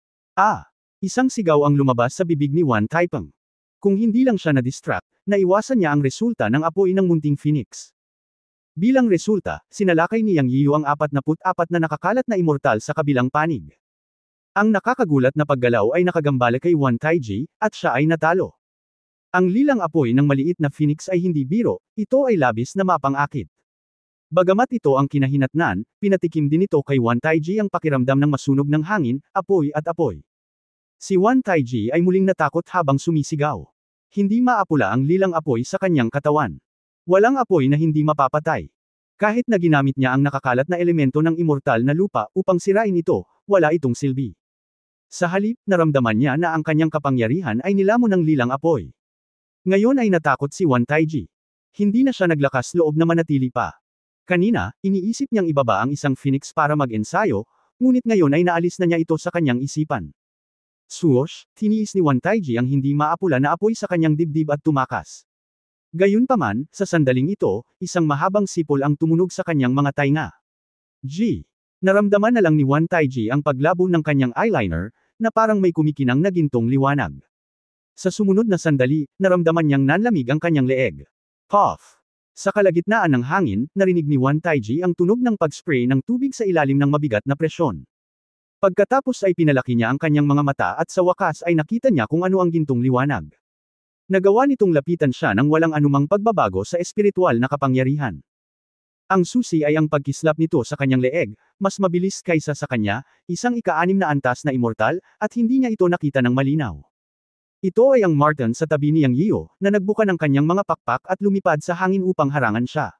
Isang sigaw ang lumabas sa bibig ni Wan Taipeng. Kung hindi lang siya na-distract, naiwasan niya ang resulta ng apoy ng munting phoenix. Bilang resulta, sinalakay ni Yang Yiyo ang 44 na nakakalat na immortal sa kabilang panig. Ang nakakagulat na paggalaw ay nakagambala kay Wan Taiji, at siya ay natalo. Ang lilang apoy ng maliit na phoenix ay hindi biro, ito ay labis na mapang-akit. Bagamat ito ang kinahinatnan, pinatikim din ito kay Wan Taiji ang pakiramdam ng masunog ng hangin, apoy at apoy. Si Wan Taiji ay muling natakot habang sumisigaw. Hindi maapula ang lilang apoy sa kanyang katawan. Walang apoy na hindi mapapatay. Kahit na ginamit niya ang nakakalat na elemento ng immortal na lupa upang sirain ito, wala itong silbi. Sa halip, naramdaman niya na ang kanyang kapangyarihan ay nilamon ng lilang apoy. Ngayon ay natakot si Wan Taiji. Hindi na siya naglakas loob na manatili pa. Kanina, iniisip niyang ibaba ang isang phoenix para mag-ensayo, ngunit ngayon ay naalis na niya ito sa kanyang isipan. Swoosh, tiniis ni Wan Taiji ang hindi maapula na apoy sa kanyang dibdib at tumakas. Gayunpaman, sa sandaling ito, isang mahabang sipol ang tumunog sa kanyang mga tainga. Naramdaman na lang ni Wan Taiji ang paglabo ng kanyang eyeliner, na parang may kumikinang na gintong liwanag. Sa sumunod na sandali, naramdaman niyang nanlamig ang kanyang leeg. Puff! Sa kalagitnaan ng hangin, narinig ni Wan Taiji ang tunog ng pag-spray ng tubig sa ilalim ng mabigat na presyon. Pagkatapos ay pinalaki niya ang kanyang mga mata at sa wakas ay nakita niya kung ano ang gintong liwanag. Nagawa nitong lapitan siya ng walang anumang pagbabago sa espiritual na kapangyarihan. Ang susi ay ang pagkislap nito sa kanyang leeg, mas mabilis kaysa sa kanya, isang ika-6 na antas na immortal, at hindi niya ito nakita ng malinaw. Ito ay ang Marten sa tabi ni Yang Yiyo, na nagbuka ng kanyang mga pakpak at lumipad sa hangin upang harangan siya.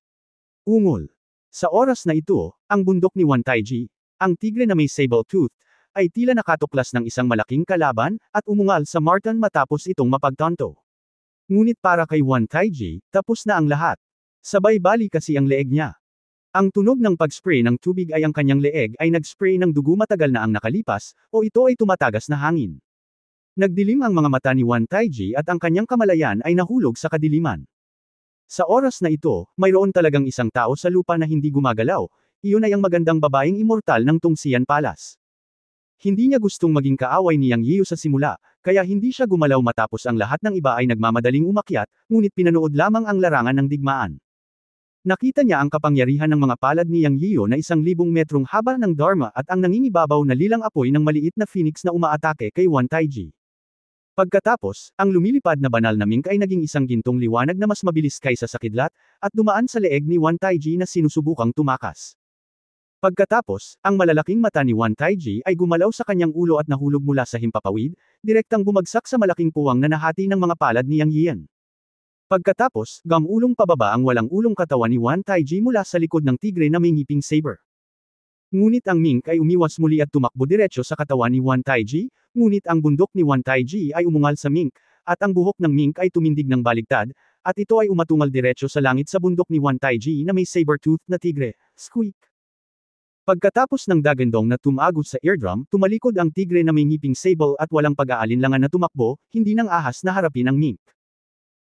Ungol. Sa oras na ito, ang bundok ni Wan Taiji, ang tigre na may sable tooth, ay tila nakatuklas ng isang malaking kalaban, at umungal sa Marten matapos itong mapagtanto. Ngunit para kay Wan Taiji, tapos na ang lahat. Sabay bali kasi ang leeg niya. Ang tunog ng pag-spray ng tubig ay ang kanyang leeg ay nag-spray ng dugo matagal na ang nakalipas, o ito ay tumatagas na hangin. Nagdilim ang mga mata ni Wan Taiji at ang kanyang kamalayan ay nahulog sa kadiliman. Sa oras na ito, mayroon talagang isang tao sa lupa na hindi gumagalaw, iyon ay ang magandang babaeng immortal ng Tongsian Palace. Hindi niya gustong maging kaaway ni Yang Yiyo sa simula, kaya hindi siya gumalaw matapos ang lahat ng iba ay nagmamadaling umakyat, ngunit pinanood lamang ang larangan ng digmaan. Nakita niya ang kapangyarihan ng mga palad ni Yang Yiyo na 1,000 metrong haba ng Dharma at ang nangingibabaw na lilang apoy ng maliit na phoenix na umaatake kay Wan Taiji. Pagkatapos, ang lumilipad na banal na mink ay naging isang gintong liwanag na mas mabilis kaysa sa kidlat, at dumaan sa leeg ni Wan Taiji na sinusubukang tumakas. Pagkatapos, ang malalaking mata ni Wan Taiji ay gumalaw sa kanyang ulo at nahulog mula sa himpapawid, direktang bumagsak sa malaking puwang na nahati ng mga palad ni Yang Yiyan. Pagkatapos, gamulong pababa ang walang ulong katawan ni Wan Taiji mula sa likod ng tigre na may ngiping saber. Ngunit ang mink ay umiwas muli at tumakbo diretso sa katawan ni Wan Taiji, ngunit ang bundok ni Wan Taiji ay umungal sa mink, at ang buhok ng mink ay tumindig ng baligtad, at ito ay umatungal diretso sa langit sa bundok ni Wan Taiji na may saber-tooth na tigre. Squeak! Pagkatapos ng dagandong na tumagos sa eardrum, tumalikod ang tigre na may ngiping sable at walang pag-aalinlangan na tumakbo, hindi ng ahas na harapin ang mink.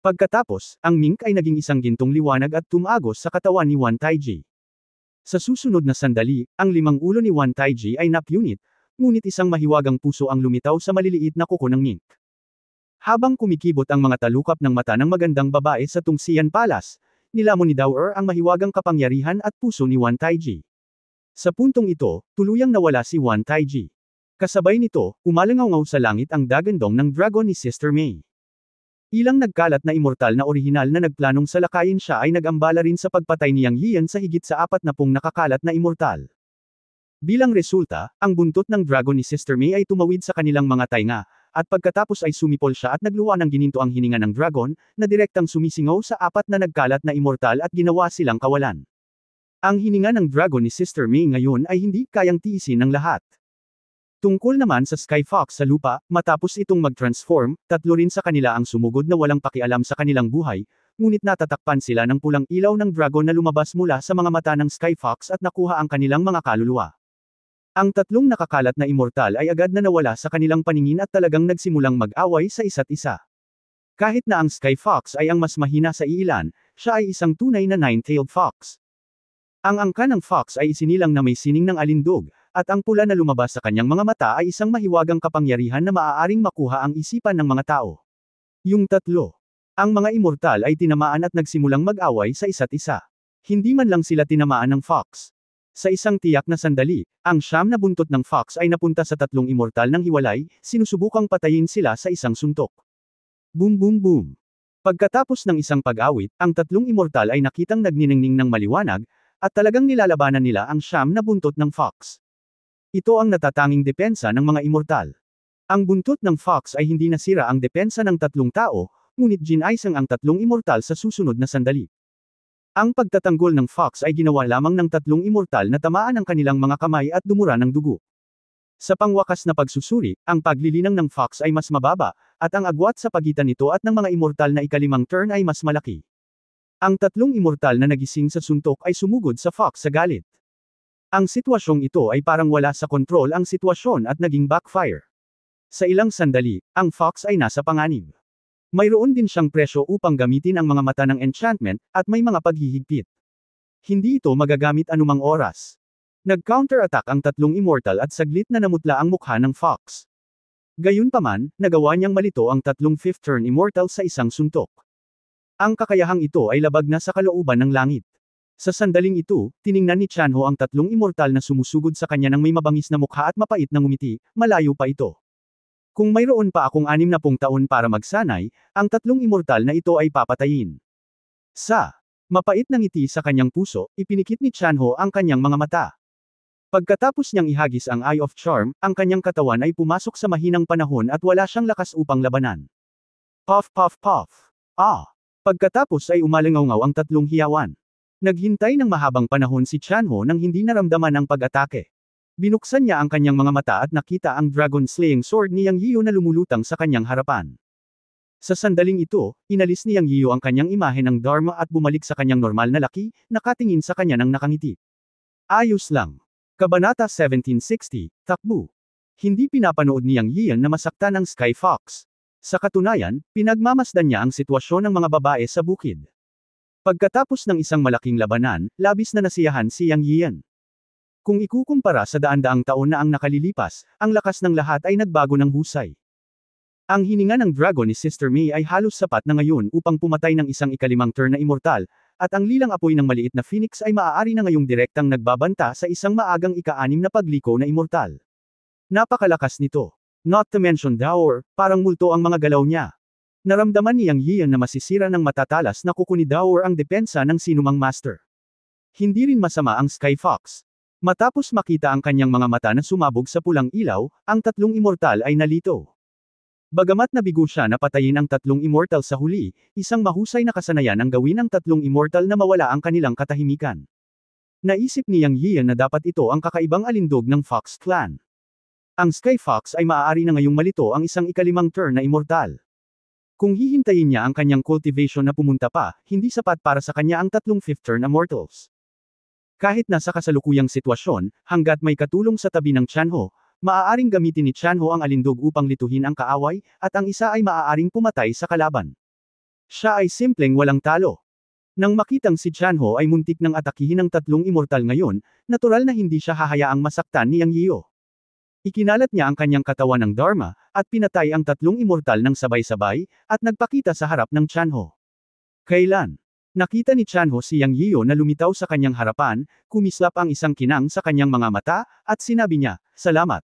Pagkatapos, ang mink ay naging isang gintong liwanag at tumagos sa katawan ni Wan Taiji. Sa susunod na sandali, ang 5 ulo ni Wan Taiji ay napunit, ngunit isang mahiwagang puso ang lumitaw sa maliliit na kuko ng mink. Habang kumikibot ang mga talukap ng mata ng magandang babae sa Tungsian Palace, nilamon ni Dower ang mahiwagang kapangyarihan at puso ni Wan Taiji. Sa puntong ito, tuluyang nawala si Wan Taiji. Kasabay nito, umalangaw sa langit ang dagandong ng dragon ni Sister May. Ilang nagkalat na immortal na orihinal na nagplanong salakayin siya ay nag-ambala rin sa pagpatay ni Yang Yian sa higit sa 40 nakakalat na immortal. Bilang resulta, ang buntot ng dragon ni Sister May ay tumawid sa kanilang mga tainga, at pagkatapos ay sumipol siya at nagluwa ng gininto ang hininga ng dragon, na direktang sumisingaw sa 4 na nagkalat na immortal at ginawa silang kawalan. Ang hininga ng dragon ni Sister May ngayon ay hindi kayang tiisin ng lahat. Tungkol naman sa Sky Fox sa lupa, matapos itong mag-transform, 3 rin sa kanila ang sumugod na walang pakialam sa kanilang buhay, ngunit natatakpan sila ng pulang ilaw ng dragon na lumabas mula sa mga mata ng Sky Fox at nakuha ang kanilang mga kaluluwa. Ang 3 nakakalat na immortal ay agad na nawala sa kanilang paningin at talagang nagsimulang mag-away sa isa't isa. Kahit na ang Sky Fox ay ang mas mahina sa iilan, siya ay isang tunay na 9-tailed fox. Ang angka ng fox ay isinilang na may sining ng alindog, at ang pula na lumabas sa kanyang mga mata ay isang mahiwagang kapangyarihan na maaaring makuha ang isipan ng mga tao. Yung 3. Ang mga immortal ay tinamaan at nagsimulang mag-away sa isa't isa. Hindi man lang sila tinamaan ng fox. Sa isang tiyak na sandali, ang 9 na buntot ng fox ay napunta sa 3 immortal ng hiwalay, sinusubukang patayin sila sa isang suntok. Boom boom boom. Pagkatapos ng isang pag-awit, ang 3 immortal ay nakitang nagniningning ng maliwanag, at talagang nilalabanan nila ang 9 na buntot ng fox. Ito ang natatanging depensa ng mga immortal. Ang buntot ng fox ay hindi nasira ang depensa ng 3 tao, ngunit ginaisang ang 3 immortal sa susunod na sandali. Ang pagtatanggol ng fox ay ginawa lamang ng 3 immortal na tamaan ang kanilang mga kamay at dumura ng dugo. Sa pangwakas na pagsusuri, ang paglilinang ng fox ay mas mababa, at ang agwat sa pagitan nito at ng mga immortal na ikalimang turn ay mas malaki. Ang 3 immortal na nagising sa suntok ay sumugod sa fox sa galit. Ang sitwasyong ito ay parang wala sa kontrol ang sitwasyon at naging backfire. Sa ilang sandali, ang fox ay nasa panganib. Mayroon din siyang presyo upang gamitin ang mga mata ng enchantment, at may mga paghihigpit. Hindi ito magagamit anumang oras. Nag-counter-attack ang 3 immortal at saglit na namutla ang mukha ng fox. Gayunpaman, nagawa niyang malito ang 3 5th turn immortal sa isang suntok. Ang kakayahang ito ay labag na sa kalooban ng langit. Sa sandaling ito, tiningnan ni Chanho ang 3 immortal na sumusugod sa kanya ng may mabangis na mukha at mapait na ngumiti, malayo pa ito. Kung mayroon pa akong 60 taon para magsanay, ang 3 immortal na ito ay papatayin. Sa mapait na ngiti sa kanyang puso, ipinikit ni Chanho ang kanyang mga mata. Pagkatapos niyang ihagis ang Eye of Charm, ang kanyang katawan ay pumasok sa mahinang panahon at wala siyang lakas upang labanan. Puff puff puff. Pagkatapos ay umalangaw ang 3 hiyawan. Naghintay ng mahabang panahon si Chanho nang hindi naramdaman ang pag-atake. Binuksan niya ang kanyang mga mata at nakita ang dragon-slaying sword ni Yang Yiyo na lumulutang sa kanyang harapan. Sa sandaling ito, inalis ni Yang Yiyo ang kanyang imahe ng Dharma at bumalik sa kanyang normal na laki, nakatingin sa kanya ng nakangiti. Ayos lang. Kabanata 1760, Takbo. Hindi pinapanood ni Yang Yiyan na masaktan ang Sky Fox. Sa katunayan, pinagmamasdan niya ang sitwasyon ng mga babae sa bukid. Pagkatapos ng isang malaking labanan, labis na nasiyahan si Yang Yiyan. Kung ikukumpara sa daan-daang taon na ang nakalilipas, ang lakas ng lahat ay nagbago ng husay. Ang hininga ng dragon ni Sister May ay halos sapat na ngayon upang pumatay ng isang ikalimang turn na immortal, at ang lilang apoy ng maliit na phoenix ay maaari na ngayong direktang nagbabanta sa isang maagang ika-6 na pagliko na immortal. Napakalakas nito. Not to mention Dower, parang multo ang mga galaw niya. Naramdaman ni Yang Yiyan na masisira ng matatalas na kuko ni Dower ang depensa ng sinumang master. Hindi rin masama ang Sky Fox. Matapos makita ang kanyang mga mata na sumabog sa pulang ilaw, ang 3 immortal ay nalito. Bagamat nabigo siya na patayin ang 3 immortal sa huli, isang mahusay na kasanayan ang gawin ng 3 immortal na mawala ang kanilang katahimikan. Naisip ni Yang Yiyan na dapat ito ang kakaibang alindog ng Fox Clan. Ang Sky Fox ay maaari na ngayong malito ang isang ikalimang turn na immortal. Kung hihintayin niya ang kanyang cultivation na pumunta pa, hindi sapat para sa kanya ang 3 5th turn na mortals. Kahit nasa kasalukuyang sitwasyon, hanggat may katulong sa tabi ng Tianho, maaaring gamitin ni Tianho ang alindog upang lituhin ang kaaway, at ang isa ay maaaring pumatay sa kalaban. Siya ay simpleng walang talo. Nang makitang si Tianho ay muntik ng atakihin ng tatlong immortal ngayon, natural na hindi siya hahayaang masaktan ni Yang Yiyo. Ikinalat niya ang kanyang katawan ng Dharma, at pinatay ang tatlong immortal ng sabay-sabay, at nagpakita sa harap ng Tianho. Kailan? Nakita ni Tianho si Yang Yiyo na lumitaw sa kanyang harapan, kumislap ang isang kinang sa kanyang mga mata, at sinabi niya, "Salamat."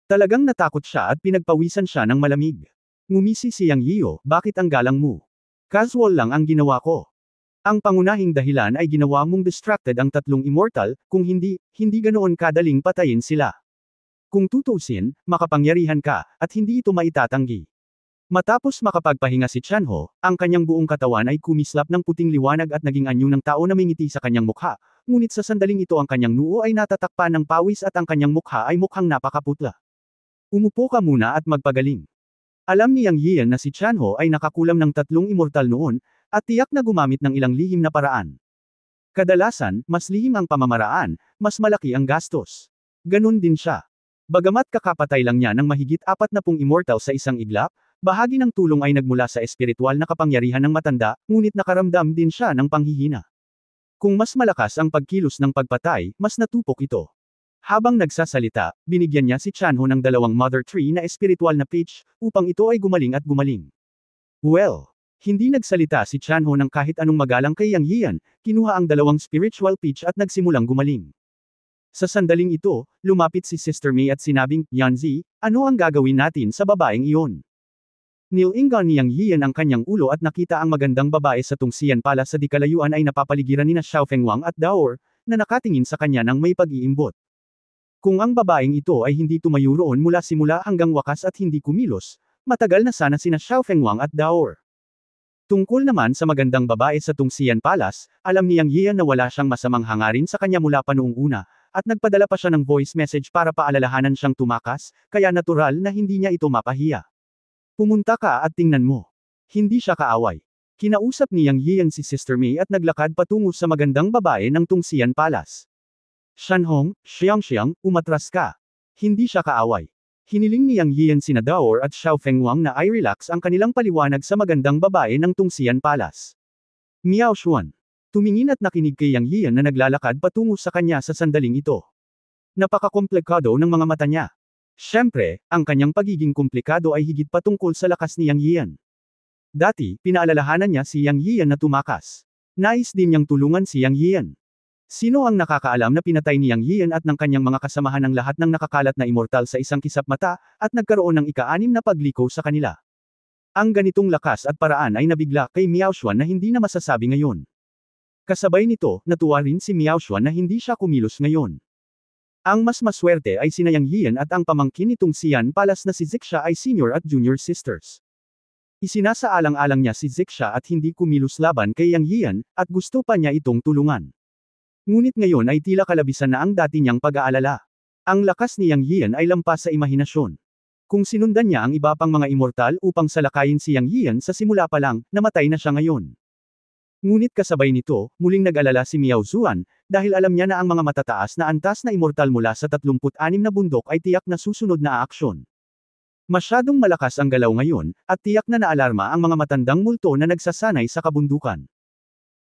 Talagang natakot siya at pinagpawisan siya ng malamig. Ngumisi si Yang Yiyo, "Bakit ang galang mo? Casual lang ang ginawa ko." Ang pangunahing dahilan ay ginawa mong distracted ang tatlong immortal, kung hindi ganoon kadaling patayin sila. Kung tutuusin, makapangyarihan ka, at hindi ito maitatanggi. Matapos makapagpahinga si Tianho, ang kanyang buong katawan ay kumislap ng puting liwanag at naging anyo ng tao na may ngiti sa kanyang mukha, ngunit sa sandaling ito ang kanyang noo ay natatakpan ng pawis at ang kanyang mukha ay mukhang napakaputla. Umupo ka muna at magpagaling. Alam ni Yang Yiyan na si Tianho ay nakakulam ng tatlong immortal noon, at tiyak na gumamit ng ilang lihim na paraan. Kadalasan, mas lihim ang pamamaraan, mas malaki ang gastos. Ganun din siya. Bagamat kakapatay lang niya ng mahigit 40 immortal sa isang iglap, bahagi ng tulong ay nagmula sa espiritual na kapangyarihan ng matanda, ngunit nakaramdam din siya ng panghihina. Kung mas malakas ang pagkilos ng pagpatay, mas natupok ito. Habang nagsasalita, binigyan niya si Tianho ng 2 Mother Tree na espiritual na peach, upang ito ay gumaling at gumaling. Well, hindi nagsalita si Tianho ng kahit anong magalang kay Yang Yiyan, kinuha ang 2 spiritual peach at nagsimulang gumaling. Sa sandaling ito, lumapit si Sister May at sinabing, "Yanzi, ano ang gagawin natin sa babaeng iyon?" Nilingan ni Yang Yiyan ang kanyang ulo at nakita ang magandang babae sa tungsian pala sa di kalayuan ay napapaligiran nina Xiao Fengwang at Daor, na nakatingin sa kanya ng may pag-iimbot. Kung ang babaeng ito ay hindi tumayo roon mula simula hanggang wakas at hindi kumilos, matagal na sana sina Xiao Fengwang at Daor. Tungkol naman sa magandang babae sa Tungsian Palace, alam ni Yang Yiyan na wala siyang masamang hangarin sa kanya mula pa noong una, at nagpadala pa siya ng voice message para paalalahanan siyang tumakas, kaya natural na hindi niya ito mapahiya. "Pumunta ka at tingnan mo." Hindi siya kaaway. Kinausap ni Yang Yiyan si Sister May at naglakad patungo sa magandang babae ng Tungsian Palace. "Shanhong, Xiang, umatras ka." Hindi siya kaaway. Hiniling ni Yang Yiyan sina Daor at Xiao Fengwang na i-relax ang kanilang paliwanag sa magandang babae ng Tungsian Palace. Miao Xuan. Tumingin at nakinig kay Yang Yiyan na naglalakad patungo sa kanya sa sandaling ito. Napakakomplikado ng mga mata niya. Siyempre, ang kanyang pagiging komplikado ay higit pa tungkol sa lakas ni Yang Yiyan. Dati, pinaalalahanan niya si Yang Yiyan na tumakas. Nais din niyang tulungan si Yang Yiyan. Sino ang nakakaalam na pinatay ni Yang Yiyan at ng kanyang mga kasamahan ng lahat ng nakakalat na immortal sa isang kisap mata, at nagkaroon ng ika-6 na pagliko sa kanila. Ang ganitong lakas at paraan ay nabigla kay Miao Xuan na hindi na masasabi ngayon. Kasabay nito, natuwa rin si Miao Xuan na hindi siya kumilos ngayon. Ang mas maswerte ay sina Yang Yiyan at ang pamangkin nitong Xian Palace na si Zixia ay senior at junior sisters. Isinasaalang-alang niya si Zixia at hindi kumilos laban kay Yang Yiyan, at gusto pa niya itong tulungan. Ngunit ngayon ay tila kalabisan na ang dati niyang pag-aalala. Ang lakas ni Yang Yiyan ay lampas sa imahinasyon. Kung sinundan niya ang iba pang mga immortal upang salakayin si Yang Yiyan sa simula pa lang, namatay na siya ngayon. Ngunit kasabay nito, muling nag-alala si Miao Zuan, dahil alam niya na ang mga matataas na antas na immortal mula sa 36 na bundok ay tiyak na susunod na aaksyon. Masyadong malakas ang galaw ngayon, at tiyak na naalarma ang mga matandang multo na nagsasanay sa kabundukan.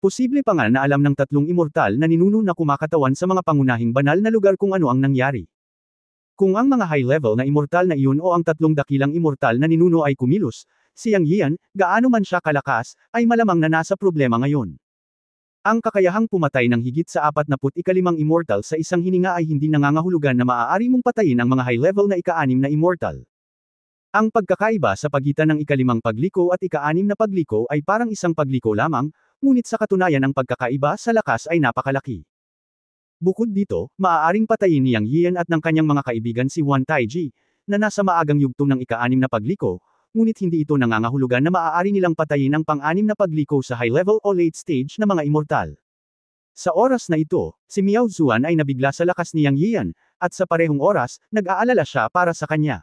Posible pa nga na alam ng 3 immortal na ninuno na kumakatawan sa mga pangunahing banal na lugar kung ano ang nangyari. Kung ang mga high-level na immortal na iyon o ang 3 dakilang immortal na ninuno ay kumilos, si Yang Yiyan, gaano man siya kalakas, ay malamang na nasa problema ngayon. Ang kakayahang pumatay ng higit sa 45 immortal sa isang hininga ay hindi nangangahulugan na maaari mong patayin ang mga high-level na ika-6 na immortal. Ang pagkakaiba sa pagitan ng ika-5 pagliko at ika-6 na pagliko ay parang isang pagliko lamang, ngunit sa katunayan ang pagkakaiba sa lakas ay napakalaki. Bukod dito, maaaring patayin ni Yang Yiyan at ng kanyang mga kaibigan si Wan Taiji, na nasa maagang yugto ng ika-6 na pagliko, ngunit hindi ito nangangahulugan na maaari nilang patayin ang pang-6 na pagliko sa high-level o late stage na mga immortal. Sa oras na ito, si Miao Zuan ay nabigla sa lakas ni Yang Yiyan, at sa parehong oras, nag-aalala siya para sa kanya.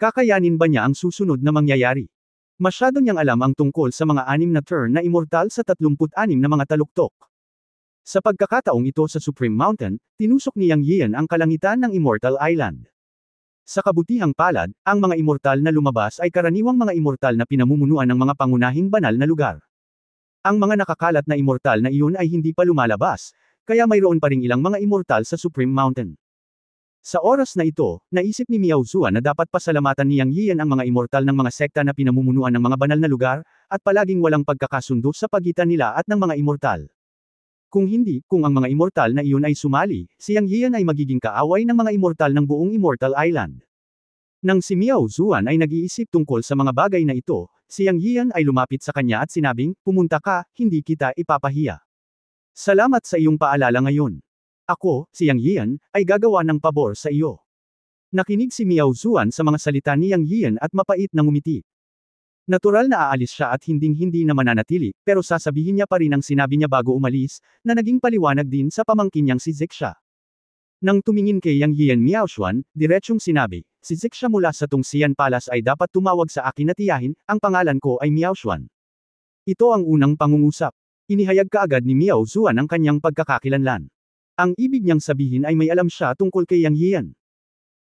Kakayanin ba niya ang susunod na mangyayari? Masyado niyang alam ang tungkol sa mga 6 na turn na immortal sa 36 na mga taluktok. Sa pagkakataong ito sa Supreme Mountain, tinusok ni Yang Yian ang kalangitan ng Immortal Island. Sa kabutihang palad, ang mga immortal na lumabas ay karaniwang mga immortal na pinamumunuan ng mga pangunahing banal na lugar. Ang mga nakakalat na immortal na iyon ay hindi pa lumalabas, kaya mayroon pa ring ilang mga immortal sa Supreme Mountain. Sa oras na ito, naisip ni Miao Zuan na dapat pasalamatan ni Yang Yian ang mga immortal ng mga sekta na pinamumunuan ng mga banal na lugar, at palaging walang pagkakasundo sa pagitan nila at ng mga immortal. Kung hindi, kung ang mga immortal na iyon ay sumali, si Yang Yian ay magiging kaaway ng mga immortal ng buong Immortal Island. Nang si Miao Zuan ay nag-iisip tungkol sa mga bagay na ito, si Yang Yian ay lumapit sa kanya at sinabing, pumunta ka, hindi kita ipapahiya. Salamat sa iyong paalala ngayon. Ako, si Yang Yian, ay gagawa ng pabor sa iyo. Nakinig si Miao Zuan sa mga salita ni Yang Yian at mapait na ngumiti. Natural na aalis siya at hindi na mananatili, pero sasabihin niya pa rin ang sinabi niya bago umalis, na naging paliwanag din sa pamangkin niyang si Zixia. Nang tumingin kay Yang Yian Miaoshuan, diretsyong sinabi, si Zixia mula sa Tungxian Palace ay dapat tumawag sa akin na tiyahin, ang pangalan ko ay Miaoshuan. Ito ang unang pangungusap. Inihayag kaagad ni Miao Zuan ang kanyang pagkakakilanlan. Ang ibig niyang sabihin ay may alam siya tungkol kay Yang Yian.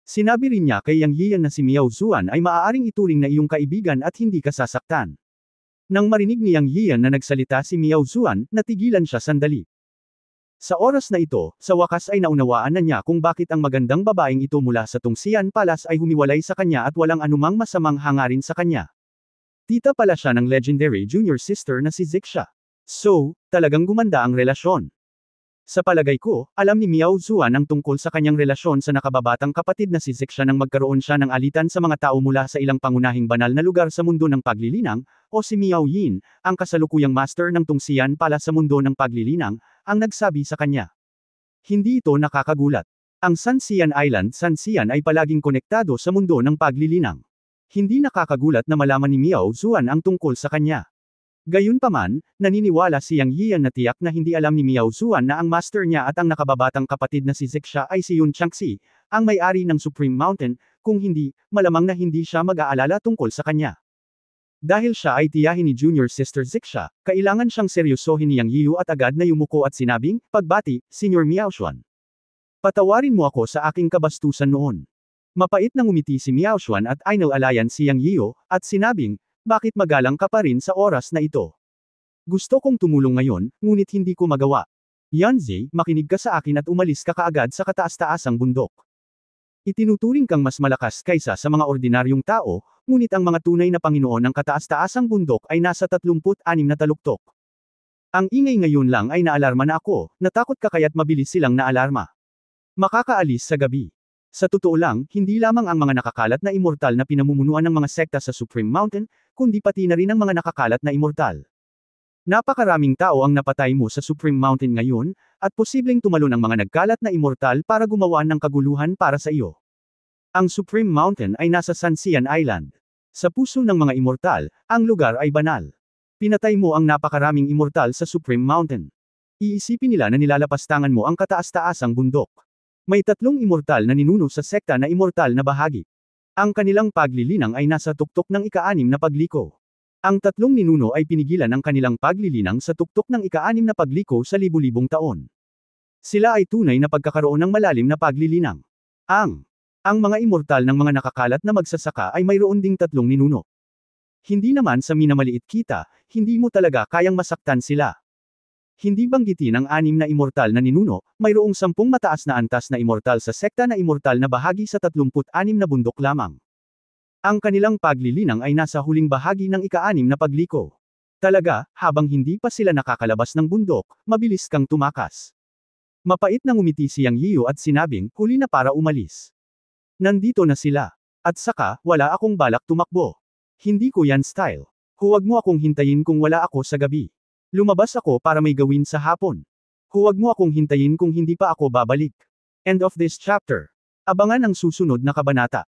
Sinabi rin niya kay Yang Yian na si Miao Zuan ay maaaring ituring na iyong kaibigan at hindi ka sasaktan. Nang marinig ni Yang Yian na nagsalita si Miao Zuan, natigilan siya sandali. Sa oras na ito, sa wakas ay naunawaan na niya kung bakit ang magandang babaeng ito mula sa Tungxian Palace ay humiwalay sa kanya at walang anumang masamang hangarin sa kanya. Tita pala siya ng legendary junior sister na si Zixia. So, talagang gumanda ang relasyon. Sa palagay ko, alam ni Miao Zuan ang tungkol sa kanyang relasyon sa nakababatang kapatid na si Zixia nang magkaroon siya ng alitan sa mga tao mula sa ilang pangunahing banal na lugar sa mundo ng paglilinang, o si Miao Yin, ang kasalukuyang master ng Tungxian Palace sa mundo ng paglilinang, ang nagsabi sa kanya. Hindi ito nakakagulat. Ang Sanxian Island Sanxian ay palaging konektado sa mundo ng paglilinang. Hindi nakakagulat na malaman ni Miao Zuan ang tungkol sa kanya. Gayunpaman, naniniwala si Yang Yian na tiyak na hindi alam ni Miao Zuan na ang master niya at ang nakababatang kapatid na si Zixia ay si Yun Changxi, ang may-ari ng Supreme Mountain, kung hindi, malamang na hindi siya mag-aalala tungkol sa kanya. Dahil siya ay tiyahin ni Junior Sister Zixia, kailangan siyang seryosohin ni Yang Yiu at agad na yumuko at sinabing, pagbati, Senior Miaoshuan. Patawarin mo ako sa aking kabastusan noon. Mapait na ngumiti si Miaoshuan at inalalayan si Yang Yiu, at sinabing, bakit magalang ka pa rin sa oras na ito? Gusto kong tumulong ngayon, ngunit hindi ko magawa. Yanzi, makinig ka sa akin at umalis ka kaagad sa kataas-taasang bundok. Itinuturing kang mas malakas kaysa sa mga ordinaryong tao, ngunit ang mga tunay na Panginoon ng kataas-taasang bundok ay nasa 36 na taluktok. Ang ingay ngayon lang ay naalarma na ako, natakot ka kaya't mabilis silang naalarma. Makakaalis sa gabi. Sa totoo lang, hindi lamang ang mga nakakalat na immortal na pinamumunuan ng mga sekta sa Supreme Mountain, kundi pati na rin ang mga nakakalat na immortal. Napakaraming tao ang napatay mo sa Supreme Mountain ngayon, at posibleng tumalon ang mga nagkalat na immortal para gumawa ng kaguluhan para sa iyo. Ang Supreme Mountain ay nasa Sanxian Island. Sa puso ng mga immortal, ang lugar ay banal. Pinatay mo ang napakaraming immortal sa Supreme Mountain. Iisipin nila na nilalapastangan mo ang kataas-taasang bundok. May 3 immortal na ninuno sa sekta na immortal na bahagi. Ang kanilang paglilinang ay nasa tuktok ng ika-6 na pagliko. Ang 3 ninuno ay pinigilan ang kanilang paglilinang sa tuktok ng ika-6 na pagliko sa libu-libong taon. Sila ay tunay na pagkakaroon ng malalim na paglilinang. Ang mga immortal ng mga nakakalat na magsasaka ay mayroon ding 3 ninuno. Hindi naman sa minamaliit kita, hindi mo talaga kayang masaktan sila. Hindi banggitin ang 6 na immortal na ninuno, mayroong 10 mataas na antas na immortal sa sekta na immortal na bahagi sa 36 na bundok lamang. Ang kanilang paglilinang ay nasa huling bahagi ng ika-6 na pagliko. Talaga, habang hindi pa sila nakakalabas ng bundok, mabilis kang tumakas. Mapait na ngumiti si Yang Yiu at sinabing, huli na para umalis. Nandito na sila. At saka, wala akong balak tumakbo. Hindi ko yan style. Huwag mo akong hintayin kung wala ako sa gabi. Lumabas ako para may gawin sa hapon. Huwag mo akong hintayin kung hindi pa ako babalik. End of this chapter. Abangan ang susunod na kabanata.